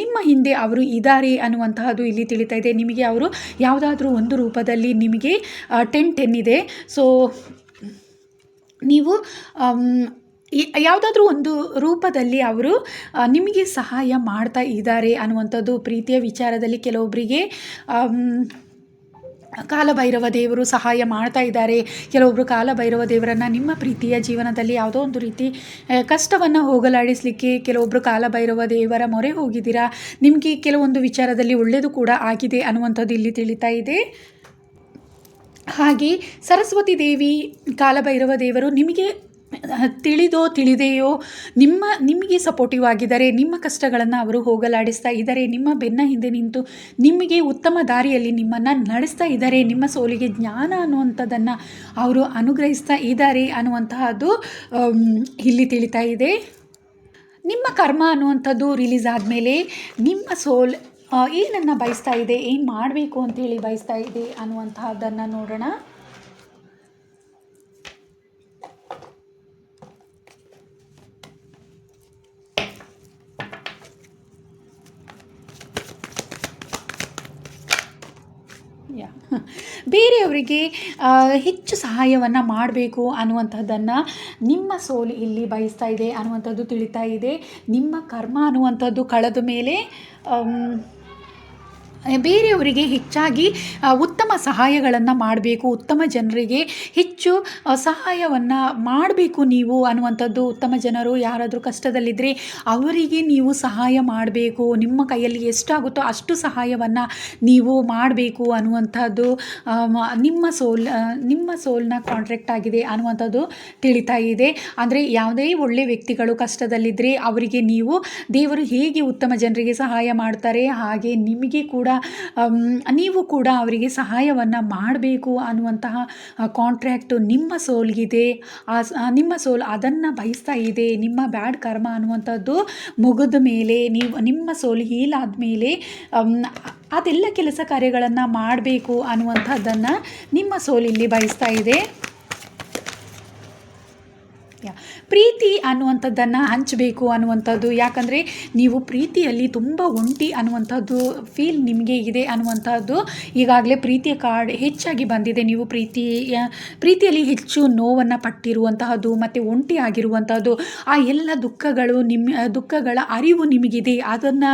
ನಿಮ್ಮ ಹಿಂದೆ ಅವರು ಇದ್ದಾರೆ ಅನ್ನುವಂತಹದ್ದು ಇಲ್ಲಿ ತಿಳಿತಾ ಇದೆ. ನಿಮಗೆ ಅವರು ಯಾವುದಾದ್ರೂ ಒಂದು ರೂಪದಲ್ಲಿ ನಿಮಗೆ 10 ಇದೆ. ಸೊ ನೀವು ಯಾವುದಾದ್ರೂ ಒಂದು ರೂಪದಲ್ಲಿ ಅವರು ನಿಮಗೆ ಸಹಾಯ ಮಾಡ್ತಾ ಇದ್ದಾರೆ ಅನ್ನುವಂಥದ್ದು ಪ್ರೀತಿಯ ವಿಚಾರದಲ್ಲಿ ಕೆಲವೊಬ್ಬರಿಗೆ ಕಾಲಭೈರವ ದೇವರು ಸಹಾಯ ಮಾಡ್ತಾ ಇದ್ದಾರೆ. ಕೆಲವೊಬ್ಬರು ಕಾಲಭೈರವ ದೇವರನ್ನು ನಿಮ್ಮ ಪ್ರೀತಿಯ ಜೀವನದಲ್ಲಿ ಯಾವುದೋ ಒಂದು ರೀತಿ ಕಷ್ಟವನ್ನು ಹೋಗಲಾಡಿಸಲಿಕ್ಕೆ ಕೆಲವೊಬ್ಬರು ಕಾಲಭೈರವ ದೇವರ ಮೊರೆ ಹೋಗಿದ್ದೀರಾ. ನಿಮಗೆ ಕೆಲವೊಂದು ವಿಚಾರದಲ್ಲಿ ಒಳ್ಳೆಯದು ಕೂಡ ಆಗಿದೆ ಅನ್ನುವಂಥದ್ದು ಇಲ್ಲಿ ತಿಳಿತಾ ಇದೆ. ಹಾಗೆ ಸರಸ್ವತಿ ದೇವಿ ಕಾಲಭೈರವ ದೇವರು ನಿಮಗೆ ತಿಳಿದೆಯೋ ನಿಮಗೆ ಸಪೋರ್ಟಿವ್ ಆಗಿದ್ದಾರೆ. ನಿಮ್ಮ ಕಷ್ಟಗಳನ್ನು ಅವರು ಹೋಗಲಾಡಿಸ್ತಾ ಇದ್ದಾರೆ. ನಿಮ್ಮ ಬೆನ್ನ ಹಿಂದೆ ನಿಂತು ನಿಮಗೆ ಉತ್ತಮ ದಾರಿಯಲ್ಲಿ ನಿಮ್ಮನ್ನು ನಡೆಸ್ತಾ ಇದ್ದಾರೆ. ನಿಮ್ಮ ಸೋಲಿಗೆ ಜ್ಞಾನ ಅನ್ನುವಂಥದ್ದನ್ನು ಅವರು ಅನುಗ್ರಹಿಸ್ತಾ ಇದ್ದಾರೆ ಅನ್ನುವಂತಹದ್ದು ಇಲ್ಲಿ ತಿಳಿತಾ ಇದೆ. ನಿಮ್ಮ ಕರ್ಮ ಅನ್ನುವಂಥದ್ದು ರಿಲೀಸ್ ಆದಮೇಲೆ ನಿಮ್ಮ ಸೋಲ್ ಏನನ್ನು ಬಯಸ್ತಾ ಇದೆ, ಏನು ಮಾಡಬೇಕು ಅಂತೇಳಿ ಬಯಸ್ತಾ ಇದೆ ಅನ್ನುವಂತಹದ್ದನ್ನು ನೋಡೋಣ. ಬೇರೆಯವರಿಗೆ ಹೆಚ್ಚು ಸಹಾಯವನ್ನು ಮಾಡಬೇಕು ಅನ್ನುವಂಥದ್ದನ್ನು ನಿಮ್ಮ ಸೋಲ್ ಇಲ್ಲಿ ಬಯಸ್ತಾ ಇದೆ ಅನ್ನುವಂಥದ್ದು ತಿಳಿತಾ ಇದೆ. ನಿಮ್ಮ ಕರ್ಮ ಅನ್ನುವಂಥದ್ದು ಕಳೆದ ಮೇಲೆ ಬೇರೆಯವರಿಗೆ ಹೆಚ್ಚಾಗಿ ಉತ್ತಮ ಸಹಾಯಗಳನ್ನು ಮಾಡಬೇಕು, ಉತ್ತಮ ಜನರಿಗೆ ಹೆಚ್ಚು ಸಹಾಯವನ್ನು ಮಾಡಬೇಕು ನೀವು ಅನ್ನುವಂಥದ್ದು. ಉತ್ತಮ ಜನರು ಯಾರಾದರೂ ಕಷ್ಟದಲ್ಲಿದ್ದರೆ ಅವರಿಗೆ ನೀವು ಸಹಾಯ ಮಾಡಬೇಕು, ನಿಮ್ಮ ಕೈಯಲ್ಲಿ ಎಷ್ಟಾಗುತ್ತೋ ಅಷ್ಟು ಸಹಾಯವನ್ನು ನೀವು ಮಾಡಬೇಕು ಅನ್ನುವಂಥದ್ದು ನಿಮ್ಮ ಸೋಲ್ನ ಕಾಂಟ್ರಾಕ್ಟ್ ಆಗಿದೆ ಅನ್ನುವಂಥದ್ದು ತಿಳಿತಾ ಇದೆ. ಅಂದರೆ ಯಾವುದೇ ಒಳ್ಳೆಯ ವ್ಯಕ್ತಿಗಳು ಕಷ್ಟದಲ್ಲಿದ್ದರೆ ಅವರಿಗೆ ದೇವರು ಹೇಗೆ ಉತ್ತಮ ಜನರಿಗೆ ಸಹಾಯ ಮಾಡ್ತಾರೆ ಹಾಗೆ ನಿಮಗೆ ಕೂಡ ನೀವು ಕೂಡ ಅವರಿಗೆ ಸಹಾಯವನ್ನು ಮಾಡಬೇಕು ಅನ್ನುವಂತಹ ಕಾಂಟ್ರಾಕ್ಟು ನಿಮ್ಮ ಸೋಲ್ಗಿದೆ. ನಿಮ್ಮ ಸೋಲ್ ಅದನ್ನು ಬಯಸ್ತಾ ಇದೆ. ನಿಮ್ಮ ಬ್ಯಾಡ್ ಕರ್ಮ ಅನ್ನುವಂಥದ್ದು ಮುಗಿದ ಮೇಲೆ ನಿಮ್ಮ ಸೋಲ್ ಹೀಲ್ ಆದಮೇಲೆ ಅದೆಲ್ಲ ಕೆಲಸ ಕಾರ್ಯಗಳನ್ನು ಮಾಡಬೇಕು ಅನ್ನುವಂಥದ್ದನ್ನು ನಿಮ್ಮ ಸೋಲ್ ಇಲ್ಲಿ ಬಯಸ್ತಾ ಇದೆ. ಪ್ರೀತಿ ಅನ್ನುವಂಥದ್ದನ್ನು ಹಂಚಬೇಕು ಅನ್ನುವಂಥದ್ದು. ಯಾಕಂದರೆ ನೀವು ಪ್ರೀತಿಯಲ್ಲಿ ತುಂಬ ಒಂಟಿ ಅನ್ನುವಂಥದ್ದು ಫೀಲ್ ನಿಮಗೆ ಇದೆ ಅನ್ನುವಂಥದ್ದು. ಈಗಾಗಲೇ ಪ್ರೀತಿಯ ಕಾರ್ಡ್ ಹೆಚ್ಚಾಗಿ ಬಂದಿದೆ. ನೀವು ಪ್ರೀತಿಯಲ್ಲಿ ಹೆಚ್ಚು ನೋವನ್ನು ಪಟ್ಟಿರುವಂತಹದ್ದು ಮತ್ತು ಒಂಟಿ ಆಗಿರುವಂಥದ್ದು, ಆ ಎಲ್ಲ ದುಃಖಗಳ ಅರಿವು ನಿಮಗಿದೆ. ಅದನ್ನು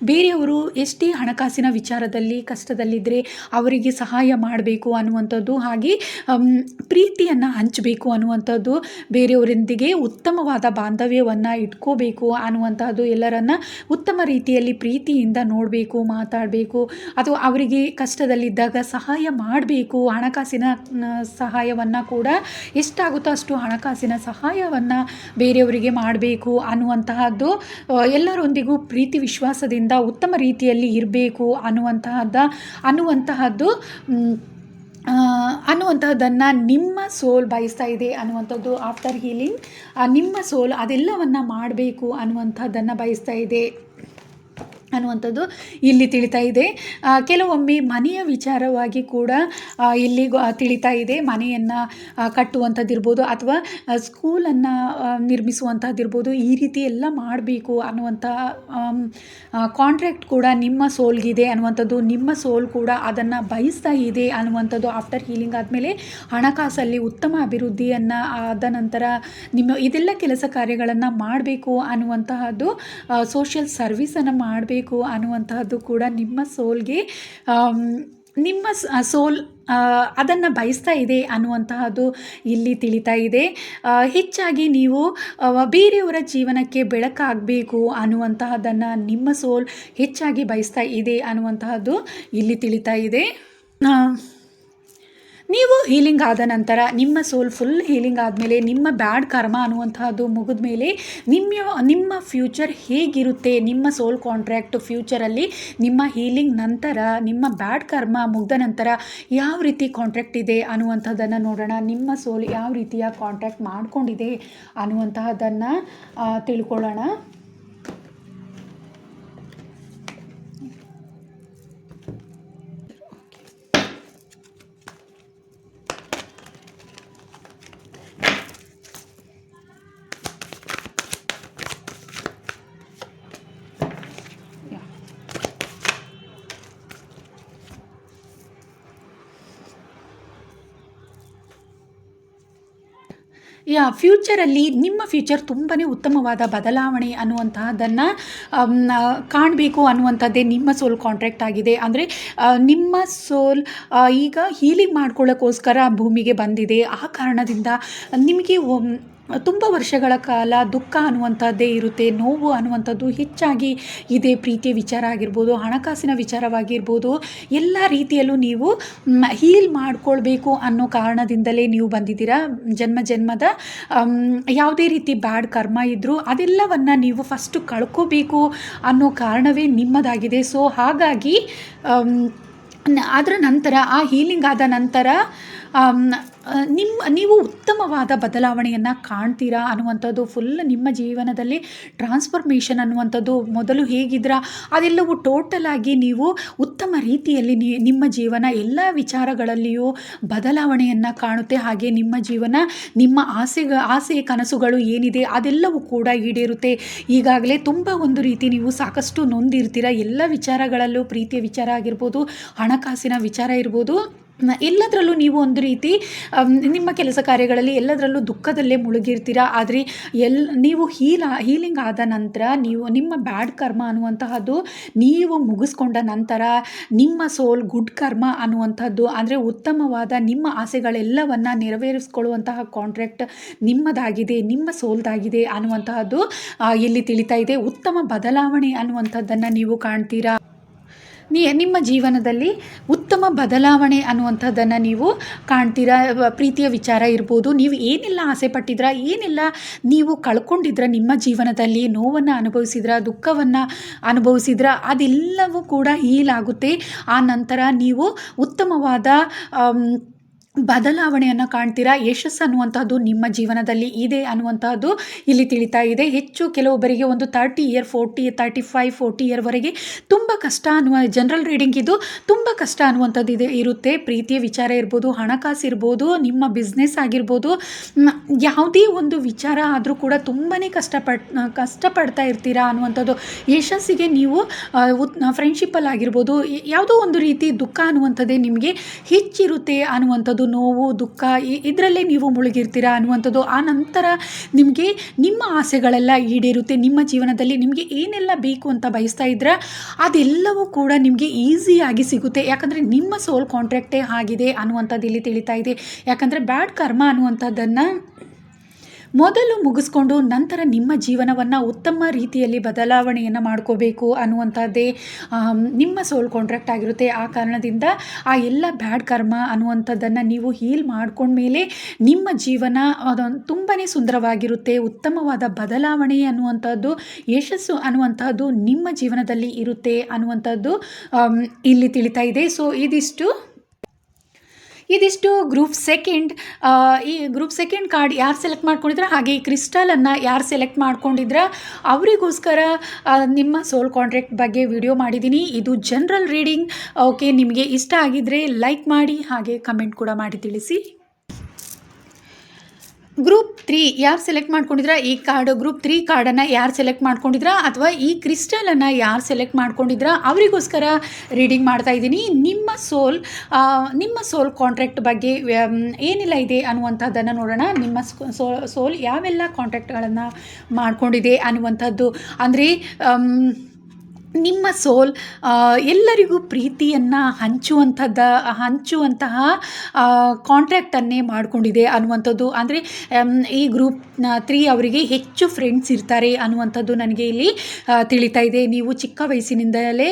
ಬೇರೆಯವರು ಎಷ್ಟೇ ಹಣಕಾಸಿನ ವಿಚಾರದಲ್ಲಿ ಕಷ್ಟದಲ್ಲಿದ್ದರೆ ಅವರಿಗೆ ಸಹಾಯ ಮಾಡಬೇಕು ಅನ್ನುವಂಥದ್ದು, ಹಾಗೆ ಪ್ರೀತಿಯನ್ನು ಹಂಚಬೇಕು ಅನ್ನುವಂಥದ್ದು, ಬೇರೆಯವರೊಂದಿಗೆ ಉತ್ತಮವಾದ ಬಾಂಧವ್ಯವನ್ನು ಇಟ್ಕೋಬೇಕು ಅನ್ನುವಂಥದ್ದು, ಎಲ್ಲರನ್ನ ಉತ್ತಮ ರೀತಿಯಲ್ಲಿ ಪ್ರೀತಿಯಿಂದ ನೋಡಬೇಕು, ಮಾತಾಡಬೇಕು, ಅಥವಾ ಅವರಿಗೆ ಕಷ್ಟದಲ್ಲಿದ್ದಾಗ ಸಹಾಯ ಮಾಡಬೇಕು. ಹಣಕಾಸಿನ ಸಹಾಯವನ್ನು ಕೂಡ ಎಷ್ಟಾಗುತ್ತೋ ಅಷ್ಟು ಹಣಕಾಸಿನ ಸಹಾಯವನ್ನು ಬೇರೆಯವರಿಗೆ ಮಾಡಬೇಕು ಅನ್ನುವಂತಹದ್ದು, ಎಲ್ಲರೊಂದಿಗೂ ಪ್ರೀತಿ ವಿಶ್ವಾಸದಿಂದ ಉತ್ತಮ ರೀತಿಯಲ್ಲಿ ಇರಬೇಕು ಅನ್ನುವಂತಹದ್ದನ್ನು ನಿಮ್ಮ ಸೋಲ್ ಬಯಸ್ತಾ ಇದೆ ಅನ್ನುವಂಥದ್ದು. ಆಫ್ಟರ್ ಹೀಲಿಂಗ್ ನಿಮ್ಮ ಸೋಲ್ ಅದೆಲ್ಲವನ್ನು ಮಾಡಬೇಕು ಅನ್ನುವಂಥದ್ದನ್ನು ಬಯಸ್ತಾ ಇದೆ ಅನ್ನುವಂಥದ್ದು ಇಲ್ಲಿ ತಿಳಿತಾ ಇದೆ. ಕೆಲವೊಮ್ಮೆ ಮನೆಯ ವಿಚಾರವಾಗಿ ಕೂಡ ಇಲ್ಲಿ ತಿಳಿತಾ ಇದೆ. ಮನೆಯನ್ನು ಕಟ್ಟುವಂಥದ್ದಿರ್ಬೋದು ಅಥವಾ ಸ್ಕೂಲನ್ನು ನಿರ್ಮಿಸುವಂಥದ್ದಿರ್ಬೋದು, ಈ ರೀತಿ ಎಲ್ಲ ಮಾಡಬೇಕು ಅನ್ನುವಂಥ ಕಾಂಟ್ರಾಕ್ಟ್ ಕೂಡ ನಿಮ್ಮ ಸೋಲ್ಗಿದೆ ಅನ್ನುವಂಥದ್ದು. ನಿಮ್ಮ ಸೋಲ್ ಕೂಡ ಅದನ್ನು ಬಯಸ್ತಾ ಇದೆ ಅನ್ನುವಂಥದ್ದು. ಆಫ್ಟರ್ ಹೀಲಿಂಗ್ ಆದಮೇಲೆ ಹಣಕಾಸಲ್ಲಿ ಉತ್ತಮ ಅಭಿವೃದ್ಧಿಯನ್ನು ಆದ ನಂತರ ಇದೆಲ್ಲ ಕೆಲಸ ಕಾರ್ಯಗಳನ್ನು ಮಾಡಬೇಕು ಅನ್ನುವಂತಹದ್ದು, ಸೋಷಿಯಲ್ ಸರ್ವಿಸನ್ನು ಮಾಡಬೇಕು ಅನ್ನುವಂತಹದ್ದು ಕೂಡ ನಿಮ್ಮ ಸೋಲ್ಗೆ ನಿಮ್ಮ ಸೋಲ್ ಅದನ್ನು ಬಯಸ್ತಾ ಇದೆ ಅನ್ನುವಂತಹದ್ದು ಇಲ್ಲಿ ತಿಳಿತಾ ಇದೆ. ಹೆಚ್ಚಾಗಿ ನೀವು ಬೇರೆಯವರ ಜೀವನಕ್ಕೆ ಬೆಳಕಾಗಬೇಕು ಅನ್ನುವಂತಹದ್ದನ್ನು ನಿಮ್ಮ ಸೋಲ್ ಹೆಚ್ಚಾಗಿ ಬಯಸ್ತಾ ಇದೆ ಅನ್ನುವಂತಹದ್ದು ಇಲ್ಲಿ ತಿಳಿತಾ ಇದೆ. ನೀವು ಹೀಲಿಂಗ್ ಆದ ನಂತರ ನಿಮ್ಮ ಸೋಲ್ ಫುಲ್ ಹೀಲಿಂಗ್ ಆದಮೇಲೆ ನಿಮ್ಮ ಬ್ಯಾಡ್ ಕರ್ಮ ಅನ್ನುವಂತಹದ್ದು ಮುಗಿದ ಮೇಲೆ ನಿಮ್ಮ ಫ್ಯೂಚರ್ ಹೇಗಿರುತ್ತೆ, ನಿಮ್ಮ ಸೋಲ್ ಕಾಂಟ್ರಾಕ್ಟ್ ಫ್ಯೂಚರಲ್ಲಿ ನಿಮ್ಮ ಹೀಲಿಂಗ್ ನಂತರ ನಿಮ್ಮ ಬ್ಯಾಡ್ ಕರ್ಮ ಮುಗಿದ ನಂತರ ಯಾವ ರೀತಿ ಕಾಂಟ್ರಾಕ್ಟ್ ಇದೆ ಅನ್ನುವಂಥದ್ದನ್ನು ನೋಡೋಣ. ನಿಮ್ಮ ಸೋಲ್ ಯಾವ ರೀತಿಯ ಕಾಂಟ್ರಾಕ್ಟ್ ಮಾಡಿಕೊಂಡಿದೆ ಅನ್ನುವಂತಹದ್ದನ್ನು ತಿಳ್ಕೊಳ್ಳೋಣ. ಫ್ಯೂಚರಲ್ಲಿ ನಿಮ್ಮ ಫ್ಯೂಚರ್ ತುಂಬಾ ಉತ್ತಮವಾದ ಬದಲಾವಣೆ ಅನ್ನುವಂತಹದ್ದನ್ನು ಕಾಣಬೇಕು ಅನ್ನುವಂಥದ್ದೇ ನಿಮ್ಮ ಸೋಲ್ ಕಾಂಟ್ರಾಕ್ಟ್ ಆಗಿದೆ. ಅಂದರೆ ನಿಮ್ಮ ಸೋಲ್ ಈಗ ಹೀಲಿಂಗ್ ಮಾಡ್ಕೊಳ್ಳೋಕ್ಕೋಸ್ಕರ ಭೂಮಿಗೆ ಬಂದಿದೆ. ಆ ಕಾರಣದಿಂದ ನಿಮಗೆ ತುಂಬ ವರ್ಷಗಳ ಕಾಲ ದುಃಖ ಅನ್ನುವಂಥದ್ದೇ ಇರುತ್ತೆ, ನೋವು ಅನ್ನುವಂಥದ್ದು ಹೆಚ್ಚಾಗಿ ಇದೆ. ಪ್ರೀತಿಯ ವಿಚಾರ ಆಗಿರ್ಬೋದು, ಹಣಕಾಸಿನ ವಿಚಾರವಾಗಿರ್ಬೋದು, ಎಲ್ಲ ರೀತಿಯಲ್ಲೂ ನೀವು ಹೀಲ್ ಮಾಡ್ಕೊಳ್ಬೇಕು ಅನ್ನೋ ಕಾರಣದಿಂದಲೇ ನೀವು ಬಂದಿದ್ದೀರಾ. ಜನ್ಮದ ಯಾವುದೇ ರೀತಿ ಬ್ಯಾಡ್ ಕರ್ಮ ಇದ್ದರೂ ಅದೆಲ್ಲವನ್ನು ನೀವು ಫಸ್ಟು ಕಳ್ಕೋಬೇಕು ಅನ್ನೋ ಕಾರಣವೇ ನಿಮ್ಮದಾಗಿದೆ. ಸೊ ಹಾಗಾಗಿ ಅದರ ನಂತರ ಆ ಹೀಲಿಂಗ್ ಆದ ನಂತರ ನೀವು ಉತ್ತಮವಾದ ಬದಲಾವಣೆಯನ್ನು ಕಾಣ್ತೀರಾ ಅನ್ನುವಂಥದ್ದು. ಫುಲ್ ನಿಮ್ಮ ಜೀವನದಲ್ಲಿ ಟ್ರಾನ್ಸ್ಫಾರ್ಮೇಷನ್ ಅನ್ನುವಂಥದ್ದು, ಮೊದಲು ಹೇಗಿದ್ರ ಅದೆಲ್ಲವೂ ಟೋಟಲ್ ಆಗಿ ನೀವು ಉತ್ತಮ ರೀತಿಯಲ್ಲಿ ನಿಮ್ಮ ಜೀವನ ಎಲ್ಲ ವಿಚಾರಗಳಲ್ಲಿಯೂ ಬದಲಾವಣೆಯನ್ನು ಕಾಣುತ್ತೆ. ಹಾಗೆ ನಿಮ್ಮ ಜೀವನ ನಿಮ್ಮ ಆಸೆ ಕನಸುಗಳು ಏನಿದೆ ಅದೆಲ್ಲವೂ ಕೂಡ ಈಡೇರುತ್ತೆ. ಈಗಾಗಲೇ ತುಂಬ ಒಂದು ರೀತಿ ನೀವು ಸಾಕಷ್ಟು ನೊಂದಿರ್ತೀರ. ಎಲ್ಲ ವಿಚಾರಗಳಲ್ಲೂ ಪ್ರೀತಿಯ ವಿಚಾರ ಆಗಿರ್ಬೋದು, ಹಣಕಾಸಿನ ವಿಚಾರ ಇರ್ಬೋದು, ಎಲ್ಲದರಲ್ಲೂ ನೀವು ಒಂದು ರೀತಿ ನಿಮ್ಮ ಕೆಲಸ ಕಾರ್ಯಗಳಲ್ಲಿ ಎಲ್ಲದರಲ್ಲೂ ದುಃಖದಲ್ಲೇ ಮುಳುಗಿರ್ತೀರ. ಆದರೆ ನೀವು ಹೀಲಿಂಗ್ ಆದ ನಂತರ ನೀವು ನಿಮ್ಮ ಬ್ಯಾಡ್ ಕರ್ಮ ಅನ್ನುವಂತಹದ್ದು ನೀವು ಮುಗಿಸ್ಕೊಂಡ ನಂತರ ನಿಮ್ಮ ಸೋಲ್ ಗುಡ್ ಕರ್ಮ ಅನ್ನುವಂಥದ್ದು, ಅಂದರೆ ಉತ್ತಮವಾದ ನಿಮ್ಮ ಆಸೆಗಳೆಲ್ಲವನ್ನು ನೆರವೇರಿಸ್ಕೊಳ್ಳುವಂತಹ ಕಾಂಟ್ರಾಕ್ಟ್ ನಿಮ್ಮದಾಗಿದೆ, ನಿಮ್ಮ ಸೋಲ್ದಾಗಿದೆ ಅನ್ನುವಂತಹದ್ದು ಇಲ್ಲಿ ತಿಳಿತಾ ಇದೆ. ಉತ್ತಮ ಬದಲಾವಣೆ ಅನ್ನುವಂಥದ್ದನ್ನು ನೀವು ಕಾಣ್ತೀರಾ. ನಿಮ್ಮ ಜೀವನದಲ್ಲಿ ಉತ್ತಮ ಬದಲಾವಣೆ ಅನ್ನುವಂಥದ್ದನ್ನು ನೀವು ಕಾಣ್ತೀರಾ. ಪ್ರೀತಿಯ ವಿಚಾರ ಇರ್ಬೋದು, ನೀವು ಏನೆಲ್ಲ ಆಸೆ ಪಟ್ಟಿದ್ರ, ಏನೆಲ್ಲ ನೀವು ಕಳ್ಕೊಂಡಿದ್ರ, ನಿಮ್ಮ ಜೀವನದಲ್ಲಿ ನೋವನ್ನು ಅನುಭವಿಸಿದ್ರ, ದುಃಖವನ್ನು ಅನುಭವಿಸಿದ್ರ, ಅದೆಲ್ಲವೂ ಕೂಡ ಹೀಲ್ ಆಗುತ್ತೆ. ಆ ನಂತರ ನೀವು ಉತ್ತಮವಾದ ಬದಲಾವಣೆಯನ್ನು ಕಾಣ್ತೀರಾ. ಯಶಸ್ಸು ಅನ್ನುವಂಥದ್ದು ನಿಮ್ಮ ಜೀವನದಲ್ಲಿ ಇದೆ ಅನ್ನುವಂಥದ್ದು ಇಲ್ಲಿ ತಿಳಿತಾ ಇದೆ. ಹೆಚ್ಚು ಕೆಲವೊಬ್ಬರಿಗೆ ಒಂದು 30 ಇಯರ್ 35-40 ಇಯರ್ವರೆಗೆ ತುಂಬ ಕಷ್ಟ ಅನ್ನುವ ಜನರಲ್ ರೀಡಿಂಗ್ ಇದು ತುಂಬ ಕಷ್ಟ ಅನ್ನುವಂಥದ್ದು ಇರುತ್ತೆ. ಪ್ರೀತಿಯ ವಿಚಾರ ಇರ್ಬೋದು, ಹಣಕಾಸು ಇರ್ಬೋದು, ನಿಮ್ಮ ಬಿಸ್ನೆಸ್ ಆಗಿರ್ಬೋದು, ಯಾವುದೇ ಒಂದು ವಿಚಾರ ಆದರೂ ಕೂಡ ತುಂಬಾ ಕಷ್ಟಪಡ್ತಾ ಇರ್ತೀರಾ ಅನ್ನುವಂಥದ್ದು. ಯಶಸ್ಸಿಗೆ ನೀವು ಫ್ರೆಂಡ್ಶಿಪ್ಪಲ್ಲಿ ಆಗಿರ್ಬೋದು, ಯಾವುದೋ ಒಂದು ರೀತಿ ದುಃಖ ಅನ್ನುವಂಥದ್ದೇ ನಿಮಗೆ ಹೆಚ್ಚಿರುತ್ತೆ ಅನ್ನುವಂಥದ್ದು. ನೋವು, ದುಃಖ ಇದರಲ್ಲೇ ನೀವು ಮುಳುಗಿರ್ತೀರಾ ಅನ್ನುವಂಥದ್ದು. ಆ ನಂತರ ನಿಮಗೆ ನಿಮ್ಮ ಆಸೆಗಳೆಲ್ಲ ಈಡೇರುತ್ತೆ. ನಿಮ್ಮ ಜೀವನದಲ್ಲಿ ನಿಮಗೆ ಏನೆಲ್ಲ ಬೇಕು ಅಂತ ಬಯಸ್ತಾ ಇದ್ರೆ ಅದೆಲ್ಲವೂ ಕೂಡ ನಿಮಗೆ ಈಸಿಯಾಗಿ ಸಿಗುತ್ತೆ. ಯಾಕಂದರೆ ನಿಮ್ಮ ಸೋಲ್ ಕಾಂಟ್ರಾಕ್ಟೇ ಆಗಿದೆ ಅನ್ನುವಂಥದ್ದು ಇಲ್ಲಿ ತಿಳಿತಾ ಇದೆ. ಯಾಕಂದರೆ ಬ್ಯಾಡ್ ಕರ್ಮ ಅನ್ನುವಂಥದ್ದನ್ನು ಮೊದಲು ಮುಗಿಸ್ಕೊಂಡು ನಂತರ ನಿಮ್ಮ ಜೀವನವನ್ನು ಉತ್ತಮ ರೀತಿಯಲ್ಲಿ ಬದಲಾವಣೆಯನ್ನು ಮಾಡ್ಕೋಬೇಕು ಅನ್ನುವಂಥದ್ದೇ ನಿಮ್ಮ ಸೋಲ್ ಕಾಂಟ್ರಾಕ್ಟ್ ಆಗಿರುತ್ತೆ. ಆ ಕಾರಣದಿಂದ ಆ ಎಲ್ಲ ಬ್ಯಾಡ್ ಕರ್ಮ ಅನ್ನುವಂಥದ್ದನ್ನು ನೀವು ಹೀಲ್ ಮಾಡ್ಕೊಂಡ್ಮೇಲೆ ನಿಮ್ಮ ಜೀವನ ಅದೊಂದು ತುಂಬಾ ಸುಂದರವಾಗಿರುತ್ತೆ. ಉತ್ತಮವಾದ ಬದಲಾವಣೆ ಅನ್ನುವಂಥದ್ದು, ಯಶಸ್ಸು ಅನ್ನುವಂಥದ್ದು ನಿಮ್ಮ ಜೀವನದಲ್ಲಿ ಇರುತ್ತೆ ಅನ್ನುವಂಥದ್ದು ಇಲ್ಲಿ ತಿಳಿತಾ ಇದೆ. ಸೊ ಇದಿಷ್ಟು ಗ್ರೂಪ್ ಸೆಕೆಂಡ್. ಈ ಗ್ರೂಪ್ ಸೆಕೆಂಡ್ ಕಾರ್ಡ್ ಯಾರು ಸೆಲೆಕ್ಟ್ ಮಾಡ್ಕೊಂಡಿದ್ರೆ, ಹಾಗೆ ಈ ಕ್ರಿಸ್ಟಲನ್ನು ಯಾರು ಸೆಲೆಕ್ಟ್ ಮಾಡ್ಕೊಂಡಿದ್ರೆ ಅವರಿಗೋಸ್ಕರ ನಿಮ್ಮ ಸೋಲ್ ಕಾಂಟ್ರಾಕ್ಟ್ ಬಗ್ಗೆ ವಿಡಿಯೋ ಮಾಡಿದ್ದೀನಿ. ಇದು ಜನರಲ್ ರೀಡಿಂಗ್. ಓಕೆ, ನಿಮಗೆ ಇಷ್ಟ ಆಗಿದ್ದರೆ ಲೈಕ್ ಮಾಡಿ, ಹಾಗೆ ಕಮೆಂಟ್ ಕೂಡ ಮಾಡಿ ತಿಳಿಸಿ. ಗ್ರೂಪ್ 3 ಯಾರು ಸೆಲೆಕ್ಟ್ ಮಾಡ್ಕೊಂಡಿದ್ರ, ಈ ಕಾರ್ಡ್ ಗ್ರೂಪ್ 3 ಕಾರ್ಡನ್ನು ಯಾರು ಸೆಲೆಕ್ಟ್ ಮಾಡ್ಕೊಂಡಿದ್ರ ಅಥವಾ ಈ ಕ್ರಿಸ್ಟಲನ್ನು ಯಾರು ಸೆಲೆಕ್ಟ್ ಮಾಡ್ಕೊಂಡಿದ್ರ ಅವರಿಗೋಸ್ಕರ ರೀಡಿಂಗ್ ಮಾಡ್ತಾ ಇದ್ದೀನಿ. ನಿಮ್ಮ ಸೋಲ್ ಕಾಂಟ್ರಾಕ್ಟ್ ಬಗ್ಗೆ ಏನೆಲ್ಲ ಇದೆ ಅನ್ನುವಂಥದ್ದನ್ನು ನೋಡೋಣ. ನಿಮ್ಮ ಸೋಲ್ ಯಾವೆಲ್ಲ ಕಾಂಟ್ರಾಕ್ಟ್ಗಳನ್ನು ಮಾಡ್ಕೊಂಡಿದೆ ಅನ್ನುವಂಥದ್ದು. ಅಂದರೆ ನಿಮ್ಮ ಸೋಲ್ ಎಲ್ಲರಿಗೂ ಪ್ರೀತಿಯನ್ನು ಹಂಚುವಂತಹ ಕಾಂಟ್ರಾಕ್ಟನ್ನೇ ಮಾಡಿಕೊಂಡಿದೆ ಅನ್ನುವಂಥದ್ದು. ಅಂದರೆ ಈ ಗ್ರೂಪ್ 3 ಅವರಿಗೆ ಹೆಚ್ಚು ಫ್ರೆಂಡ್ಸ್ ಇರ್ತಾರೆ ಅನ್ನುವಂಥದ್ದು ನನಗೆ ಇಲ್ಲಿ ತಿಳಿತಾ ಇದೆ. ನೀವು ಚಿಕ್ಕ ವಯಸ್ಸಿನಿಂದಲೇ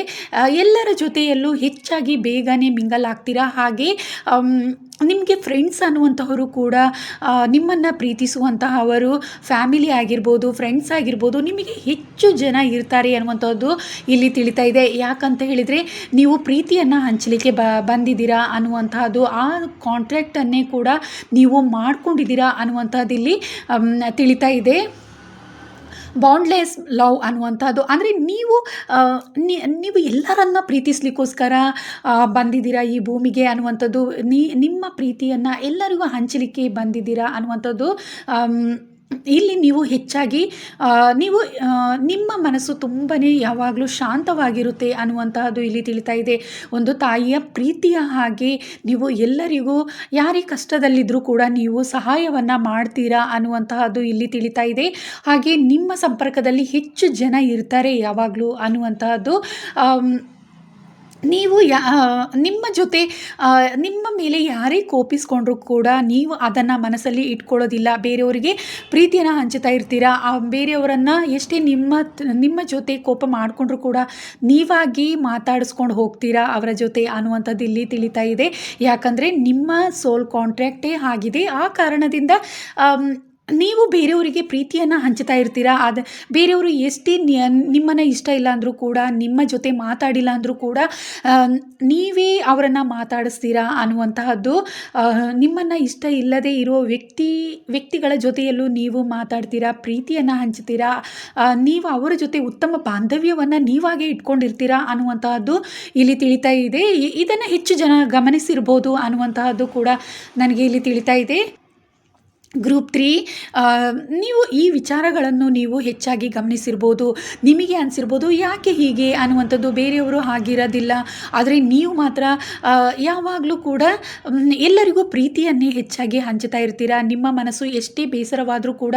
ಎಲ್ಲರ ಜೊತೆಯಲ್ಲೂ ಹೆಚ್ಚಾಗಿ ಬೇಗನೆ ಮಿಂಗಲ್ ಆಗ್ತೀರಾ. ಹಾಗೆ ನಿಮಗೆ ಫ್ರೆಂಡ್ಸ್ ಅನ್ನುವಂತಹವರು ಕೂಡ ನಿಮ್ಮನ್ನು ಪ್ರೀತಿಸುವಂತಹವರು ಫ್ಯಾಮಿಲಿ ಆಗಿರ್ಬೋದು, ಫ್ರೆಂಡ್ಸ್ ಆಗಿರ್ಬೋದು, ನಿಮಗೆ ಹೆಚ್ಚು ಜನ ಇರ್ತಾರೆ ಅನ್ನುವಂಥದ್ದು ಇಲ್ಲಿ ತಿಳಿತಾ ಇದೆ. ಯಾಕಂತ ಹೇಳಿದರೆ ನೀವು ಪ್ರೀತಿಯನ್ನು ಹಂಚಲಿಕ್ಕೆ ಬಂದಿದ್ದೀರಾ ಅನ್ನುವಂತಹದ್ದು, ಆ ಕಾಂಟ್ರಾಕ್ಟನ್ನೇ ಕೂಡ ನೀವು ಮಾಡ್ಕೊಂಡಿದ್ದೀರಾ ಅನ್ನುವಂಥದ್ದು ಇಲ್ಲಿ ತಿಳಿತಾ ಇದೆ. ಬಾಂಡ್ಲೆಸ್ ಲವ್ ಅನ್ನುವಂಥದ್ದು ಅಂದರೆ ನೀವು ಎಲ್ಲರನ್ನ ಪ್ರೀತಿಸ್ಲಿಕ್ಕೋಸ್ಕರ ಬಂದಿದ್ದೀರಾ ಈ ಭೂಮಿಗೆ ಅನ್ನುವಂಥದ್ದು. ನಿಮ್ಮ ಪ್ರೀತಿಯನ್ನು ಎಲ್ಲರಿಗೂ ಹಂಚಲಿಕ್ಕೆ ಬಂದಿದ್ದೀರಾ ಅನ್ನುವಂಥದ್ದು ಇಲ್ಲಿ ನೀವು ಹೆಚ್ಚಾಗಿ ನಿಮ್ಮ ಮನಸ್ಸು ತುಂಬಾ ಯಾವಾಗಲೂ ಶಾಂತವಾಗಿರುತ್ತೆ ಅನ್ನುವಂತಹದ್ದು ಇಲ್ಲಿ ತಿಳಿತಾ ಇದೆ. ಒಂದು ತಾಯಿಯ ಪ್ರೀತಿಯ ಹಾಗೆ ನೀವು ಎಲ್ಲರಿಗೂ ಯಾರೇ ಕಷ್ಟದಲ್ಲಿದ್ದರೂ ಕೂಡ ನೀವು ಸಹಾಯವನ್ನು ಮಾಡ್ತೀರಾ ಅನ್ನುವಂತಹದ್ದು ಇಲ್ಲಿ ತಿಳಿತಾ ಇದೆ. ಹಾಗೆ ನಿಮ್ಮ ಸಂಪರ್ಕದಲ್ಲಿ ಹೆಚ್ಚು ಜನ ಇರ್ತಾರೆ ಯಾವಾಗಲೂ ಅನ್ನುವಂತಹದ್ದು. ನೀವು ನಿಮ್ಮ ಜೊತೆ ನಿಮ್ಮ ಮೇಲೆ ಯಾರೇ ಕೋಪಿಸ್ಕೊಂಡ್ರೂ ಕೂಡ ನೀವು ಅದನ್ನು ಮನಸ್ಸಲ್ಲಿ ಇಟ್ಕೊಳ್ಳೋದಿಲ್ಲ. ಬೇರೆಯವರಿಗೆ ಪ್ರೀತಿಯನ್ನು ಹಂಚುತ್ತಾ ಇರ್ತೀರಾ. ಬೇರೆಯವರನ್ನು ಎಷ್ಟೇ ನಿಮ್ಮ ಜೊತೆ ಕೋಪ ಮಾಡಿಕೊಂಡ್ರೂ ಕೂಡ ನೀವಾಗಿ ಮಾತಾಡಿಸ್ಕೊಂಡು ಹೋಗ್ತೀರಾ ಅವರ ಜೊತೆ ಅನ್ನುವಂಥದ್ದು ಇಲ್ಲಿ ತಿಳಿತಾ ಇದೆ. ಯಾಕಂದರೆ ನಿಮ್ಮ ಸೋಲ್ ಕಾಂಟ್ರಾಕ್ಟೇ ಆಗಿದೆ. ಆ ಕಾರಣದಿಂದ ನೀವು ಬೇರೆಯವರಿಗೆ ಪ್ರೀತಿಯನ್ನು ಹಂಚ್ತಾ ಇರ್ತೀರಾ. ಬೇರೆಯವರು ಎಷ್ಟೇ ನಿಮ್ಮನ್ನು ಇಷ್ಟ ಇಲ್ಲ ಅಂದರೂ ಕೂಡ, ನಿಮ್ಮ ಜೊತೆ ಮಾತಾಡಿಲ್ಲ ಅಂದರೂ ಕೂಡ ನೀವೇ ಅವರನ್ನು ಮಾತಾಡಿಸ್ತೀರಾ ಅನ್ನುವಂತಹದ್ದು. ನಿಮ್ಮನ್ನು ಇಷ್ಟ ಇಲ್ಲದೇ ಇರೋ ವ್ಯಕ್ತಿಗಳ ಜೊತೆಯಲ್ಲೂ ನೀವು ಮಾತಾಡ್ತೀರಾ, ಪ್ರೀತಿಯನ್ನು ಹಂಚ್ತೀರಾ, ನೀವು ಅವರ ಜೊತೆ ಉತ್ತಮ ಬಾಂಧವ್ಯವನ್ನು ನೀವಾಗೇ ಇಟ್ಕೊಂಡಿರ್ತೀರಾ ಅನ್ನುವಂತಹದ್ದು ಇಲ್ಲಿ ತಿಳಿತಾ ಇದೆ. ಇದನ್ನು ಹೆಚ್ಚು ಜನ ಗಮನಿಸಿರ್ಬೋದು ಅನ್ನುವಂತಹದ್ದು ಕೂಡ ನನಗೆ ಇಲ್ಲಿ ತಿಳಿತಾ ಇದೆ. ಗ್ರೂಪ್ 3 ನೀವು ಈ ವಿಚಾರಗಳನ್ನು ನೀವು ಹೆಚ್ಚಾಗಿ ಗಮನಿಸಿರ್ಬೋದು. ನಿಮಗೆ ಅನಿಸಿರ್ಬೋದು ಯಾಕೆ ಹೀಗೆ ಅನ್ನುವಂಥದ್ದು. ಬೇರೆಯವರು ಹಾಗಿರೋದಿಲ್ಲ, ಆದರೆ ನೀವು ಮಾತ್ರ ಯಾವಾಗಲೂ ಕೂಡ ಎಲ್ಲರಿಗೂ ಪ್ರೀತಿಯನ್ನೇ ಹೆಚ್ಚಾಗಿ ಹಂಚ್ತಾ ಇರ್ತೀರ. ನಿಮ್ಮ ಮನಸ್ಸು ಎಷ್ಟೇ ಬೇಸರವಾದರೂ ಕೂಡ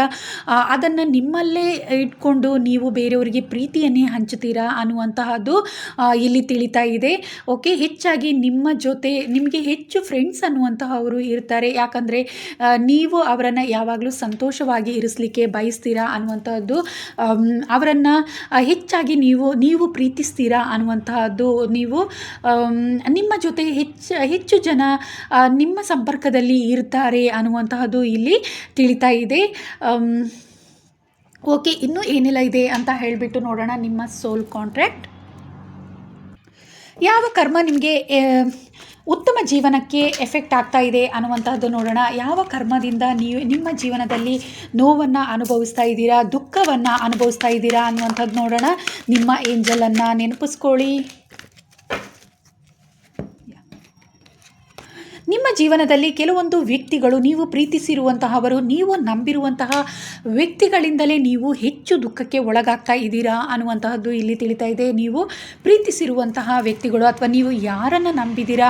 ಅದನ್ನು ನಿಮ್ಮಲ್ಲೇ ಇಟ್ಕೊಂಡು ನೀವು ಬೇರೆಯವರಿಗೆ ಪ್ರೀತಿಯನ್ನೇ ಹಂಚ್ತೀರಾ ಅನ್ನುವಂತಹದ್ದು ಇಲ್ಲಿ ತಿಳಿತಾ ಇದೆ. ಓಕೆ, ಹೆಚ್ಚಾಗಿ ನಿಮ್ಮ ಜೊತೆ ನಿಮಗೆ ಹೆಚ್ಚು ಫ್ರೆಂಡ್ಸ್ ಅನ್ನುವಂತಹವರು ಇರ್ತಾರೆ. ಯಾಕಂದರೆ ನೀವು ಅವರನ್ನು ಯಾವಾಗಲೂ ಸಂತೋಷವಾಗಿ ಇರಿಸಲಿಕ್ಕೆ ಬಯಸ್ತೀರಾ ಅನ್ನುವಂತಹದ್ದು, ಅವರನ್ನು ಹೆಚ್ಚಾಗಿ ನೀವು ಪ್ರೀತಿಸ್ತೀರಾ ಅನ್ನುವಂತಹದ್ದು. ನೀವು ನಿಮ್ಮ ಜೊತೆ ಹೆಚ್ಚು ಜನ ನಿಮ್ಮ ಸಂಪರ್ಕದಲ್ಲಿ ಇರ್ತಾರೆ ಅನ್ನುವಂತಹದ್ದು ಇಲ್ಲಿ ತಿಳಿತಾ ಇದೆ. ಓಕೆ, ಇನ್ನೂ ಏನೆಲ್ಲ ಇದೆ ಅಂತ ಹೇಳಿಬಿಟ್ಟು ನೋಡೋಣ. ನಿಮ್ಮ ಸೋಲ್ ಕಾಂಟ್ರಾಕ್ಟ್, ಯಾವ ಕರ್ಮ ನಿಮಗೆ ಉತ್ತಮ ಜೀವನಕ್ಕೆ ಎಫೆಕ್ಟ್ ಆಗ್ತಾ ಇದೆ ಅನ್ನುವಂಥದ್ದು ನೋಡೋಣ. ಯಾವ ಕರ್ಮದಿಂದ ನೀವು ನಿಮ್ಮ ಜೀವನದಲ್ಲಿ ನೋವನ್ನು ಅನುಭವಿಸ್ತಾ ಇದ್ದೀರಾ, ದುಃಖವನ್ನು ಅನುಭವಿಸ್ತಾ ಇದ್ದೀರಾ ಅನ್ನುವಂಥದ್ದು ನೋಡೋಣ. ನಿಮ್ಮ ಏಂಜಲನ್ನು ನೆನಪಿಸ್ಕೊಳ್ಳಿ. ನಿಮ್ಮ ಜೀವನದಲ್ಲಿ ಕೆಲವೊಂದು ವ್ಯಕ್ತಿಗಳು, ನೀವು ಪ್ರೀತಿಸಿರುವಂತಹವರು, ನೀವು ನಂಬಿರುವಂತಹ ವ್ಯಕ್ತಿಗಳಿಂದಲೇ ನೀವು ಹೆಚ್ಚು ದುಃಖಕ್ಕೆ ಒಳಗಾಗ್ತಾ ಇದ್ದೀರಾ ಅನ್ನುವಂತಹದ್ದು ಇಲ್ಲಿ ತಿಳಿತಾ ಇದೆ. ನೀವು ಪ್ರೀತಿಸಿರುವಂತಹ ವ್ಯಕ್ತಿಗಳು ಅಥವಾ ನೀವು ಯಾರನ್ನು ನಂಬಿದ್ದೀರಾ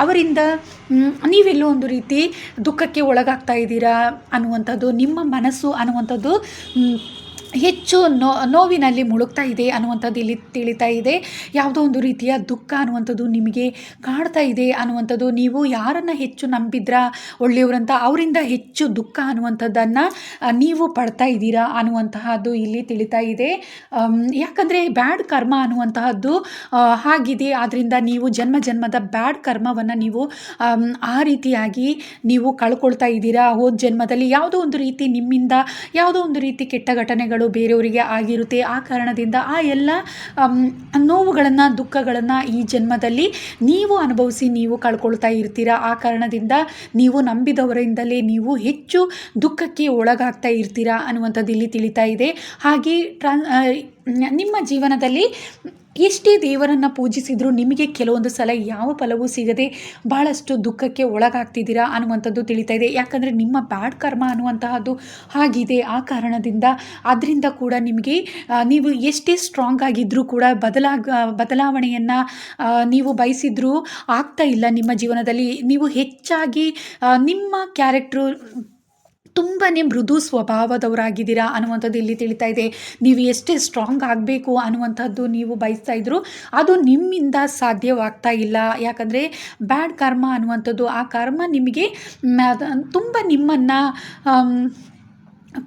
ಅವರಿಂದ ನೀವೆಲ್ಲೋ ಒಂದು ರೀತಿ ದುಃಖಕ್ಕೆ ಒಳಗಾಗ್ತಾ ಇದ್ದೀರಾ ಅನ್ನುವಂಥದ್ದು. ನಿಮ್ಮ ಮನಸ್ಸು ಅನ್ನುವಂಥದ್ದು ಹೆಚ್ಚು ನೋವಿನಲ್ಲಿ ಮುಳುಗ್ತಾ ಇದೆ ಅನ್ನುವಂಥದ್ದು ಇಲ್ಲಿ ತಿಳಿತಾ ಇದೆ. ಯಾವುದೋ ಒಂದು ರೀತಿಯ ದುಃಖ ಅನ್ನುವಂಥದ್ದು ನಿಮಗೆ ಕಾಡ್ತಾ ಇದೆ ಅನ್ನುವಂಥದ್ದು. ನೀವು ಯಾರನ್ನು ಹೆಚ್ಚು ನಂಬಿದ್ರಾ ಒಳ್ಳೆಯವರಂತ, ಅವರಿಂದ ಹೆಚ್ಚು ದುಃಖ ಅನ್ನುವಂಥದ್ದನ್ನು ನೀವು ಪಡ್ತಾ ಇದ್ದೀರಾ ಅನ್ನುವಂತಹದ್ದು ಇಲ್ಲಿ ತಿಳಿತಾ ಇದೆ. ಯಾಕಂದರೆ ಬ್ಯಾಡ್ ಕರ್ಮ ಅನ್ನುವಂತಹದ್ದು ಆಗಿದೆ. ಆದ್ದರಿಂದ ನೀವು ಜನ್ಮದ ಬ್ಯಾಡ್ ಕರ್ಮವನ್ನು ನೀವು ಆ ರೀತಿಯಾಗಿ ನೀವು ಕಳ್ಕೊಳ್ತಾ ಇದ್ದೀರಾ. ಹೋದ ಜನ್ಮದಲ್ಲಿ ಯಾವುದೋ ಒಂದು ರೀತಿ ನಿಮ್ಮಿಂದ ಯಾವುದೋ ಒಂದು ರೀತಿ ಕೆಟ್ಟ ಘಟನೆಗಳು ಬೇರೆಯವರಿಗೆ ಆಗಿರುತ್ತೆ. ಆ ಕಾರಣದಿಂದ ಆ ಎಲ್ಲ ನೋವುಗಳನ್ನು, ದುಃಖಗಳನ್ನು ಈ ಜನ್ಮದಲ್ಲಿ ನೀವು ಅನುಭವಿಸಿ ನೀವು ಕಳ್ಕೊಳ್ತಾ ಇರ್ತೀರಾ. ಆ ಕಾರಣದಿಂದ ನೀವು ನಂಬಿದವರಿಂದಲೇ ನೀವು ಹೆಚ್ಚು ದುಃಖಕ್ಕೆ ಒಳಗಾಗ್ತಾ ಇರ್ತೀರಾ ಅನ್ನುವಂಥದ್ದು ಇಲ್ಲಿ ತಿಳಿತಾ ಇದೆ. ಹಾಗೆ ನಿಮ್ಮ ಜೀವನದಲ್ಲಿ ಎಷ್ಟೇ ದೇವರನ್ನು ಪೂಜಿಸಿದರೂ ನಿಮಗೆ ಕೆಲವೊಂದು ಸಲ ಯಾವ ಫಲವೂ ಸಿಗದೆ ಭಾಳಷ್ಟು ದುಃಖಕ್ಕೆ ಒಳಗಾಗ್ತಿದ್ದೀರಾ ಅನ್ನುವಂಥದ್ದು ತಿಳಿತಾ ಇದೆ. ಯಾಕಂದರೆ ನಿಮ್ಮ ಬ್ಯಾಡ್ ಕರ್ಮ ಅನ್ನುವಂತಹದ್ದು ಆಗಿದೆ. ಆ ಕಾರಣದಿಂದ ಅದರಿಂದ ಕೂಡ ನಿಮಗೆ ನೀವು ಎಷ್ಟೇ ಸ್ಟ್ರಾಂಗ್ ಆಗಿದ್ದರೂ ಕೂಡ ಬದಲಾವಣೆಯನ್ನು ನೀವು ಬಯಸಿದ್ರೂ ಆಗ್ತಾ ಇಲ್ಲ. ನಿಮ್ಮ ಜೀವನದಲ್ಲಿ ನೀವು ಹೆಚ್ಚಾಗಿ ನಿಮ್ಮ ಕ್ಯಾರೆಕ್ಟ್ರು ತುಂಬಾ ಮೃದು ಸ್ವಭಾವದವರಾಗಿದ್ದೀರಾ ಅನ್ನುವಂಥದ್ದು ಇಲ್ಲಿ ತಿಳಿತಾ ಇದೆ. ನೀವು ಎಷ್ಟೇ ಸ್ಟ್ರಾಂಗ್ ಆಗಬೇಕು ಅನ್ನುವಂಥದ್ದು ನೀವು ಬಯಸ್ತಾ ಇದ್ದರೂ ಅದು ನಿಮ್ಮಿಂದ ಸಾಧ್ಯವಾಗ್ತಾ ಇಲ್ಲ. ಯಾಕಂದರೆ ಬ್ಯಾಡ್ ಕರ್ಮ ಅನ್ನುವಂಥದ್ದು, ಆ ಕರ್ಮ ನಿಮಗೆ ತುಂಬ ನಿಮ್ಮನ್ನು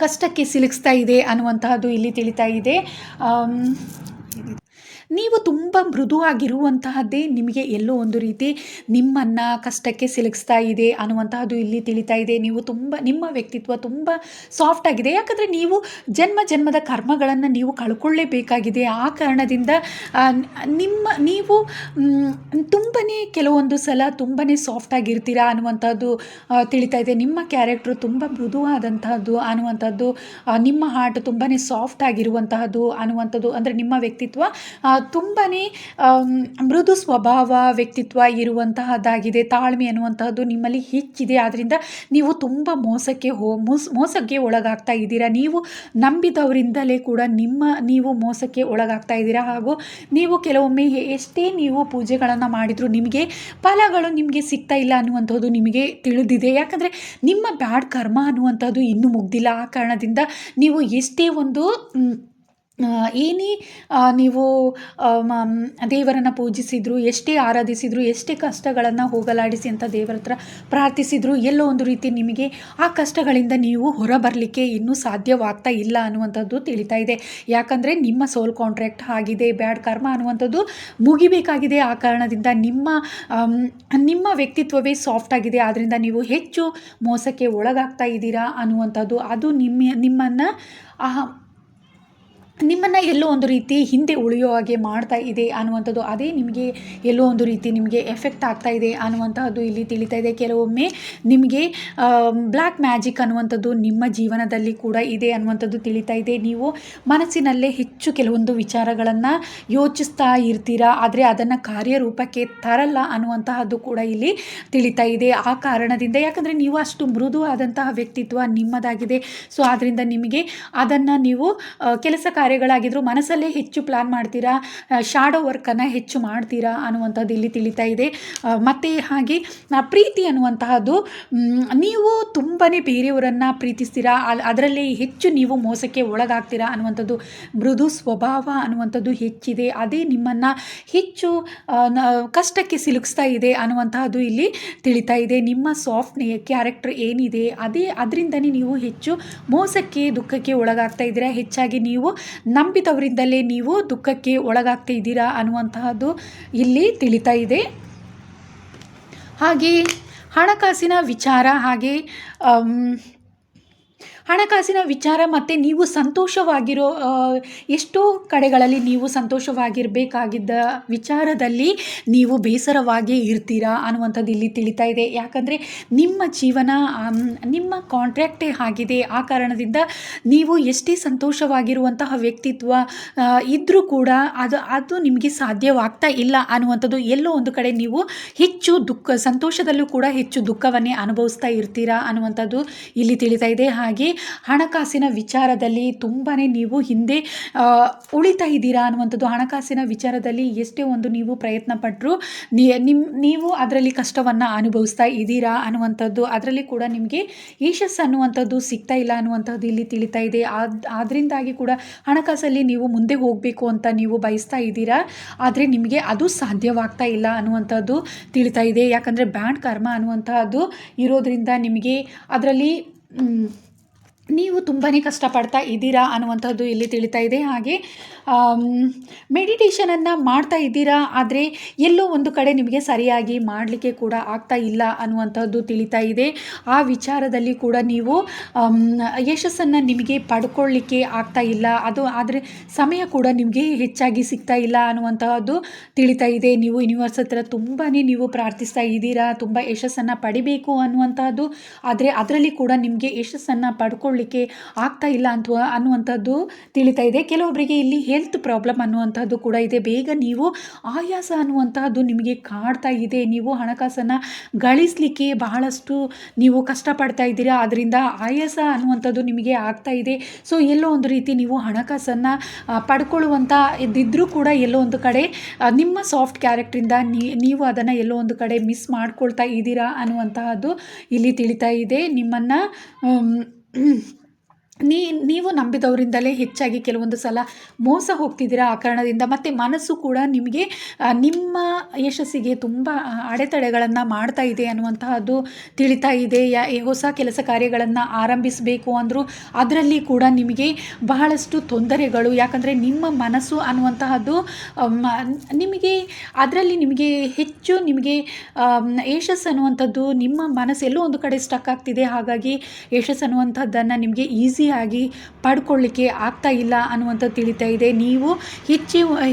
ಕಷ್ಟಕ್ಕೆ ಸಿಲುಕಿಸ್ತಾ ಇದೆ ಅನ್ನುವಂತಹದ್ದು ಇಲ್ಲಿ ತಿಳಿತಾ ಇದೆ. ನೀವು ತುಂಬ ಮೃದುವಾಗಿರುವಂತಹದ್ದೇ ನಿಮಗೆ ಎಲ್ಲೋ ಒಂದು ರೀತಿ ನಿಮ್ಮನ್ನು ಕಷ್ಟಕ್ಕೆ ಸಿಲುಕಿಸ್ತಾ ಇದೆ ಅನ್ನುವಂತಹದ್ದು ಇಲ್ಲಿ ತಿಳಿತಾ ಇದೆ. ನೀವು ನಿಮ್ಮ ವ್ಯಕ್ತಿತ್ವ ತುಂಬ ಸಾಫ್ಟ್ ಆಗಿದೆ. ಯಾಕಂದರೆ ನೀವು ಜನ್ಮದ ಕರ್ಮಗಳನ್ನು ನೀವು ಕಳ್ಕೊಳ್ಳೇಬೇಕಾಗಿದೆ. ಆ ಕಾರಣದಿಂದ ನೀವು ತುಂಬಾ ಕೆಲವೊಂದು ಸಲ ತುಂಬಾ ಸಾಫ್ಟ್ ಆಗಿರ್ತೀರಾ ಅನ್ನುವಂಥದ್ದು ತಿಳಿತಾ ಇದೆ. ನಿಮ್ಮ ಕ್ಯಾರೆಕ್ಟ್ರು ತುಂಬ ಮೃದುವಾದಂತಹದ್ದು ಅನ್ನುವಂಥದ್ದು, ನಿಮ್ಮ ಹಾರ್ಟ್ ತುಂಬಾ ಸಾಫ್ಟ್ ಆಗಿರುವಂತಹದ್ದು ಅನ್ನುವಂಥದ್ದು. ಅಂದರೆ ನಿಮ್ಮ ವ್ಯಕ್ತಿತ್ವ ತುಂಬಾ ಮೃದು ಸ್ವಭಾವ ವ್ಯಕ್ತಿತ್ವ ಇರುವಂತಹದ್ದಾಗಿದೆ. ತಾಳ್ಮೆ ಅನ್ನುವಂತಹದ್ದು ನಿಮ್ಮಲ್ಲಿ ಹೆಚ್ಚಿದೆ. ಆದ್ದರಿಂದ ನೀವು ತುಂಬ ಮೋಸಕ್ಕೆ ಒಳಗಾಗ್ತಾ ಇದ್ದೀರಾ. ನೀವು ನಂಬಿದವರಿಂದಲೇ ಕೂಡ ನೀವು ಮೋಸಕ್ಕೆ ಒಳಗಾಗ್ತಾ ಇದ್ದೀರಾ. ಹಾಗೂ ನೀವು ಕೆಲವೊಮ್ಮೆ ಎಷ್ಟೇ ನೀವು ಪೂಜೆಗಳನ್ನು ಮಾಡಿದರೂ ನಿಮಗೆ ಫಲಗಳು ನಿಮಗೆ ಸಿಗ್ತಾ ಇಲ್ಲ ಅನ್ನುವಂಥದ್ದು ನಿಮಗೆ ತಿಳಿದಿದೆ. ಯಾಕಂದರೆ ನಿಮ್ಮ ಬ್ಯಾಡ್ ಕರ್ಮ ಅನ್ನುವಂಥದ್ದು ಇನ್ನೂ ಮುಗ್ದಿಲ್ಲ. ಆ ಕಾರಣದಿಂದ ನೀವು ಎಷ್ಟೇ ಒಂದು ಏನೇ ನೀವು ದೇವರನ್ನು ಪೂಜಿಸಿದ್ರು, ಎಷ್ಟೇ ಆರಾಧಿಸಿದ್ರು, ಎಷ್ಟೇ ಕಷ್ಟಗಳನ್ನು ಹೋಗಲಾಡಿಸಿ ಅಂತ ದೇವರ ಹತ್ರ ಪ್ರಾರ್ಥಿಸಿದ್ರು, ಎಲ್ಲೋ ಒಂದು ರೀತಿ ನಿಮಗೆ ಆ ಕಷ್ಟಗಳಿಂದ ನೀವು ಹೊರಬರಲಿಕ್ಕೆ ಇನ್ನೂ ಸಾಧ್ಯವಾಗ್ತಾ ಇಲ್ಲ ಅನ್ನುವಂಥದ್ದು ತಿಳಿತಾ ಇದೆ. ಯಾಕಂದರೆ ನಿಮ್ಮ ಸೋಲ್ ಕಾಂಟ್ರಾಕ್ಟ್ ಆಗಿದೆ. ಬ್ಯಾಡ್ ಕರ್ಮ ಅನ್ನುವಂಥದ್ದು ಮುಗಿಬೇಕಾಗಿದೆ. ಆ ಕಾರಣದಿಂದ ನಿಮ್ಮ ವ್ಯಕ್ತಿತ್ವವೇ ಸಾಫ್ಟ್ ಆಗಿದೆ. ಆದ್ದರಿಂದ ನೀವು ಹೆಚ್ಚು ಮೋಸಕ್ಕೆ ಒಳಗಾಗ್ತಾ ಇದ್ದೀರಾ ಅನ್ನುವಂಥದ್ದು ಅದು ನಿಮ್ಮನ್ನು ನಿಮ್ಮನ್ನು ಎಲ್ಲೋ ಒಂದು ರೀತಿ ಹಿಂದೆ ಉಳಿಯೋ ಹಾಗೆ ಮಾಡ್ತಾ ಇದೆ ಅನ್ನುವಂಥದ್ದು, ಅದೇ ನಿಮಗೆ ಎಲ್ಲೋ ಒಂದು ರೀತಿ ನಿಮಗೆ ಎಫೆಕ್ಟ್ ಆಗ್ತಾ ಇದೆ ಅನ್ನುವಂತಹದ್ದು ಇಲ್ಲಿ ತಿಳಿತಾ ಇದೆ. ಕೆಲವೊಮ್ಮೆ ನಿಮಗೆ ಬ್ಲ್ಯಾಕ್ ಮ್ಯಾಜಿಕ್ ಅನ್ನುವಂಥದ್ದು ನಿಮ್ಮ ಜೀವನದಲ್ಲಿ ಕೂಡ ಇದೆ ಅನ್ನುವಂಥದ್ದು ತಿಳಿತಾ ಇದೆ. ನೀವು ಮನಸ್ಸಿನಲ್ಲೇ ಹೆಚ್ಚು ಕೆಲವೊಂದು ವಿಚಾರಗಳನ್ನು ಯೋಚಿಸ್ತಾ ಇರ್ತೀರಾ, ಆದರೆ ಅದನ್ನು ಕಾರ್ಯರೂಪಕ್ಕೆ ತರಲ್ಲ ಅನ್ನುವಂತಹದ್ದು ಕೂಡ ಇಲ್ಲಿ ತಿಳಿತಾ ಇದೆ. ಆ ಕಾರಣದಿಂದ, ಯಾಕಂದರೆ ನೀವು ಅಷ್ಟು ಮೃದುವಾದಂತಹ ವ್ಯಕ್ತಿತ್ವ ನಿಮ್ಮದಾಗಿದೆ. ಸೊ ಆದ್ದರಿಂದ ನಿಮಗೆ ಅದನ್ನು ನೀವು ಕೆಲಸ ಕಾರ್ಯಗಳಾಗಿದ್ದರೂ ಮನಸ್ಸಲ್ಲೇ ಹೆಚ್ಚು ಪ್ಲ್ಯಾನ್ ಮಾಡ್ತೀರಾ, ಶಾಡೋ ವರ್ಕನ್ನು ಹೆಚ್ಚು ಮಾಡ್ತೀರಾ ಅನ್ನುವಂಥದ್ದು ಇಲ್ಲಿ ತಿಳಿತಾ ಇದೆ. ಮತ್ತು ಹಾಗೆ ಪ್ರೀತಿ ಅನ್ನುವಂತಹದ್ದು, ನೀವು ತುಂಬಾ ಬೇರೆಯವರನ್ನು ಪ್ರೀತಿಸ್ತೀರಾ, ಅದರಲ್ಲಿ ಹೆಚ್ಚು ನೀವು ಮೋಸಕ್ಕೆ ಒಳಗಾಗ್ತೀರಾ ಅನ್ನುವಂಥದ್ದು, ಮೃದು ಸ್ವಭಾವ ಅನ್ನುವಂಥದ್ದು ಹೆಚ್ಚಿದೆ, ಅದೇ ನಿಮ್ಮನ್ನು ಹೆಚ್ಚು ಕಷ್ಟಕ್ಕೆ ಸಿಲುಕಿಸ್ತಾ ಇದೆ ಅನ್ನುವಂತಹದ್ದು ಇಲ್ಲಿ ತಿಳಿತಾ ಇದೆ. ನಿಮ್ಮ ಸಾಫ್ಟ್ ಕ್ಯಾರೆಕ್ಟರ್ ಏನಿದೆ ಅದರಿಂದನೇ ನೀವು ಹೆಚ್ಚು ಮೋಸಕ್ಕೆ ದುಃಖಕ್ಕೆ ಒಳಗಾಗ್ತಾ ಇದ್ದೀರಾ. ಹೆಚ್ಚಾಗಿ ನೀವು ನಂಬಿದವರಿಂದಲೇ ನೀವು ದುಃಖಕ್ಕೆ ಒಳಗಾಗ್ತಾ ಇದ್ದೀರಾ ಅನ್ನುವಂತಹದ್ದು ಇಲ್ಲಿ ತಿಳಿತಾ ಇದೆ. ಹಾಗೆ ಹಣಕಾಸಿನ ವಿಚಾರ, ಹಾಗೆ ಹಣಕಾಸಿನ ವಿಚಾರ ಮತ್ತು ನೀವು ಸಂತೋಷವಾಗಿರೋ ಎಷ್ಟೋ ಕಡೆಗಳಲ್ಲಿ ನೀವು ಸಂತೋಷವಾಗಿರಬೇಕಾಗಿದ್ದ ವಿಚಾರದಲ್ಲಿ ನೀವು ಬೇಸರವಾಗಿ ಇರ್ತೀರಾ ಅನ್ನುವಂಥದ್ದು ಇಲ್ಲಿ ತಿಳಿತಾ ಇದೆ. ಯಾಕಂದರೆ ನಿಮ್ಮ ಜೀವನ ನಿಮ್ಮ ಕಾಂಟ್ರ್ಯಾಕ್ಟೇ ಆಗಿದೆ. ಆ ಕಾರಣದಿಂದ ನೀವು ಎಷ್ಟೇ ಸಂತೋಷವಾಗಿರುವಂತಹ ವ್ಯಕ್ತಿತ್ವ ಇದ್ದರೂ ಕೂಡ ಅದು ನಿಮಗೆ ಸಾಧ್ಯವಾಗ್ತಾ ಇಲ್ಲ ಅನ್ನುವಂಥದ್ದು, ಎಲ್ಲೋ ಒಂದು ಕಡೆ ನೀವು ಹೆಚ್ಚು ಸಂತೋಷದಲ್ಲೂ ಕೂಡ ಹೆಚ್ಚು ದುಃಖವನ್ನೇ ಅನುಭವಿಸ್ತಾ ಇರ್ತೀರಾ ಅನ್ನುವಂಥದ್ದು ಇಲ್ಲಿ ತಿಳಿತಾ ಇದೆ. ಹಾಗೆ ಹಣಕಾಸಿನ ವಿಚಾರದಲ್ಲಿ ತುಂಬಾ ನೀವು ಹಿಂದೆ ಉಳಿತಾ ಇದ್ದೀರಾ ಅನ್ನುವಂಥದ್ದು, ಹಣಕಾಸಿನ ವಿಚಾರದಲ್ಲಿ ಎಷ್ಟೇ ಒಂದು ನೀವು ಪ್ರಯತ್ನ ಪಟ್ಟರು ನೀವು ಅದರಲ್ಲಿ ಕಷ್ಟವನ್ನು ಅನುಭವಿಸ್ತಾ ಇದ್ದೀರಾ ಅನ್ನುವಂಥದ್ದು, ಅದರಲ್ಲಿ ಕೂಡ ನಿಮಗೆ ಯಶಸ್ಸು ಅನ್ನುವಂಥದ್ದು ಸಿಗ್ತಾ ಇಲ್ಲ ಅನ್ನುವಂಥದ್ದು ಇಲ್ಲಿ ತಿಳಿತಾ ಇದೆ. ಅದರಿಂದಾಗಿ ಕೂಡ ಹಣಕಾಸಲ್ಲಿ ನೀವು ಮುಂದೆ ಹೋಗಬೇಕು ಅಂತ ನೀವು ಬಯಸ್ತಾ ಇದ್ದೀರಾ, ಆದರೆ ನಿಮಗೆ ಅದು ಸಾಧ್ಯವಾಗ್ತಾ ಇಲ್ಲ ಅನ್ನುವಂಥದ್ದು ತಿಳಿತಾ ಇದೆ. ಯಾಕಂದರೆ ಬ್ಯಾಡ್ ಕರ್ಮ ಅನ್ನುವಂತಹದ್ದು ಇರೋದ್ರಿಂದ ನಿಮಗೆ ಅದರಲ್ಲಿ ನೀವು ತುಂಬಾ ಕಷ್ಟಪಡ್ತಾ ಇದ್ದೀರಾ ಅನ್ನುವಂಥದ್ದು ಇಲ್ಲಿ ತಿಳಿತಾ ಇದೆ. ಹಾಗೆ ಮೆಡಿಟೇಷನನ್ನು ಮಾಡ್ತಾ ಇದ್ದೀರಾ, ಆದರೆ ಎಲ್ಲೋ ಒಂದು ಕಡೆ ನಿಮಗೆ ಸರಿಯಾಗಿ ಮಾಡಲಿಕ್ಕೆ ಕೂಡ ಆಗ್ತಾ ಇಲ್ಲ ಅನ್ನುವಂಥದ್ದು ತಿಳಿತಾ ಇದೆ. ಆ ವಿಚಾರದಲ್ಲಿ ಕೂಡ ನೀವು ಯಶಸ್ಸನ್ನು ನಿಮಗೆ ಪಡ್ಕೊಳ್ಳಿಕ್ಕೆ ಆಗ್ತಾ ಇಲ್ಲ, ಆದರೆ ಸಮಯ ಕೂಡ ನಿಮಗೆ ಹೆಚ್ಚಾಗಿ ಸಿಗ್ತಾ ಇಲ್ಲ ಅನ್ನುವಂತಹದ್ದು ತಿಳಿತಾ ಇದೆ. ನೀವು ಯೂನಿವರ್ಸ್ ಹತ್ರ ತುಂಬಾ ನೀವು ಪ್ರಾರ್ಥಿಸ್ತಾ ಇದ್ದೀರಾ, ತುಂಬ ಯಶಸ್ಸನ್ನು ಪಡಿಬೇಕು ಅನ್ನುವಂತಹದ್ದು, ಆದರೆ ಅದರಲ್ಲಿ ಕೂಡ ನಿಮಗೆ ಯಶಸ್ಸನ್ನು ಪಡ್ಕೊಳ್ಳಿಕ್ಕೆ ಆಗ್ತಾ ಇಲ್ಲ ಅನ್ನುವಂಥದ್ದು ತಿಳಿತಾ ಇದೆ. ಕೆಲವೊಬ್ಬರಿಗೆ ಇಲ್ಲಿ ಹೆಲ್ತ್ ಪ್ರಾಬ್ಲಮ್ ಅನ್ನುವಂಥದ್ದು ಕೂಡ ಇದೆ. ಬೇಗ ನೀವು ಆಯಾಸ ಅನ್ನುವಂತಹದ್ದು ನಿಮಗೆ ಕಾಡ್ತಾ ಇದೆ. ನೀವು ಹಣಕಾಸನ್ನು ಗಳಿಸಲಿಕ್ಕೆ ಬಹಳಷ್ಟು ನೀವು ಕಷ್ಟಪಡ್ತಾ ಇದ್ದೀರಾ, ಅದರಿಂದ ಆಯಾಸ ಅನ್ನುವಂಥದ್ದು ನಿಮಗೆ ಆಗ್ತಾ ಇದೆ. ಸೊ ಎಲ್ಲೋ ಒಂದು ರೀತಿ ನೀವು ಹಣಕಾಸನ್ನು ಪಡ್ಕೊಳ್ಳುವಂಥ ಇದ್ದಿದ್ರೂ ಕೂಡ ಎಲ್ಲೋ ಒಂದು ಕಡೆ ನಿಮ್ಮ ಸಾಫ್ಟ್ ಕ್ಯಾರೆಕ್ಟ್ರಿಂದ ನೀವು ಅದನ್ನು ಎಲ್ಲೋ ಒಂದು ಕಡೆ ಮಿಸ್ ಮಾಡ್ಕೊಳ್ತಾ ಇದ್ದೀರಾ ಅನ್ನುವಂತಹದ್ದು ಇಲ್ಲಿ ತಿಳಿತಾ ಇದೆ. ನಿಮ್ಮನ್ನು ನೀವು ನಂಬಿದವರಿಂದಲೇ ಹೆಚ್ಚಾಗಿ ಕೆಲವೊಂದು ಸಲ ಮೋಸ ಹೋಗ್ತಿದ್ದೀರಾ. ಆ ಕಾರಣದಿಂದ ಮತ್ತು ಮನಸ್ಸು ಕೂಡ ನಿಮಗೆ ನಿಮ್ಮ ಯಶಸ್ಸಿಗೆ ತುಂಬ ಅಡೆತಡೆಗಳನ್ನು ಮಾಡ್ತಾ ಇದೆ ಅನ್ನುವಂತಹದ್ದು ತಿಳಿತಾ ಇದೆ. ಹೊಸ ಕೆಲಸ ಕಾರ್ಯಗಳನ್ನು ಆರಂಭಿಸಬೇಕು ಅಂದರೂ ಅದರಲ್ಲಿ ಕೂಡ ನಿಮಗೆ ಬಹಳಷ್ಟು ತೊಂದರೆಗಳು, ಯಾಕಂದರೆ ನಿಮ್ಮ ಮನಸ್ಸು ಅನ್ನುವಂತಹದ್ದು ನಿಮಗೆ ಹೆಚ್ಚು ಯಶಸ್ಸು ಅನ್ನುವಂಥದ್ದು ನಿಮ್ಮ ಮನಸ್ಸು ಎಲ್ಲೋ ಒಂದು ಕಡೆ ಸ್ಟಕ್ ಆಗ್ತಿದೆ. ಹಾಗಾಗಿ ಯಶಸ್ಸು ಅನ್ನುವಂಥದ್ದನ್ನು ನಿಮಗೆ ಈಸಿಯಾಗಿ ಪಡ್ಕೊಳ್ಳಿಕ್ಕೆ ಆಗ್ತಾ ಇಲ್ಲ ಅನ್ನುವಂಥದ್ದು ತಿಳಿತಾ ಇದೆ. ನೀವು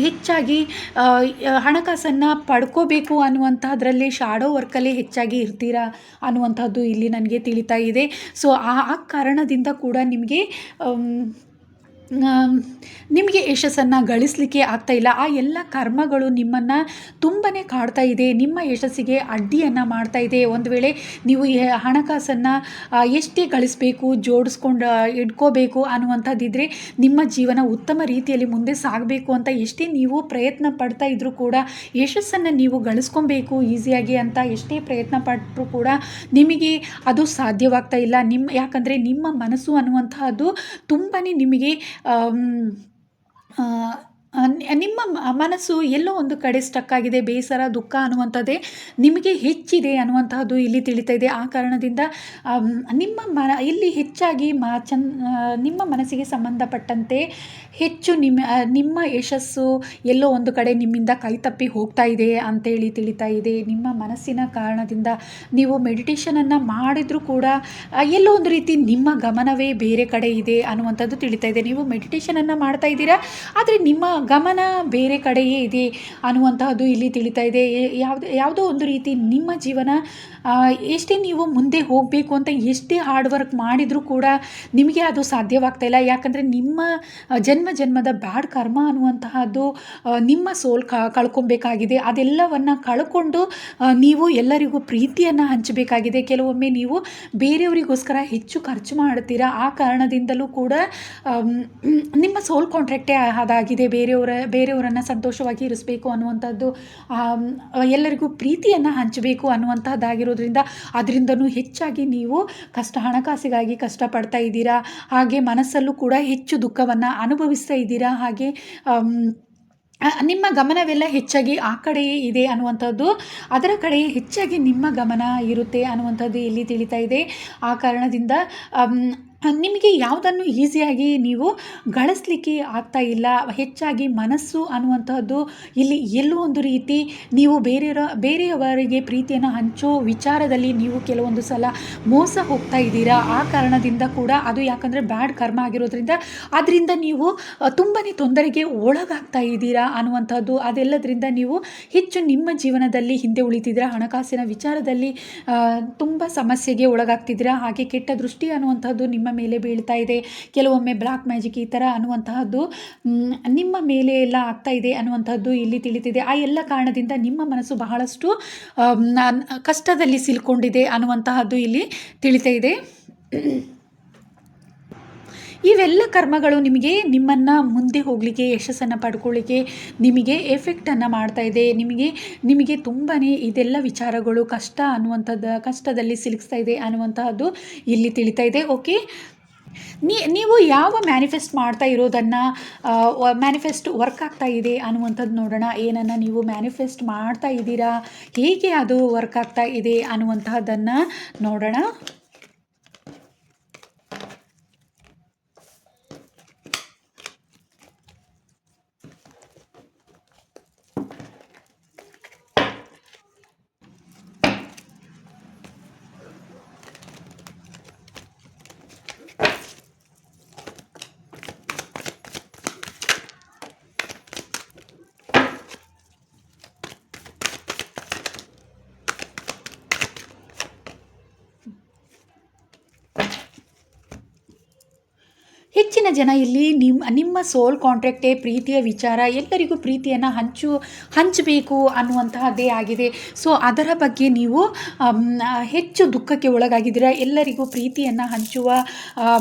ಹೆಚ್ಚಾಗಿ ಹಣಕಾಸನ್ನು ಪಡ್ಕೋಬೇಕು ಅನ್ನುವಂಥದ್ರಲ್ಲಿ ಶಾಡೋ ವರ್ಕಲ್ಲೇ ಹೆಚ್ಚಾಗಿ ಇರ್ತೀರಾ ಅನ್ನುವಂಥದ್ದು ಇಲ್ಲಿ ನನಗೆ ತಿಳಿತಾ ಇದೆ. ಸೊ ಆ ಕಾರಣದಿಂದ ಕೂಡ ನಿಮಗೆ ಯಶಸ್ಸನ್ನು ಗಳಿಸಲಿಕ್ಕೆ ಆಗ್ತಾ ಇಲ್ಲ. ಆ ಎಲ್ಲ ಕರ್ಮಗಳು ನಿಮ್ಮನ್ನು ತುಂಬಾ ಕಾಡ್ತಾ ಇದೆ, ನಿಮ್ಮ ಯಶಸ್ಸಿಗೆ ಅಡ್ಡಿಯನ್ನು ಮಾಡ್ತಾ ಇದೆ. ಒಂದು ವೇಳೆ ನೀವು ಹಣಕಾಸನ್ನು ಎಷ್ಟೇ ಗಳಿಸಬೇಕು, ಜೋಡಿಸ್ಕೊಂಡು ಇಟ್ಕೋಬೇಕು ಅನ್ನುವಂಥದ್ದಿದ್ದರೆ ನಿಮ್ಮ ಜೀವನ ಉತ್ತಮ ರೀತಿಯಲ್ಲಿ ಮುಂದೆ ಸಾಗಬೇಕು ಅಂತ ಎಷ್ಟೇ ನೀವು ಪ್ರಯತ್ನ ಪಡ್ತಾ ಇದ್ದರೂ ಕೂಡ, ಯಶಸ್ಸನ್ನು ನೀವು ಗಳಿಸ್ಕೊಬೇಕು ಈಸಿಯಾಗಿ ಅಂತ ಎಷ್ಟೇ ಪ್ರಯತ್ನ ಪಟ್ಟರೂ ಕೂಡ ನಿಮಗೆ ಅದು ಸಾಧ್ಯವಾಗ್ತಾ ಇಲ್ಲ. ಯಾಕಂದರೆ ನಿಮ್ಮ ಮನಸ್ಸು ಅನ್ನುವಂತಹದ್ದು ತುಂಬಾ ನಿಮಗೆ ನಿಮ್ಮ ಮನಸ್ಸು ಎಲ್ಲೋ ಒಂದು ಕಡೆ ಸ್ಟಕ್ ಆಗಿದೆ, ಬೇಸರ ದುಃಖ ಅನ್ನುವಂಥದ್ದೇ ನಿಮಗೆ ಹೆಚ್ಚಿದೆ ಅನ್ನುವಂತಹದ್ದು ಇಲ್ಲಿ ತಿಳಿತಾ ಇದೆ. ಆ ಕಾರಣದಿಂದ ನಿಮ್ಮ ಇಲ್ಲಿ ಹೆಚ್ಚಾಗಿ ನಿಮ್ಮ ಮನಸ್ಸಿಗೆ ಸಂಬಂಧಪಟ್ಟಂತೆ ಹೆಚ್ಚು ನಿಮ್ಮ ಯಶಸ್ಸು ಎಲ್ಲೋ ಒಂದು ಕಡೆ ನಿಮ್ಮಿಂದ ಕೈ ತಪ್ಪಿ ಹೋಗ್ತಾ ಇದೆ ಅಂತೇಳಿ ತಿಳಿತಾ ಇದೆ. ನಿಮ್ಮ ಮನಸ್ಸಿನ ಕಾರಣದಿಂದ ನೀವು ಮೆಡಿಟೇಷನನ್ನು ಮಾಡಿದರೂ ಕೂಡ ಎಲ್ಲೋ ಒಂದು ರೀತಿ ನಿಮ್ಮ ಗಮನವೇ ಬೇರೆ ಕಡೆ ಇದೆ ಅನ್ನುವಂಥದ್ದು ತಿಳಿತಾ ಇದೆ. ನೀವು ಮೆಡಿಟೇಷನನ್ನು ಮಾಡ್ತಾ ಇದ್ದೀರಾ, ಆದರೆ ನಿಮ್ಮ ಗಮನ ಬೇರೆ ಕಡೆಯೇ ಇದೆ ಅನ್ನುವಂತಹದ್ದು ಇಲ್ಲಿ ತಿಳಿತಾ ಇದೆ. ಯಾವುದೋ ಒಂದು ರೀತಿ ನಿಮ್ಮ ಜೀವನ ಎಷ್ಟೇ ನೀವು ಮುಂದೆ ಹೋಗಬೇಕು ಅಂತ ಎಷ್ಟೇ ಹಾರ್ಡ್ ವರ್ಕ್ ಮಾಡಿದರೂ ಕೂಡ ನಿಮಗೆ ಅದು ಸಾಧ್ಯವಾಗ್ತಾ ಇಲ್ಲ. ಯಾಕಂದರೆ ನಿಮ್ಮ ಜನ್ಮದ ಬ್ಯಾಡ್ ಕರ್ಮ ಅನ್ನುವಂತಹದ್ದು ನಿಮ್ಮ ಸೋಲ್ ಕಳ್ಕೊಬೇಕಾಗಿದೆ. ಅದೆಲ್ಲವನ್ನು ಕಳ್ಕೊಂಡು ನೀವು ಎಲ್ಲರಿಗೂ ಪ್ರೀತಿಯನ್ನು ಹಂಚಬೇಕಾಗಿದೆ. ಕೆಲವೊಮ್ಮೆ ನೀವು ಬೇರೆಯವರಿಗೋಸ್ಕರ ಹೆಚ್ಚು ಖರ್ಚು ಮಾಡ್ತೀರಾ. ಆ ಕಾರಣದಿಂದಲೂ ಕೂಡ ನಿಮ್ಮ ಸೋಲ್ ಕಾಂಟ್ರಾಕ್ಟೇ ಅದಾಗಿದೆ. ಬೇರೆಯವರನ್ನು ಸಂತೋಷವಾಗಿ ಇರಿಸಬೇಕು ಅನ್ನುವಂಥದ್ದು, ಎಲ್ಲರಿಗೂ ಪ್ರೀತಿಯನ್ನು ಹಂಚಬೇಕು ಅನ್ನುವಂಥದ್ದಾಗಿರೋದ್ರಿಂದ ಅದರಿಂದನೂ ಹೆಚ್ಚಾಗಿ ನೀವು ಹಣಕಾಸಿಗಾಗಿ ಕಷ್ಟಪಡ್ತಾ ಇದ್ದೀರಾ. ಹಾಗೆ ಮನಸ್ಸಲ್ಲೂ ಕೂಡ ಹೆಚ್ಚು ದುಃಖವನ್ನು ಅನುಭವಿಸ್ತಾ ಇದ್ದೀರಾ. ಹಾಗೆ ನಿಮ್ಮ ಗಮನವೆಲ್ಲ ಹೆಚ್ಚಾಗಿ ಆ ಕಡೆಯೇ ಇದೆ ಅನ್ನುವಂಥದ್ದು, ಅದರ ಕಡೆ ಹೆಚ್ಚಾಗಿ ನಿಮ್ಮ ಗಮನ ಇರುತ್ತೆ ಅನ್ನುವಂಥದ್ದು ಇಲ್ಲಿ ತಿಳಿತಾ ಇದೆ. ಆ ಕಾರಣದಿಂದ ನಿಮಗೆ ಯಾವುದನ್ನು ಈಸಿಯಾಗಿ ನೀವು ಗಳಿಸ್ಲಿಕ್ಕೆ ಆಗ್ತಾ ಇಲ್ಲ. ಹೆಚ್ಚಾಗಿ ಮನಸ್ಸು ಅನ್ನುವಂಥದ್ದು ಇಲ್ಲಿ ಎಲ್ಲೋ ಒಂದು ರೀತಿ ನೀವು ಬೇರೆಯವರಿಗೆ ಪ್ರೀತಿಯನ್ನು ಹಂಚೋ ವಿಚಾರದಲ್ಲಿ ನೀವು ಕೆಲವೊಂದು ಸಲ ಮೋಸ ಹೋಗ್ತಾ ಇದ್ದೀರಾ. ಆ ಕಾರಣದಿಂದ ಕೂಡ ಅದು ಯಾಕಂದರೆ ಬ್ಯಾಡ್ ಕರ್ಮ ಆಗಿರೋದ್ರಿಂದ ಅದರಿಂದ ನೀವು ತುಂಬಾ ತೊಂದರೆಗೆ ಒಳಗಾಗ್ತಾ ಇದ್ದೀರಾ ಅನ್ನುವಂಥದ್ದು. ಅದೆಲ್ಲದರಿಂದ ನೀವು ಹೆಚ್ಚು ನಿಮ್ಮ ಜೀವನದಲ್ಲಿ ಹಿಂದೆ ಉಳಿತಿದ್ದೀರಾ. ಹಣಕಾಸಿನ ವಿಚಾರದಲ್ಲಿ ತುಂಬ ಸಮಸ್ಯೆಗೆ ಒಳಗಾಗ್ತಿದ್ದೀರಾ. ಹಾಗೆ ಕೆಟ್ಟ ದೃಷ್ಟಿ ಅನ್ನುವಂಥದ್ದು ನಿಮ್ಮ ಮೇಲೆ ಬೀಳ್ತಾ ಇದೆ. ಕೆಲವೊಮ್ಮೆ ಬ್ಲ್ಯಾಕ್ ಮ್ಯಾಜಿಕ್ ಈ ಥರ ಅನ್ನುವಂತಹದ್ದು ನಿಮ್ಮ ಮೇಲೆ ಎಲ್ಲ ಆಗ್ತಾ ಇದೆ ಅನ್ನುವಂಥದ್ದು ಇಲ್ಲಿ ತಿಳಿತಿದೆ. ಆ ಎಲ್ಲ ಕಾರಣದಿಂದ ನಿಮ್ಮ ಮನಸ್ಸು ಬಹಳಷ್ಟು ಕಷ್ಟದಲ್ಲಿ ಸಿಲ್ಕೊಂಡಿದೆ ಅನ್ನುವಂತಹದ್ದು ಇಲ್ಲಿ ತಿಳಿತಾ ಇದೆ. ಇವೆಲ್ಲ ಕರ್ಮಗಳು ನಿಮ್ಮನ್ನು ಮುಂದೆ ಹೋಗಲಿಕ್ಕೆ, ಯಶಸ್ಸನ್ನು ಪಡ್ಕೊಳ್ಳಿಕ್ಕೆ ನಿಮಗೆ ಎಫೆಕ್ಟನ್ನು ಮಾಡ್ತಾ ಇದೆ. ನಿಮಗೆ ತುಂಬಾ ಇದೆಲ್ಲ ವಿಚಾರಗಳು ಕಷ್ಟದಲ್ಲಿ ಸಿಲುಕಿಸ್ತಾ ಇದೆ ಅನ್ನುವಂತಹದ್ದು ಇಲ್ಲಿ ತಿಳಿತಾ ಇದೆ. ಓಕೆ, ನೀವು ಯಾವ ಮ್ಯಾನಿಫೆಸ್ಟ್ ಮಾಡ್ತಾ ಇರೋದನ್ನು ಮ್ಯಾನಿಫೆಸ್ಟ್ ವರ್ಕ್ ಆಗ್ತಾ ಇದೆ ಅನ್ನುವಂಥದ್ದು ನೋಡೋಣ. ಏನನ್ನು ನೀವು ಮ್ಯಾನಿಫೆಸ್ಟ್ ಮಾಡ್ತಾ ಇದ್ದೀರಾ, ಹೇಗೆ ಅದು ವರ್ಕ್ ಆಗ್ತಾ ಇದೆ ಅನ್ನುವಂತಹದ್ದನ್ನು ನೋಡೋಣ. ಹೆಚ್ಚಿನ ಜನ ಇಲ್ಲಿ ನಿಮ್ಮ ಸೋಲ್ ಕಾಂಟ್ರಾಕ್ಟೇ ಪ್ರೀತಿಯ ವಿಚಾರ, ಎಲ್ಲರಿಗೂ ಪ್ರೀತಿಯನ್ನು ಹಂಚಬೇಕು ಅನ್ನುವಂತಹದ್ದೇ ಆಗಿದೆ. ಸೊ ಅದರ ಬಗ್ಗೆ ನೀವು ಹೆಚ್ಚು ದುಃಖಕ್ಕೆ ಒಳಗಾಗಿದ್ದೀರಾ. ಎಲ್ಲರಿಗೂ ಪ್ರೀತಿಯನ್ನು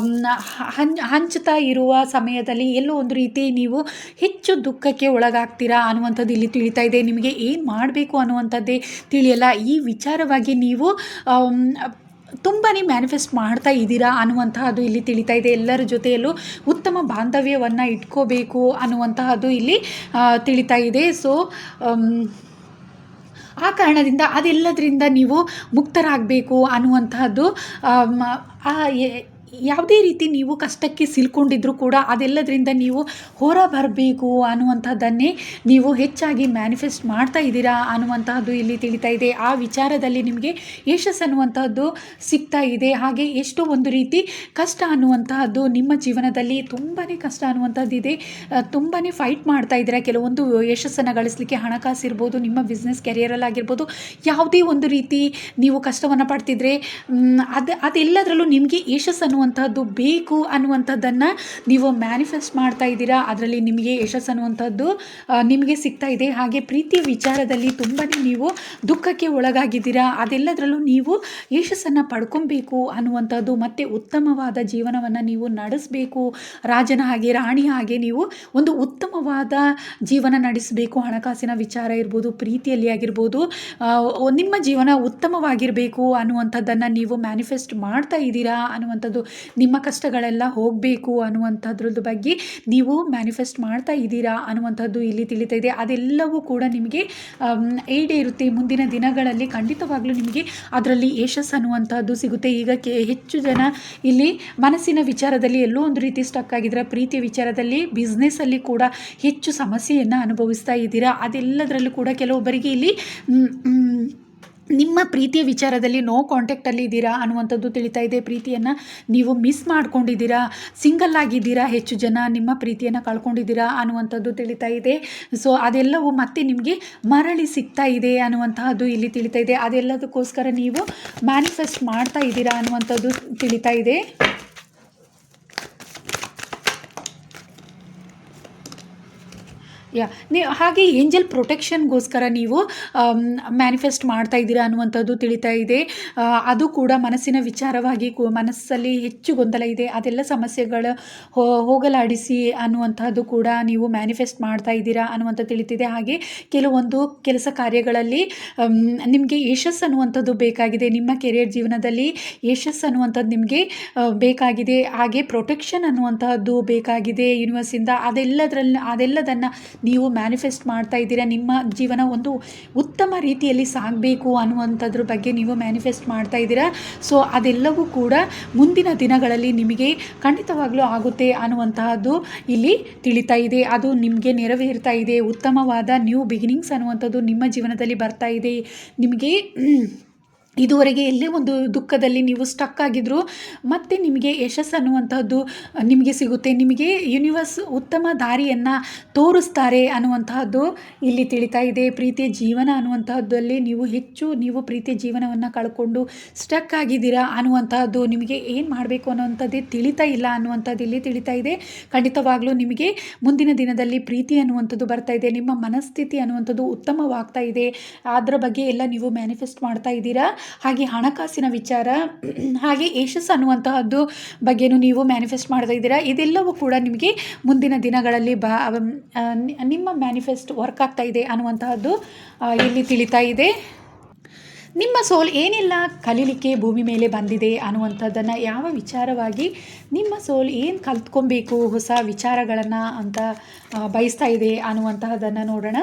ಹಂಚ್ತಾ ಇರುವ ಸಮಯದಲ್ಲಿ ಎಲ್ಲೋ ಒಂದು ರೀತಿ ನೀವು ಹೆಚ್ಚು ದುಃಖಕ್ಕೆ ಒಳಗಾಗ್ತೀರಾ ಅನ್ನುವಂಥದ್ದು ಇಲ್ಲಿ ತಿಳಿತಾ ಇದೆ. ನಿಮಗೆ ಏನು ಮಾಡಬೇಕು ಅನ್ನುವಂಥದ್ದೇ ತಿಳಿಯಲ್ಲ. ಈ ವಿಚಾರವಾಗಿ ನೀವು ತುಂಬಾ ಮ್ಯಾನಿಫೆಸ್ಟ್ ಮಾಡ್ತಾ ಇದ್ದೀರಾ ಅನ್ನುವಂತಹದ್ದು ಇಲ್ಲಿ ತಿಳಿತಾ ಇದೆ. ಎಲ್ಲರ ಜೊತೆಯಲ್ಲೂ ಉತ್ತಮ ಬಾಂಧವ್ಯವನ್ನು ಇಟ್ಕೋಬೇಕು ಅನ್ನುವಂತಹದ್ದು ಇಲ್ಲಿ ತಿಳಿತಾ ಇದೆ. ಸೊ ಆ ಕಾರಣದಿಂದ ಅದೆಲ್ಲದರಿಂದ ನೀವು ಮುಕ್ತರಾಗಬೇಕು ಅನ್ನುವಂತಹದ್ದು, ಯಾವುದೇ ರೀತಿ ನೀವು ಕಷ್ಟಕ್ಕೆ ಸಿಲ್ಕೊಂಡಿದ್ರೂ ಕೂಡ ಅದೆಲ್ಲದರಿಂದ ನೀವು ಹೊರ ಬರಬೇಕು ಅನ್ನುವಂಥದ್ದನ್ನೇ ನೀವು ಹೆಚ್ಚಾಗಿ ಮ್ಯಾನಿಫೆಸ್ಟ್ ಮಾಡ್ತಾ ಇದ್ದೀರಾ ಅನ್ನುವಂತಹದ್ದು ಇಲ್ಲಿ ತಿಳಿತಾ ಇದೆ. ಆ ವಿಚಾರದಲ್ಲಿ ನಿಮಗೆ ಯಶಸ್ಸು ಅನ್ನುವಂತಹದ್ದು ಸಿಗ್ತಾ ಇದೆ. ಹಾಗೆ ಎಷ್ಟೋ ಒಂದು ರೀತಿ ಕಷ್ಟ ಅನ್ನುವಂತಹದ್ದು ನಿಮ್ಮ ಜೀವನದಲ್ಲಿ ತುಂಬಾ ಕಷ್ಟ ಅನ್ನುವಂಥದ್ದಿದೆ. ತುಂಬಾ ಫೈಟ್ ಮಾಡ್ತಾ ಇದ್ದೀರಾ. ಕೆಲವೊಂದು ಯಶಸ್ಸನ್ನು ಗಳಿಸಲಿಕ್ಕೆ ಹಣಕಾಸು ಇರ್ಬೋದು, ನಿಮ್ಮ ಬಿಸ್ನೆಸ್ ಕೆರಿಯರಲ್ಲಾಗಿರ್ಬೋದು, ಯಾವುದೇ ಒಂದು ರೀತಿ ನೀವು ಕಷ್ಟವನ್ನು ಪಡ್ತಿದ್ರೆ ಅದೆಲ್ಲದರಲ್ಲೂ ನಿಮಗೆ ಯಶಸ್ಸು ಅನ್ನುವಂಥದ್ದು ಬೇಕು ಅನ್ನುವಂಥದ್ದನ್ನು ನೀವು ಮ್ಯಾನಿಫೆಸ್ಟ್ ಮಾಡ್ತಾ ಇದ್ದೀರಾ. ಅದರಲ್ಲಿ ನಿಮಗೆ ಯಶಸ್ಸು ಅನ್ನುವಂಥದ್ದು ನಿಮಗೆ ಸಿಗ್ತಾ ಇದೆ. ಹಾಗೆ ಪ್ರೀತಿಯ ವಿಚಾರದಲ್ಲಿ ತುಂಬಾ ನೀವು ದುಃಖಕ್ಕೆ ಒಳಗಾಗಿದ್ದೀರಾ. ಅದೆಲ್ಲದರಲ್ಲೂ ನೀವು ಯಶಸ್ಸನ್ನು ಪಡ್ಕೊಬೇಕು ಅನ್ನುವಂಥದ್ದು, ಮತ್ತು ಉತ್ತಮವಾದ ಜೀವನವನ್ನು ನೀವು ನಡೆಸಬೇಕು. ರಾಜನ ಹಾಗೆ ರಾಣಿ ಹಾಗೆ ನೀವು ಒಂದು ಉತ್ತಮವಾದ ಜೀವನ ನಡೆಸಬೇಕು. ಹಣಕಾಸಿನ ವಿಚಾರ ಇರ್ಬೋದು, ಪ್ರೀತಿಯಲ್ಲಿ ಆಗಿರ್ಬೋದು, ನಿಮ್ಮ ಜೀವನ ಉತ್ತಮವಾಗಿರಬೇಕು ಅನ್ನುವಂಥದ್ದನ್ನು ನೀವು ಮ್ಯಾನಿಫೆಸ್ಟ್ ಮಾಡ್ತಾ ಇದ್ದೀರಾ ಅನ್ನುವಂಥದ್ದು ನಿಮ್ಮ ಕಷ್ಟಗಳೆಲ್ಲ ಹೋಗಬೇಕು ಅನ್ನುವಂಥದ್ರದ್ದು ಬಗ್ಗೆ ನೀವು ಮ್ಯಾನಿಫೆಸ್ಟ್ ಮಾಡ್ತಾ ಇದ್ದೀರಾ ಅನ್ನುವಂಥದ್ದು ಇಲ್ಲಿ ತಿಳಿತಾ ಇದೆ. ಅದೆಲ್ಲವೂ ಕೂಡ ನಿಮಗೆ ಈಡೇರುತ್ತೆ ಮುಂದಿನ ದಿನಗಳಲ್ಲಿ. ಖಂಡಿತವಾಗ್ಲೂ ನಿಮಗೆ ಅದರಲ್ಲಿ ಯಶಸ್ಸು ಅನ್ನುವಂಥದ್ದು ಸಿಗುತ್ತೆ. ಈಗ ಹೆಚ್ಚು ಜನ ಇಲ್ಲಿ ಮನಸ್ಸಿನ ವಿಚಾರದಲ್ಲಿ ಎಲ್ಲೋ ಒಂದು ರೀತಿ ಸ್ಟಕ್ ಆಗಿದ್ದೀರಾ. ಪ್ರೀತಿಯ ವಿಚಾರದಲ್ಲಿ, ಬಿಸ್ನೆಸ್ಸಲ್ಲಿ ಕೂಡ ಹೆಚ್ಚು ಸಮಸ್ಯೆಯನ್ನು ಅನುಭವಿಸ್ತಾ ಇದ್ದೀರಾ. ಅದೆಲ್ಲದರಲ್ಲೂ ಕೂಡ ಕೆಲವೊಬ್ಬರಿಗೆ ಇಲ್ಲಿ ನಿಮ್ಮ ಪ್ರೀತಿಯ ವಿಚಾರದಲ್ಲಿ ನೋ ಕಾಂಟ್ಯಾಕ್ಟಲ್ಲಿ ಇದ್ದೀರಾ ಅನ್ನುವಂಥದ್ದು ತಿಳಿತಾ ಇದೆ. ಪ್ರೀತಿಯನ್ನು ನೀವು ಮಿಸ್ ಮಾಡ್ಕೊಂಡಿದ್ದೀರಾ, ಸಿಂಗಲ್ ಆಗಿದ್ದೀರಾ, ಹೆಚ್ಚು ಜನ ನಿಮ್ಮ ಪ್ರೀತಿಯನ್ನು ಕಳ್ಕೊಂಡಿದ್ದೀರಾ ಅನ್ನುವಂಥದ್ದು ತಿಳಿತಾ ಇದೆ. ಸೊ ಅದೆಲ್ಲವೂ ಮತ್ತೆ ನಿಮಗೆ ಮರಳಿ ಸಿಗ್ತಾ ಇದೆ ಅನ್ನುವಂತಹದ್ದು ಇಲ್ಲಿ ತಿಳಿತಾ ಇದೆ. ಅದೆಲ್ಲದಕ್ಕೋಸ್ಕರ ನೀವು ಮ್ಯಾನಿಫೆಸ್ಟ್ ಮಾಡ್ತಾ ಇದ್ದೀರಾ ಅನ್ನುವಂಥದ್ದು ತಿಳಿತಾ ಇದೆ. ಹಾಗೆ ಏಂಜಲ್ ಪ್ರೊಟೆಕ್ಷನ್ಗೋಸ್ಕರ ನೀವು ಮ್ಯಾನಿಫೆಸ್ಟ್ ಮಾಡ್ತಾ ಇದ್ದೀರಾ ಅನ್ನುವಂಥದ್ದು ತಿಳಿತಾ ಇದೆ. ಅದು ಕೂಡ ಮನಸ್ಸಿನ ವಿಚಾರವಾಗಿ ಮನಸ್ಸಲ್ಲಿ ಹೆಚ್ಚು ಗೊಂದಲ ಇದೆ, ಅದೆಲ್ಲ ಸಮಸ್ಯೆಗಳು ಹೋಗಲಾಡಿಸಿ ಅನ್ನುವಂಥದ್ದು ಕೂಡ ನೀವು ಮ್ಯಾನಿಫೆಸ್ಟ್ ಮಾಡ್ತಾ ಇದ್ದೀರಾ ಅನ್ನುವಂಥದ್ದು ತಿಳಿತಿದೆ. ಹಾಗೆ ಕೆಲವೊಂದು ಕೆಲಸ ಕಾರ್ಯಗಳಲ್ಲಿ ನಿಮಗೆ ಯಶಸ್ಸು ಅನ್ನುವಂಥದ್ದು ಬೇಕಾಗಿದೆ. ನಿಮ್ಮ ಕೆರಿಯರ್ ಜೀವನದಲ್ಲಿ ಯಶಸ್ಸು ಅನ್ನುವಂಥದ್ದು ನಿಮಗೆ ಬೇಕಾಗಿದೆ. ಹಾಗೆ ಪ್ರೊಟೆಕ್ಷನ್ ಅನ್ನುವಂತಹದ್ದು ಬೇಕಾಗಿದೆ ಯೂನಿವರ್ಸಿಂದ. ಅದೆಲ್ಲದನ್ನು ನೀವು ಮ್ಯಾನಿಫೆಸ್ಟ್ ಮಾಡ್ತಾ ಇದ್ದೀರಾ. ನಿಮ್ಮ ಜೀವನ ಒಂದು ಉತ್ತಮ ರೀತಿಯಲ್ಲಿ ಸಾಗಬೇಕು ಅನ್ನುವಂಥದ್ರ ಬಗ್ಗೆ ನೀವು ಮ್ಯಾನಿಫೆಸ್ಟ್ ಮಾಡ್ತಾ ಇದ್ದೀರಾ. ಸೊ ಅದೆಲ್ಲವೂ ಕೂಡ ಮುಂದಿನ ದಿನಗಳಲ್ಲಿ ನಿಮಗೆ ಖಂಡಿತವಾಗ್ಲೂ ಆಗುತ್ತೆ ಅನ್ನುವಂತಹದ್ದು ಇಲ್ಲಿ ತಿಳಿತಾ ಇದೆ. ಅದು ನಿಮಗೆ ನೆರವೇರ್ತಾ ಇದೆ. ಉತ್ತಮವಾದ ನ್ಯೂ ಬಿಗಿನಿಂಗ್ಸ್ ಅನ್ನುವಂಥದ್ದು ನಿಮ್ಮ ಜೀವನದಲ್ಲಿ ಬರ್ತಾ ಇದೆ. ನಿಮಗೆ ಇದುವರೆಗೆ ಎಲ್ಲೇ ಒಂದು ದುಃಖದಲ್ಲಿ ನೀವು ಸ್ಟಕ್ ಆಗಿದ್ರು ಮತ್ತು ನಿಮಗೆ ಯಶಸ್ಸು ಅನ್ನುವಂತಹದ್ದು ನಿಮಗೆ ಸಿಗುತ್ತೆ. ನಿಮಗೆ ಯೂನಿವರ್ಸ್ ಉತ್ತಮ ದಾರಿಯನ್ನು ತೋರಿಸ್ತಾರೆ ಅನ್ನುವಂತಹದ್ದು ಇಲ್ಲಿ ತಿಳಿತಾ ಇದೆ. ಪ್ರೀತಿಯ ಜೀವನ ಅನ್ನುವಂತಹದ್ದಲ್ಲಿ ನೀವು ಪ್ರೀತಿಯ ಜೀವನವನ್ನು ಕಳ್ಕೊಂಡು ಸ್ಟಕ್ ಆಗಿದ್ದೀರಾ ಅನ್ನುವಂತಹದ್ದು, ನಿಮಗೆ ಏನು ಮಾಡಬೇಕು ಅನ್ನುವಂಥದ್ದೇ ತಿಳಿತಾ ಇಲ್ಲ ಅನ್ನುವಂಥದ್ದು ಇಲ್ಲಿ ತಿಳಿತಾ ಇದೆ. ಖಂಡಿತವಾಗ್ಲೂ ನಿಮಗೆ ಮುಂದಿನ ದಿನದಲ್ಲಿ ಪ್ರೀತಿ ಅನ್ನುವಂಥದ್ದು ಬರ್ತಾ ಇದೆ. ನಿಮ್ಮ ಮನಸ್ಥಿತಿ ಅನ್ನುವಂಥದ್ದು ಉತ್ತಮವಾಗ್ತಾ ಇದೆ. ಅದರ ಬಗ್ಗೆ ಎಲ್ಲ ನೀವು ಮ್ಯಾನಿಫೆಸ್ಟ್ ಮಾಡ್ತಾ ಇದ್ದೀರಾ. ಹಾಗೆ ಹಣಕಾಸಿನ ವಿಚಾರ, ಹಾಗೆ ಯಶಸ್ಸು ಅನ್ನುವಂತಹದ್ದು ಬಗ್ಗೆನೂ ನೀವು ಮ್ಯಾನಿಫೆಸ್ಟ್ ಮಾಡ್ತಾ ಇದ್ದೀರಾ. ಇದೆಲ್ಲವೂ ಕೂಡ ನಿಮಗೆ ಮುಂದಿನ ದಿನಗಳಲ್ಲಿ ನಿಮ್ಮ ಮ್ಯಾನಿಫೆಸ್ಟ್ ವರ್ಕ್ ಆಗ್ತಾ ಇದೆ ಅನ್ನುವಂತಹದ್ದು ಇಲ್ಲಿ ತಿಳಿತಾ ಇದೆ. ನಿಮ್ಮ ಸೋಲ್ ಏನೆಲ್ಲ ಕಲೀಲಿಕ್ಕೆ ಭೂಮಿ ಮೇಲೆ ಬಂದಿದೆ ಅನ್ನುವಂಥದ್ದನ್ನು, ಯಾವ ವಿಚಾರವಾಗಿ ನಿಮ್ಮ ಸೋಲ್ ಏನು ಕಲ್ತ್ಕೊಬೇಕು, ಹೊಸ ವಿಚಾರಗಳನ್ನು ಅಂತ ಬಯಸ್ತಾ ಇದೆ ಅನ್ನುವಂತಹದ್ದನ್ನು ನೋಡೋಣ.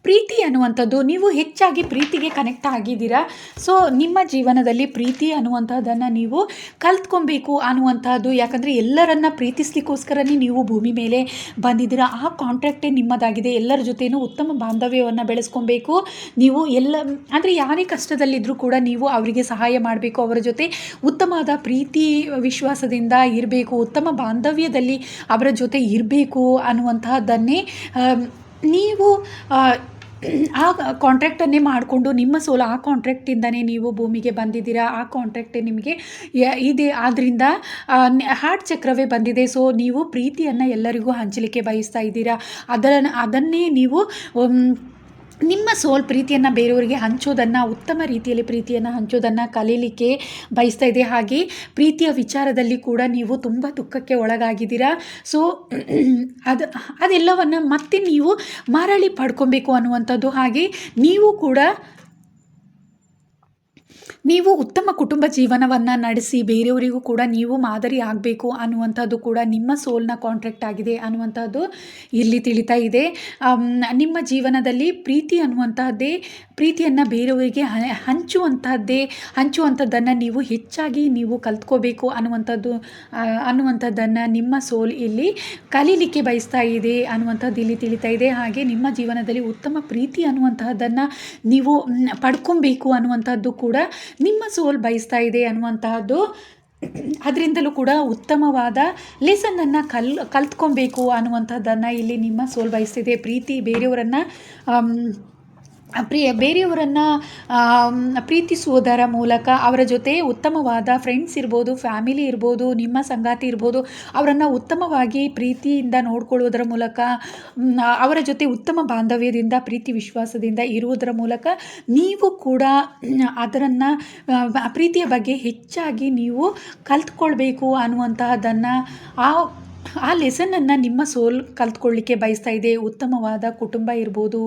ಪ್ರೀತಿ ಅನ್ನುವಂಥದ್ದು, ನೀವು ಹೆಚ್ಚಾಗಿ ಪ್ರೀತಿಗೆ ಕನೆಕ್ಟ್ ಆಗಿದ್ದೀರಾ. ಸೊ ನಿಮ್ಮ ಜೀವನದಲ್ಲಿ ಪ್ರೀತಿ ಅನ್ನುವಂಥದ್ದನ್ನು ನೀವು ಕಲ್ತ್ಕೊಬೇಕು ಅನ್ನುವಂಥದ್ದು. ಯಾಕಂದರೆ ಎಲ್ಲರನ್ನ ಪ್ರೀತಿಸ್ಲಿಕ್ಕೋಸ್ಕರನೇ ನೀವು ಭೂಮಿ ಮೇಲೆ ಬಂದಿದ್ದೀರಾ. ಆ ಕಾಂಟ್ರಾಕ್ಟೇ ನಿಮ್ಮದಾಗಿದೆ. ಎಲ್ಲರ ಜೊತೆನೂ ಉತ್ತಮ ಬಾಂಧವ್ಯವನ್ನು ಬೆಳೆಸ್ಕೊಬೇಕು. ನೀವು ಅಂದರೆ ಯಾರೇ ಕಷ್ಟದಲ್ಲಿದ್ದರೂ ಕೂಡ ನೀವು ಅವರಿಗೆ ಸಹಾಯ ಮಾಡಬೇಕು. ಅವರ ಜೊತೆ ಉತ್ತಮವಾದ ಪ್ರೀತಿ ವಿಶ್ವಾಸದಿಂದ ಇರಬೇಕು. ಉತ್ತಮ ಬಾಂಧವ್ಯದಲ್ಲಿ ಅವರ ಜೊತೆ ಇರಬೇಕು ಅನ್ನುವಂತಹದ್ದನ್ನೇ ನೀವು ಆ ಕಾಂಟ್ರಾಕ್ಟನ್ನೇ ಮಾಡಿಕೊಂಡು, ನಿಮ್ಮ ಸೋಲು ಆ ಕಾಂಟ್ರಾಕ್ಟಿಂದನೇ ನೀವು ಭೂಮಿಗೆ ಬಂದಿದ್ದೀರಾ. ಆ ಕಾಂಟ್ರಾಕ್ಟೇ ನಿಮಗೆ ಇದೆ. ಆದ್ದರಿಂದ ಹಾರ್ಟ್ ಚಕ್ರವೇ ಬಂದಿದೆ. ಸೊ ನೀವು ಪ್ರೀತಿಯನ್ನು ಎಲ್ಲರಿಗೂ ಹಂಚಲಿಕ್ಕೆ ಬಯಸ್ತಾ ಇದ್ದೀರಾ. ಅದನ್ನೇ ನೀವು ನಿಮ್ಮ ಸೋಲ್ ಪ್ರೀತಿಯನ್ನು ಬೇರೆಯವರಿಗೆ ಹಂಚೋದನ್ನು, ಉತ್ತಮ ರೀತಿಯಲ್ಲಿ ಪ್ರೀತಿಯನ್ನು ಹಂಚೋದನ್ನು ಕಲೀಲಿಕ್ಕೆ ಬಯಸ್ತಾ ಇದೆ. ಹಾಗೆ ಪ್ರೀತಿಯ ವಿಚಾರದಲ್ಲಿ ಕೂಡ ನೀವು ತುಂಬ ದುಃಖಕ್ಕೆ ಒಳಗಾಗಿದ್ದೀರಾ. ಸೊ ಅದೆಲ್ಲವನ್ನು ಮತ್ತೆ ನೀವು ಮರಳಿ ಪಡ್ಕೊಬೇಕು ಅನ್ನುವಂಥದ್ದು. ಹಾಗೆ ನೀವು ಉತ್ತಮ ಕುಟುಂಬ ಜೀವನವನ್ನು ನಡೆಸಿ ಬೇರೆಯವರಿಗೂ ಕೂಡ ನೀವು ಮಾದರಿ ಆಗಬೇಕು ಅನ್ನುವಂಥದ್ದು ಕೂಡ ನಿಮ್ಮ ಸೋಲ್ನ ಕಾಂಟ್ರಾಕ್ಟ್ ಆಗಿದೆ ಅನ್ನುವಂಥದ್ದು ಇಲ್ಲಿ ತಿಳಿತಾ ಇದೆ. ನಿಮ್ಮ ಜೀವನದಲ್ಲಿ ಪ್ರೀತಿ ಅನ್ನುವಂತಹದ್ದೇ, ಪ್ರೀತಿಯನ್ನು ಬೇರೆಯವರಿಗೆ ಹಂಚುವಂಥದ್ದನ್ನು ನೀವು ಹೆಚ್ಚಾಗಿ ನೀವು ಕಲ್ತ್ಕೋಬೇಕು ಅನ್ನುವಂಥದ್ದನ್ನು ನಿಮ್ಮ ಸೋಲ್ ಇಲ್ಲಿ ಕಲೀಲಿಕ್ಕೆ ಬಯಸ್ತಾ ಇದೆ ಅನ್ನುವಂಥದ್ದು ಇಲ್ಲಿ ತಿಳಿತಾ ಇದೆ. ಹಾಗೆ ನಿಮ್ಮ ಜೀವನದಲ್ಲಿ ಉತ್ತಮ ಪ್ರೀತಿ ಅನ್ನುವಂತಹದ್ದನ್ನು ನೀವು ಪಡ್ಕೊಬೇಕು ಅನ್ನುವಂಥದ್ದು ಕೂಡ ನಿಮ್ಮ ಸೋಲ್ ಬಯಸ್ತಾ ಇದೆ ಅನ್ನುವಂತಹದ್ದು. ಅದರಿಂದಲೂ ಕೂಡ ಉತ್ತಮವಾದ ಲೆಸನನ್ನು ಕಲ್ತ್ಕೊಬೇಕು ಅನ್ನುವಂಥದ್ದನ್ನು ಇಲ್ಲಿ ನಿಮ್ಮ ಸೋಲ್ ಬಯಸ್ತಿದೆ. ಪ್ರೀತಿ ಬೇರೆಯವರನ್ನು ಬೇರೆಯವರನ್ನು ಪ್ರೀತಿಸುವುದರ ಮೂಲಕ ಅವರ ಜೊತೆ ಉತ್ತಮವಾದ ಫ್ರೆಂಡ್ಸ್ ಇರ್ಬೋದು, ಫ್ಯಾಮಿಲಿ ಇರ್ಬೋದು, ನಿಮ್ಮ ಸಂಗಾತಿ ಇರ್ಬೋದು, ಅವರನ್ನು ಉತ್ತಮವಾಗಿ ಪ್ರೀತಿಯಿಂದ ನೋಡ್ಕೊಳ್ಳೋದರ ಮೂಲಕ ಅವರ ಜೊತೆ ಉತ್ತಮ ಬಾಂಧವ್ಯದಿಂದ ಪ್ರೀತಿ ವಿಶ್ವಾಸದಿಂದ ಇರುವುದರ ಮೂಲಕ ನೀವು ಕೂಡ ಅದನ್ನು ಪ್ರೀತಿಯ ಬಗ್ಗೆ ಹೆಚ್ಚಾಗಿ ನೀವು ಕಲ್ತ್ಕೊಳ್ಬೇಕು ಅನ್ನುವಂತಹದ್ದನ್ನು ಆ ಲೆಸನನ್ನು ನಿಮ್ಮ ಸೋಲ್ ಕಲ್ತ್ಕೊಳ್ಳಿಕ್ಕೆ ಬಯಸ್ತಾ ಇದೆ. ಉತ್ತಮವಾದ ಕುಟುಂಬ ಇರ್ಬೋದು,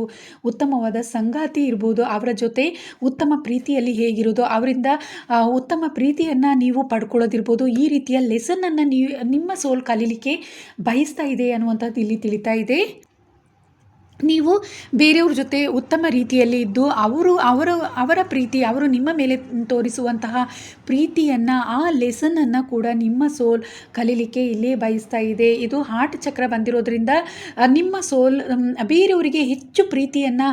ಉತ್ತಮವಾದ ಸಂಗಾತಿ ಇರ್ಬೋದು, ಅವರ ಜೊತೆ ಉತ್ತಮ ಪ್ರೀತಿಯಲ್ಲಿ ಹೇಗಿರೋದು, ಅವರಿಂದ ಉತ್ತಮ ಪ್ರೀತಿಯನ್ನು ನೀವು ಪಡ್ಕೊಳ್ಳೋದಿರ್ಬೋದು, ಈ ರೀತಿಯ ಲೆಸನನ್ನು ನಿಮ್ಮ ಸೋಲ್ ಕಲೀಲಿಕ್ಕೆ ಬಯಸ್ತಾ ಇದೆ ಅನ್ನುವಂಥದ್ದು ಇಲ್ಲಿ ತಿಳಿತಾ ಇದೆ. ನೀವು ಬೇರೆಯವ್ರ ಜೊತೆ ಉತ್ತಮ ರೀತಿಯಲ್ಲಿ ಇದ್ದು ಅವರ ಪ್ರೀತಿ, ಅವರು ನಿಮ್ಮ ಮೇಲೆ ತೋರಿಸುವಂತಹ ಪ್ರೀತಿಯನ್ನು, ಆ ಲೆಸನನ್ನು ಕೂಡ ನಿಮ್ಮ ಸೋಲ್ ಕಲೀಲಿಕ್ಕೆ ಇಲ್ಲೇ ಬಯಸ್ತಾ ಇದೆ. ಇದು ಹಾರ್ಟ್ ಚಕ್ರ ಬಂದಿರೋದ್ರಿಂದ ನಿಮ್ಮ ಸೋಲ್ ಬೇರೆಯವರಿಗೆ ಹೆಚ್ಚು ಪ್ರೀತಿಯನ್ನು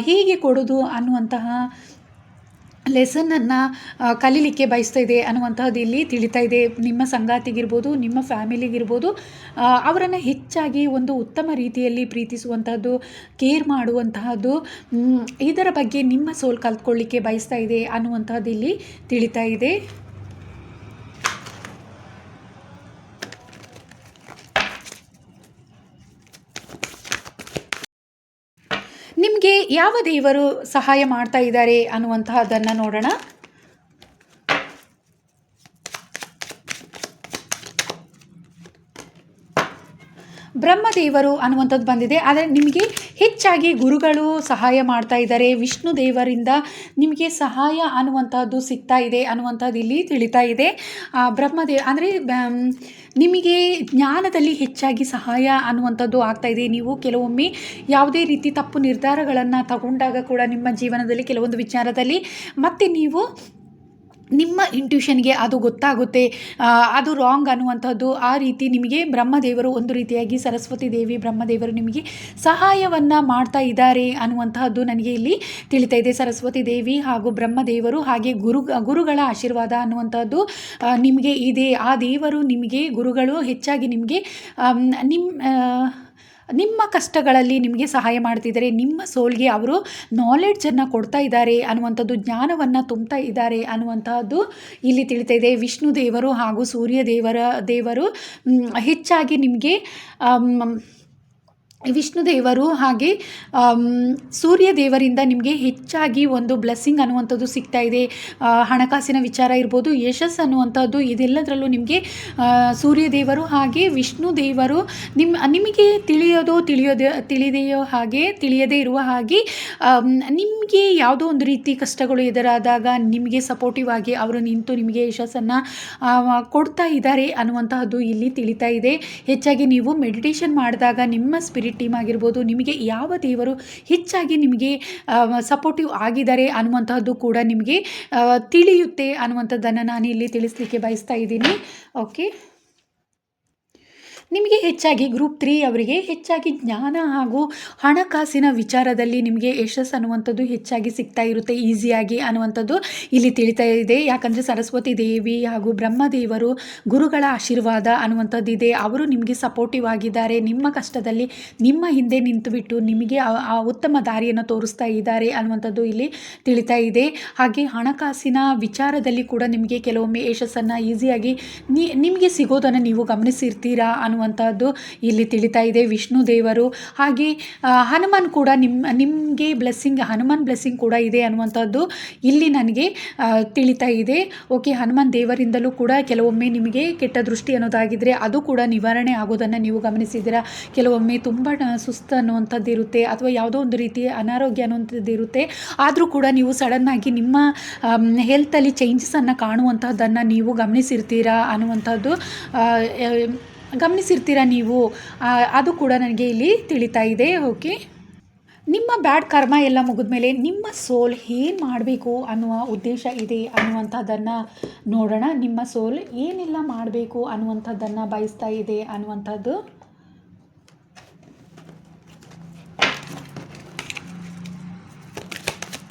ಹೇಗೆ ಕೊಡೋದು ಅನ್ನುವಂತಹ ಲೆಸನನ್ನು ಕಲೀಲಿಕ್ಕೆ ಬಯಸ್ತಾ ಇದೆ ಅನ್ನುವಂಥದ್ದು ಇಲ್ಲಿ ತಿಳಿತಾ ಇದೆ. ನಿಮ್ಮ ಸಂಗಾತಿಗಿರ್ಬೋದು, ನಿಮ್ಮ ಫ್ಯಾಮಿಲಿಗಿರ್ಬೋದು, ಅವರನ್ನು ಹೆಚ್ಚಾಗಿ ಒಂದು ಉತ್ತಮ ರೀತಿಯಲ್ಲಿ ಪ್ರೀತಿಸುವಂತಹದ್ದು, ಕೇರ್ ಮಾಡುವಂತಹದ್ದು, ಇದರ ಬಗ್ಗೆ ನಿಮ್ಮ ಸೋಲ್ ಕಲ್ತ್ಕೊಳ್ಳಿಕ್ಕೆ ಬಯಸ್ತಾ ಇದೆ ಅನ್ನುವಂಥದ್ದು ಇಲ್ಲಿ ತಿಳಿತಾ ಇದೆ. ನಿಮಗೆ ಯಾವ ದೇವರು ಸಹಾಯ ಮಾಡ್ತಾ ಇದ್ದಾರೆ ಅನ್ನುವಂತಹದ್ದನ್ನು ನೋಡೋಣ. ಬ್ರಹ್ಮದೇವರು ಅನ್ನುವಂಥದ್ದು ಬಂದಿದೆ. ಆದರೆ ನಿಮಗೆ ಹೆಚ್ಚಾಗಿ ಗುರುಗಳು ಸಹಾಯ ಮಾಡ್ತಾ ಇದ್ದಾರೆ. ವಿಷ್ಣು ದೇವರಿಂದ ನಿಮಗೆ ಸಹಾಯ ಅನ್ನುವಂಥದ್ದು ಸಿಗ್ತಾ ಇದೆ ಅನ್ನುವಂಥದ್ದು ಇಲ್ಲಿ ತಿಳಿತಾ ಇದೆ. ಅಂದರೆ ನಿಮಗೆ ಜ್ಞಾನದಲ್ಲಿ ಹೆಚ್ಚಾಗಿ ಸಹಾಯ ಅನ್ನುವಂಥದ್ದು ಆಗ್ತಾ ಇದೆ. ನೀವು ಕೆಲವೊಮ್ಮೆ ಯಾವುದೇ ರೀತಿ ತಪ್ಪು ನಿರ್ಧಾರಗಳನ್ನು ತಗೊಂಡಾಗ ಕೂಡ ನಿಮ್ಮ ಜೀವನದಲ್ಲಿ ಕೆಲವೊಂದು ವಿಚಾರದಲ್ಲಿ ಮತ್ತೆ ನೀವು ನಿಮ್ಮ ಇಂಟ್ಯೂಷನ್ಗೆ ಅದು ಗೊತ್ತಾಗುತ್ತೆ, ಅದು ರಾಂಗ್ ಅನ್ನುವಂಥದ್ದು. ಆ ರೀತಿ ನಿಮಗೆ ಬ್ರಹ್ಮದೇವರು ಒಂದು ರೀತಿಯಾಗಿ ಸರಸ್ವತಿ ದೇವಿ, ಬ್ರಹ್ಮದೇವರು ನಿಮಗೆ ಸಹಾಯವನ್ನು ಮಾಡ್ತಾ ಇದ್ದಾರೆ ಅನ್ನುವಂತಹದ್ದು ನನಗೆ ಇಲ್ಲಿ ತಿಳಿತಾ ಇದೆ. ಸರಸ್ವತಿ ದೇವಿ ಹಾಗೂ ಬ್ರಹ್ಮದೇವರು ಹಾಗೆ ಗುರುಗಳ ಆಶೀರ್ವಾದ ಅನ್ನುವಂಥದ್ದು ನಿಮಗೆ ಇದೆ. ಆ ದೇವರು ನಿಮಗೆ, ಗುರುಗಳು ಹೆಚ್ಚಾಗಿ ನಿಮಗೆ ನಿಮ್ಮ ಕಷ್ಟಗಳಲ್ಲಿ ನಿಮಗೆ ಸಹಾಯ ಮಾಡ್ತಿದ್ದಾರೆ. ನಿಮ್ಮ ಸೋಲ್ಗೆ ಅವರು ನಾಲೆಡ್ಜನ್ನು ಕೊಡ್ತಾ ಇದ್ದಾರೆ ಅನ್ನುವಂಥದ್ದು, ಜ್ಞಾನವನ್ನು ತುಂಬ್ತಾ ಇದ್ದಾರೆ ಅನ್ನುವಂತಹದ್ದು ಇಲ್ಲಿ ತಿಳಿತಾ ಇದೆ. ವಿಷ್ಣು ದೇವರು ಹಾಗೂ ಸೂರ್ಯ ದೇವರು ಹೆಚ್ಚಾಗಿ ನಿಮಗೆ ವಿಷ್ಣು ದೇವರು ಹಾಗೆ ಸೂರ್ಯ ದೇವರಿಂದ ನಿಮಗೆ ಹೆಚ್ಚಾಗಿ ಒಂದು ಬ್ಲೆಸ್ಸಿಂಗ್ ಅನ್ನುವಂಥದ್ದು ಸಿಗ್ತಾ ಇದೆ. ಹಣಕಾಸಿನ ವಿಚಾರ ಇರ್ಬೋದು, ಯಶಸ್ಸು ಅನ್ನುವಂಥದ್ದು, ಇದೆಲ್ಲದರಲ್ಲೂ ನಿಮಗೆ ಸೂರ್ಯ ದೇವರು ಹಾಗೆ ವಿಷ್ಣು ದೇವರು ನಿಮಗೆ ತಿಳಿದೆಯೋ ಹಾಗೆ ತಿಳಿಯದೇ ಇರುವ ಹಾಗೆ ನಿಮಗೆ ಯಾವುದೋ ಒಂದು ರೀತಿ ಕಷ್ಟಗಳು ಎದುರಾದಾಗ ನಿಮಗೆ ಸಪೋರ್ಟಿವ್ ಆಗಿ ಅವರು ನಿಂತು ನಿಮಗೆ ಯಶಸ್ಸನ್ನು ಕೊಡ್ತಾ ಇದ್ದಾರೆ ಅನ್ನುವಂತಹದ್ದು ಇಲ್ಲಿ ತಿಳಿತಾ ಇದೆ. ಹೆಚ್ಚಾಗಿ ನೀವು ಮೆಡಿಟೇಷನ್ ಮಾಡಿದಾಗ ನಿಮ್ಮ ಸ್ಪಿರಿಟ್ ಟೀಮ್ ಆಗಿರ್ಬೋದು, ನಿಮಗೆ ಯಾವ ದೇವರು ಹೆಚ್ಚಾಗಿ ನಿಮಗೆ ಸಪೋರ್ಟಿವ್ ಆಗಿದ್ದಾರೆ ಅನ್ನುವಂತಹದ್ದು ಕೂಡ ನಿಮಗೆ ತಿಳಿಯುತ್ತೆ ಅನ್ನುವಂಥದ್ದನ್ನು ನಾನು ಇಲ್ಲಿ ತಿಳಿಸ್ಲಿಕ್ಕೆ ಬಯಸ್ತಾ ಇದ್ದೀನಿ. ಓಕೆ, ನಿಮಗೆ ಹೆಚ್ಚಾಗಿ ಗ್ರೂಪ್ 3 ಅವರಿಗೆ ಹೆಚ್ಚಾಗಿ ಜ್ಞಾನ ಹಾಗೂ ಹಣಕಾಸಿನ ವಿಚಾರದಲ್ಲಿ ನಿಮಗೆ ಯಶಸ್ಸು ಅನ್ನುವಂಥದ್ದು ಹೆಚ್ಚಾಗಿ ಸಿಗ್ತಾ ಇರುತ್ತೆ ಈಸಿಯಾಗಿ ಅನ್ನುವಂಥದ್ದು ಇಲ್ಲಿ ತಿಳಿತಾ ಇದೆ. ಯಾಕಂದರೆ ಸರಸ್ವತಿ ದೇವಿ ಹಾಗೂ ಬ್ರಹ್ಮದೇವರು ಗುರುಗಳ ಆಶೀರ್ವಾದ ಅನ್ನುವಂಥದ್ದು ಇದೆ. ಅವರು ನಿಮಗೆ ಸಪೋರ್ಟಿವ್ ಆಗಿದ್ದಾರೆ. ನಿಮ್ಮ ಕಷ್ಟದಲ್ಲಿ ನಿಮ್ಮ ಹಿಂದೆ ನಿಂತುಬಿಟ್ಟು ನಿಮಗೆ ಆ ಉತ್ತಮ ದಾರಿಯನ್ನು ತೋರಿಸ್ತಾ ಇದ್ದಾರೆ ಅನ್ನುವಂಥದ್ದು ಇಲ್ಲಿ ತಿಳಿತಾ ಇದೆ. ಹಾಗೆ ಹಣಕಾಸಿನ ವಿಚಾರದಲ್ಲಿ ಕೂಡ ನಿಮಗೆ ಕೆಲವೊಮ್ಮೆ ಯಶಸ್ಸನ್ನು ಈಸಿಯಾಗಿ ನಿಮಗೆ ಸಿಗೋದನ್ನು ನೀವು ಗಮನಿಸಿರ್ತೀರಾ ಅನ್ನುವಂಥದ್ದು ಇಲ್ಲಿ ತಿಳಿತಾ ಇದೆ. ವಿಷ್ಣು ದೇವರು ಹಾಗೆ ಹನುಮಾನ್ ಕೂಡ ನಿಮಗೆ ಹನುಮಾನ್ ಬ್ಲೆಸ್ಸಿಂಗ್ ಕೂಡ ಇದೆ ಅನ್ನುವಂಥದ್ದು ಇಲ್ಲಿ ನನಗೆ ತಿಳಿತಾ ಇದೆ. ಓಕೆ, ಹನುಮಾನ್ ದೇವರಿಂದಲೂ ಕೂಡ ಕೆಲವೊಮ್ಮೆ ನಿಮಗೆ ಕೆಟ್ಟ ದೃಷ್ಟಿ ಅನ್ನೋದಾಗಿದ್ದರೆ ಅದು ಕೂಡ ನಿವಾರಣೆ ಆಗೋದನ್ನು ನೀವು ಗಮನಿಸಿದ್ದೀರಾ. ಕೆಲವೊಮ್ಮೆ ತುಂಬ ಸುಸ್ತು ಅನ್ನುವಂಥದ್ದು ಇರುತ್ತೆ ಅಥವಾ ಯಾವುದೋ ಒಂದು ರೀತಿಯ ಅನಾರೋಗ್ಯ ಅನ್ನುವಂಥದ್ದು ಇರುತ್ತೆ. ಆದರೂ ಕೂಡ ನೀವು ಸಡನ್ನಾಗಿ ನಿಮ್ಮ ಹೆಲ್ತಲ್ಲಿ ಚೇಂಜಸನ್ನು ಕಾಣುವಂಥದ್ದನ್ನು ನೀವು ಗಮನಿಸಿರ್ತೀರಾ ನೀವು, ಅದು ಕೂಡ ನನಗೆ ಇಲ್ಲಿ ತಿಳಿತಾ ಇದೆ. ಓಕೆ, ನಿಮ್ಮ ಬ್ಯಾಡ್ ಕರ್ಮ ಎಲ್ಲ ಮುಗಿದ ಮೇಲೆ ನಿಮ್ಮ ಸೋಲ್ ಏನು ಮಾಡಬೇಕು ಅನ್ನುವ ಉದ್ದೇಶ ಇದೆ ಅನ್ನುವಂಥದ್ದನ್ನು ನೋಡೋಣ. ನಿಮ್ಮ ಸೋಲ್ ಏನೆಲ್ಲ ಮಾಡಬೇಕು ಅನ್ನುವಂಥದ್ದನ್ನು ಬಯಸ್ತಾ ಇದೆ ಅನ್ನುವಂಥದ್ದು.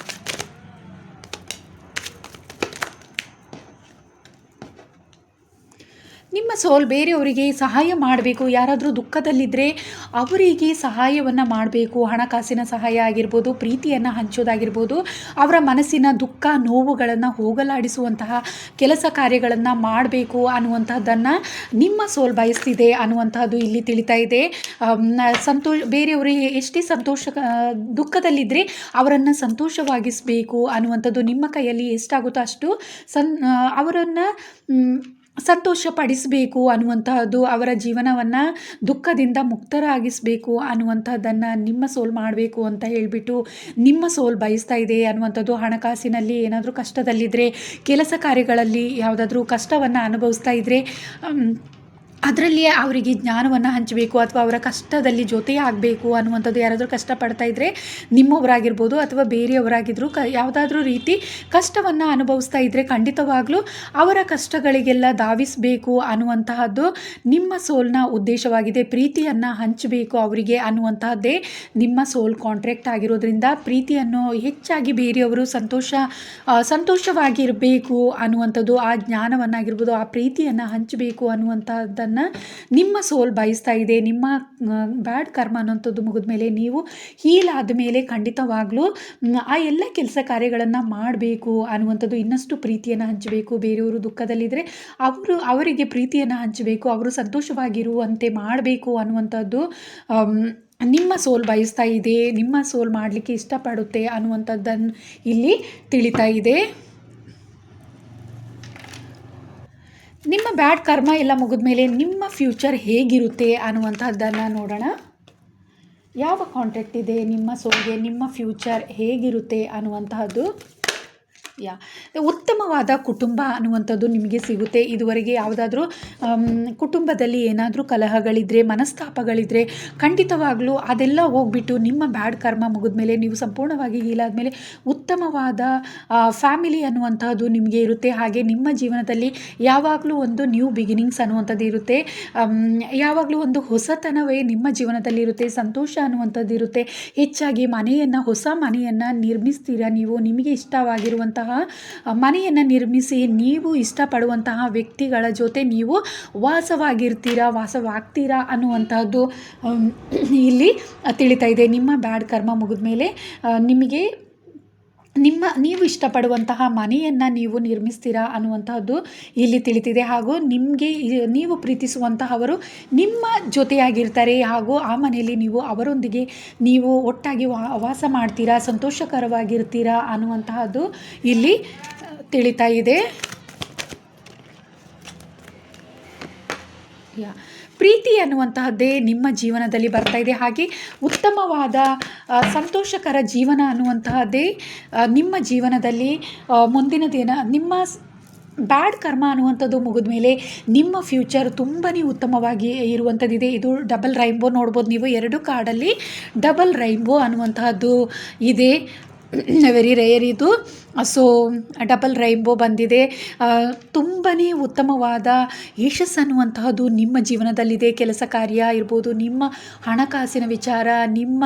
ನಿಮ್ಮ ಸೋಲ್ ಬೇರೆಯವರಿಗೆ ಸಹಾಯ ಮಾಡಬೇಕು. ಯಾರಾದರೂ ದುಃಖದಲ್ಲಿದ್ದರೆ ಅವರಿಗೆ ಸಹಾಯವನ್ನು ಮಾಡಬೇಕು. ಹಣಕಾಸಿನ ಸಹಾಯ ಆಗಿರ್ಬೋದು, ಪ್ರೀತಿಯನ್ನು ಹಂಚೋದಾಗಿರ್ಬೋದು, ಅವರ ಮನಸ್ಸಿನ ದುಃಖ ನೋವುಗಳನ್ನು ಹೋಗಲಾಡಿಸುವಂತಹ ಕೆಲಸ ಕಾರ್ಯಗಳನ್ನು ಮಾಡಬೇಕು ಅನ್ನುವಂಥದ್ದನ್ನು ನಿಮ್ಮ ಸೋಲ್ ಬಯಸ್ತಿದೆ ಅನ್ನುವಂಥದ್ದು ಇಲ್ಲಿ ತಿಳಿತಾ ಇದೆ. ಬೇರೆಯವರಿಗೆ ಎಷ್ಟೇ ದುಃಖದಲ್ಲಿದ್ದರೆ ಅವರನ್ನು ಸಂತೋಷವಾಗಿಸಬೇಕು ಅನ್ನುವಂಥದ್ದು ನಿಮ್ಮ ಕೈಯಲ್ಲಿ ಎಷ್ಟಾಗುತ್ತೋ ಅಷ್ಟು ಅವರನ್ನು ಸಂತೋಷಪಡಿಸಬೇಕು ಅನ್ನುವಂತಹದ್ದು, ಅವರ ಜೀವನವನ್ನು ದುಃಖದಿಂದ ಮುಕ್ತರಾಗಿಸಬೇಕು ಅನ್ನುವಂಥದ್ದನ್ನು ನಿಮ್ಮ ಸೋಲ್ ಮಾಡಬೇಕು ಅಂತ ಹೇಳಿಬಿಟ್ಟು ನಿಮ್ಮ ಸೋಲ್ ಬಯಸ್ತಾ ಇದೆ ಅನ್ನುವಂಥದ್ದು. ಹಣಕಾಸಿನಲ್ಲಿ ಏನಾದರೂ ಕಷ್ಟದಲ್ಲಿದ್ದರೆ, ಕೆಲಸ ಕಾರ್ಯಗಳಲ್ಲಿ ಯಾವುದಾದ್ರೂ ಕಷ್ಟವನ್ನು ಅನುಭವಿಸ್ತಾ ಇದ್ದರೆ ಅದರಲ್ಲಿಯೇ ಅವರಿಗೆ ಜ್ಞಾನವನ್ನು ಹಂಚಬೇಕು ಅಥವಾ ಅವರ ಕಷ್ಟದಲ್ಲಿ ಜೊತೆ ಆಗಬೇಕು ಅನ್ನುವಂಥದ್ದು. ಯಾರಾದರೂ ಕಷ್ಟಪಡ್ತಾ ಇದ್ದರೆ ನಿಮ್ಮವರಾಗಿರ್ಬೋದು ಅಥವಾ ಬೇರೆಯವರಾಗಿದ್ದರೂ ಯಾವುದಾದ್ರೂ ರೀತಿ ಕಷ್ಟವನ್ನು ಅನುಭವಿಸ್ತಾ ಇದ್ದರೆ ಖಂಡಿತವಾಗಲೂ ಅವರ ಕಷ್ಟಗಳಿಗೆಲ್ಲ ಧಾವಿಸಬೇಕು ಅನ್ನುವಂತಹದ್ದು ನಿಮ್ಮ ಸೋಲ್ನ ಉದ್ದೇಶವಾಗಿದೆ. ಪ್ರೀತಿಯನ್ನು ಹಂಚಬೇಕು ಅವರಿಗೆ ಅನ್ನುವಂತಹದ್ದೇ ನಿಮ್ಮ ಸೋಲ್ ಕಾಂಟ್ರಾಕ್ಟ್ ಆಗಿರೋದ್ರಿಂದ ಪ್ರೀತಿಯನ್ನು ಹೆಚ್ಚಾಗಿ ಬೇರೆಯವರು ಸಂತೋಷವಾಗಿರಬೇಕು ಅನ್ನುವಂಥದ್ದು, ಆ ಜ್ಞಾನವನ್ನಾಗಿರ್ಬೋದು, ಆ ಪ್ರೀತಿಯನ್ನು ಹಂಚಬೇಕು ಅನ್ನುವಂಥದ್ದನ್ನು ನಿಮ್ಮ ಸೋಲ್ ಬಯಸ್ತಾ ಇದೆ. ನಿಮ್ಮ ಬ್ಯಾಡ್ ಕರ್ಮ ಅನ್ನೋಂಥದ್ದು ಮುಗಿದ ಮೇಲೆ ನೀವು ಹೀಲ್ ಆದಮೇಲೆ ಖಂಡಿತವಾಗ್ಲೂ ಆ ಎಲ್ಲ ಕೆಲಸ ಕಾರ್ಯಗಳನ್ನು ಮಾಡಬೇಕು ಅನ್ನುವಂಥದ್ದು. ಇನ್ನಷ್ಟು ಪ್ರೀತಿಯನ್ನು ಹಂಚಬೇಕು. ಬೇರೆಯವರು ದುಃಖದಲ್ಲಿದ್ದರೆ ಅವರಿಗೆ ಪ್ರೀತಿಯನ್ನು ಹಂಚಬೇಕು, ಅವರು ಸಂತೋಷವಾಗಿರುವಂತೆ ಮಾಡಬೇಕು ಅನ್ನುವಂಥದ್ದು ನಿಮ್ಮ ಸೋಲ್ ಬಯಸ್ತಾ ಇದೆ. ನಿಮ್ಮ ಸೋಲ್ ಮಾಡಲಿಕ್ಕೆ ಇಷ್ಟಪಡುತ್ತೆ ಅನ್ನುವಂಥದ್ದನ್ನು ಇಲ್ಲಿ ತಿಳಿತಾ ಇದೆ. ನಿಮ್ಮ ಬ್ಯಾಡ್ ಕರ್ಮ ಎಲ್ಲ ಮುಗಿದ ಮೇಲೆ ನಿಮ್ಮ ಫ್ಯೂಚರ್ ಹೇಗಿರುತ್ತೆ ಅನ್ನುವಂಥದ್ದನ್ನು ನೋಡೋಣ. ಯಾವ ಕಾಂಟ್ರಾಕ್ಟ್ ಇದೆ ನಿಮ್ಮ ಸೋಲ್ಗೆ, ನಿಮ್ಮ ಫ್ಯೂಚರ್ ಹೇಗಿರುತ್ತೆ ಅನ್ನುವಂತಹದ್ದು. ಉತ್ತಮವಾದ ಕುಟುಂಬ ಅನ್ನುವಂಥದ್ದು ನಿಮಗೆ ಸಿಗುತ್ತೆ. ಇದುವರೆಗೆ ಯಾವುದಾದ್ರೂ ಕುಟುಂಬದಲ್ಲಿ ಏನಾದರೂ ಕಲಹಗಳಿದ್ದರೆ, ಮನಸ್ತಾಪಗಳಿದ್ದರೆ ಖಂಡಿತವಾಗಲೂ ಅದೆಲ್ಲ ಹೋಗ್ಬಿಟ್ಟು ನಿಮ್ಮ ಬ್ಯಾಡ್ ಕರ್ಮ ಮುಗಿದ ಮೇಲೆ ನೀವು ಸಂಪೂರ್ಣವಾಗಿ ಹೀಲಾದ ಮೇಲೆ ಉತ್ತಮವಾದ ಫ್ಯಾಮಿಲಿ ಅನ್ನುವಂಥದ್ದು ನಿಮಗೆ ಇರುತ್ತೆ. ಹಾಗೆ ನಿಮ್ಮ ಜೀವನದಲ್ಲಿ ಯಾವಾಗಲೂ ಒಂದು ನ್ಯೂ ಬಿಗಿನಿಂಗ್ಸ್ ಅನ್ನುವಂಥದ್ದು ಇರುತ್ತೆ. ಯಾವಾಗಲೂ ಒಂದು ಹೊಸತನವೇ ನಿಮ್ಮ ಜೀವನದಲ್ಲಿ ಇರುತ್ತೆ. ಸಂತೋಷ ಅನ್ನುವಂಥದ್ದು ಇರುತ್ತೆ. ಹೆಚ್ಚಾಗಿ ಹೊಸ ಮನೆಯನ್ನು ನಿರ್ಮಿಸ್ತೀರಾ ನೀವು. ನಿಮಗೆ ಇಷ್ಟವಾಗಿರುವಂತಹ ಮನೆಯನ್ನು ನಿರ್ಮಿಸಿ ನೀವು ಇಷ್ಟಪಡುವಂತಹ ವ್ಯಕ್ತಿಗಳ ಜೊತೆ ನೀವು ವಾಸವಾಗ್ತೀರಾ ಅನ್ನುವಂಥದ್ದು ಇಲ್ಲಿ ತಿಳಿತಾ ಇದೆ. ನಿಮ್ಮ ಬ್ಯಾಡ್ ಕರ್ಮ ಮುಗಿದ ಮೇಲೆ ನಿಮಗೆ ನೀವು ಇಷ್ಟಪಡುವಂತಹ ಮನೆಯನ್ನು ನೀವು ನಿರ್ಮಿಸ್ತೀರಾ ಅನ್ನುವಂತಹದ್ದು ಇಲ್ಲಿ ತಿಳಿತಿದೆ. ಹಾಗೂ ನೀವು ಪ್ರೀತಿಸುವಂತಹವರು ನಿಮ್ಮ ಜೊತೆಯಾಗಿರ್ತಾರೆ ಹಾಗೂ ಆ ಮನೆಯಲ್ಲಿ ಅವರೊಂದಿಗೆ ನೀವು ಒಟ್ಟಾಗಿ ವಾಸ ಮಾಡ್ತೀರಾ, ಸಂತೋಷಕರವಾಗಿರ್ತೀರಾ ಅನ್ನುವಂತಹದ್ದು ಇಲ್ಲಿ ತಿಳಿತಾ ಇದೆ. ಪ್ರೀತಿ ಅನ್ನುವಂತಹದ್ದೇ ನಿಮ್ಮ ಜೀವನದಲ್ಲಿ ಬರ್ತಾ ಇದೆ. ಹಾಗೆ ಉತ್ತಮವಾದ ಸಂತೋಷಕರ ಜೀವನ ಅನ್ನುವಂತಹದ್ದೇ ನಿಮ್ಮ ಜೀವನದಲ್ಲಿ ಮುಂದಿನ ದಿನ ನಿಮ್ಮ ಬ್ಯಾಡ್ ಕರ್ಮ ಅನ್ನುವಂಥದ್ದು ಮುಗಿದ ಮೇಲೆ ನಿಮ್ಮ ಫ್ಯೂಚರ್ ತುಂಬಾ ಉತ್ತಮವಾಗಿ ಇರುವಂಥದ್ದಿದೆ. ಇದು ಡಬಲ್ ರೈನ್ಬೋ ನೋಡ್ಬೋದು ನೀವು. 2 ಕಾರ್ಡಲ್ಲಿ ಡಬಲ್ ರೈನ್ಬೋ ಅನ್ನುವಂತಹದ್ದು ಇದೆ. ವೆರಿ ರೇರ್ ಇದು. ಸೊ ಡಬಲ್ ರೈನ್ಬೋ ಬಂದಿದೆ. ತುಂಬಾ ಉತ್ತಮವಾದ ಯಶಸ್ಸು ಅನ್ನುವಂತಹದ್ದು ನಿಮ್ಮ ಜೀವನದಲ್ಲಿದೆ. ಕೆಲಸ ಕಾರ್ಯ ಇರ್ಬೋದು, ನಿಮ್ಮ ಹಣಕಾಸಿನ ವಿಚಾರ, ನಿಮ್ಮ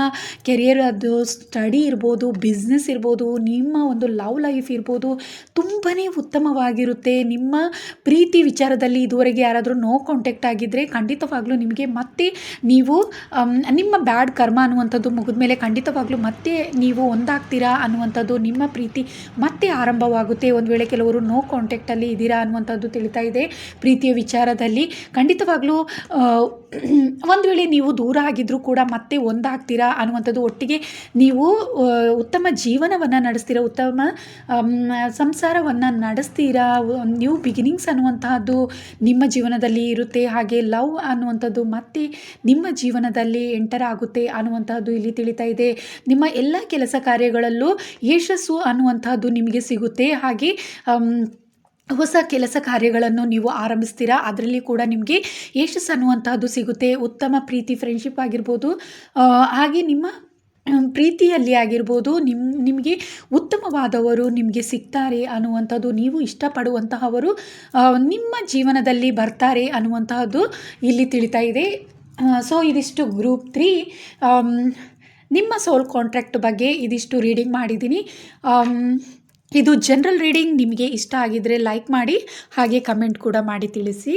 ಕೆರಿಯರ್, ಅದು ಸ್ಟಡಿ ಇರ್ಬೋದು, ಬಿಸ್ನೆಸ್ ಇರ್ಬೋದು, ನಿಮ್ಮ ಒಂದು ಲವ್ ಲೈಫ್ ಇರ್ಬೋದು, ತುಂಬಾ ಉತ್ತಮವಾಗಿರುತ್ತೆ. ನಿಮ್ಮ ಪ್ರೀತಿ ವಿಚಾರದಲ್ಲಿ ಇದುವರೆಗೆ ಯಾರಾದರೂ ನೋ ಕಾಂಟ್ಯಾಕ್ಟ್ ಆಗಿದ್ದರೆ ಖಂಡಿತವಾಗ್ಲೂ ನಿಮಗೆ ಮತ್ತೆ ನೀವು ನಿಮ್ಮ ಬ್ಯಾಡ್ ಕರ್ಮ ಅನ್ನುವಂಥದ್ದು ಮುಗಿದ ಮೇಲೆ ಖಂಡಿತವಾಗ್ಲೂ ಮತ್ತೆ ನೀವು ಒಂದಾಗ್ತೀರಾ ಅನ್ನುವಂಥದ್ದು, ನಿಮ್ಮ ಪ್ರೀತಿ ಮತ್ತೆ ಆರಂಭವಾಗುತ್ತೆ. ಒಂದು ವೇಳೆ ಕೆಲವರು ನೋ ಕಾಂಟ್ಯಾಕ್ಟಲ್ಲಿ ಇದ್ದೀರಾ ಅನ್ನುವಂಥದ್ದು ತಿಳಿತಾ ಇದೆ. ಪ್ರೀತಿಯ ವಿಚಾರದಲ್ಲಿ ಖಂಡಿತವಾಗ್ಲೂ ಒಂದು ವೇಳೆ ನೀವು ದೂರ ಆಗಿದ್ದರೂ ಕೂಡ ಮತ್ತೆ ಒಂದಾಗ್ತೀರಾ ಅನ್ನುವಂಥದ್ದು, ಒಟ್ಟಿಗೆ ನೀವು ಉತ್ತಮ ಜೀವನವನ್ನು ನಡೆಸ್ತೀರಾ, ಉತ್ತಮ ಸಂಸಾರವನ್ನು ನಡೆಸ್ತೀರಾ. ನ್ಯೂ ಬಿಗಿನಿಂಗ್ಸ್ ಅನ್ನುವಂತಹದ್ದು ನಿಮ್ಮ ಜೀವನದಲ್ಲಿ ಇರುತ್ತೆ. ಹಾಗೆ ಲವ್ ಅನ್ನುವಂಥದ್ದು ಮತ್ತೆ ನಿಮ್ಮ ಜೀವನದಲ್ಲಿ ಎಂಟರ್ ಆಗುತ್ತೆ ಅನ್ನುವಂತಹದ್ದು ಇಲ್ಲಿ ತಿಳಿತಾ ಇದೆ. ನಿಮ್ಮ ಎಲ್ಲ ಕೆಲಸ ಕಾರ್ಯಗಳಲ್ಲೂ ಯಶಸ್ಸು ಅನ್ನುವಂತಹದ್ದು ನಿಮಗೆ ಸಿಗುತ್ತೆ. ಹಾಗೆ ಹೊಸ ಕೆಲಸ ಕಾರ್ಯಗಳನ್ನು ನೀವು ಆರಂಭಿಸ್ತೀರಾ, ಅದರಲ್ಲಿ ಕೂಡ ನಿಮಗೆ ಯಶಸ್ಸು ಅನ್ನುವಂತಹದ್ದು ಸಿಗುತ್ತೆ. ಉತ್ತಮ ಪ್ರೀತಿ, ಫ್ರೆಂಡ್ಶಿಪ್ ಆಗಿರ್ಬೋದು, ಹಾಗೆ ನಿಮ್ಮ ಪ್ರೀತಿಯಲ್ಲಿ ಆಗಿರ್ಬೋದು ನಿಮಗೆ ಉತ್ತಮವಾದವರು ನಿಮಗೆ ಸಿಗ್ತಾರೆ ಅನ್ನುವಂಥದ್ದು, ನೀವು ಇಷ್ಟಪಡುವಂತಹವರು ನಿಮ್ಮ ಜೀವನದಲ್ಲಿ ಬರ್ತಾರೆ ಅನ್ನುವಂತಹದ್ದು ಇಲ್ಲಿ ತಿಳಿತಾ ಇದೆ. ಸೊ ಇದಿಷ್ಟು ಗ್ರೂಪ್ 3 ನಿಮ್ಮ ಸೋಲ್ ಕಾಂಟ್ರಾಕ್ಟ್ ಬಗ್ಗೆ ಇದಿಷ್ಟು ರೀಡಿಂಗ್ ಮಾಡಿದ್ದೀನಿ. ಇದು ಜನರಲ್ ರೀಡಿಂಗ್. ನಿಮಗೆ ಇಷ್ಟ ಆಗಿದ್ದರೆ ಲೈಕ್ ಮಾಡಿ, ಹಾಗೆ ಕಮೆಂಟ್ ಕೂಡ ಮಾಡಿ ತಿಳಿಸಿ.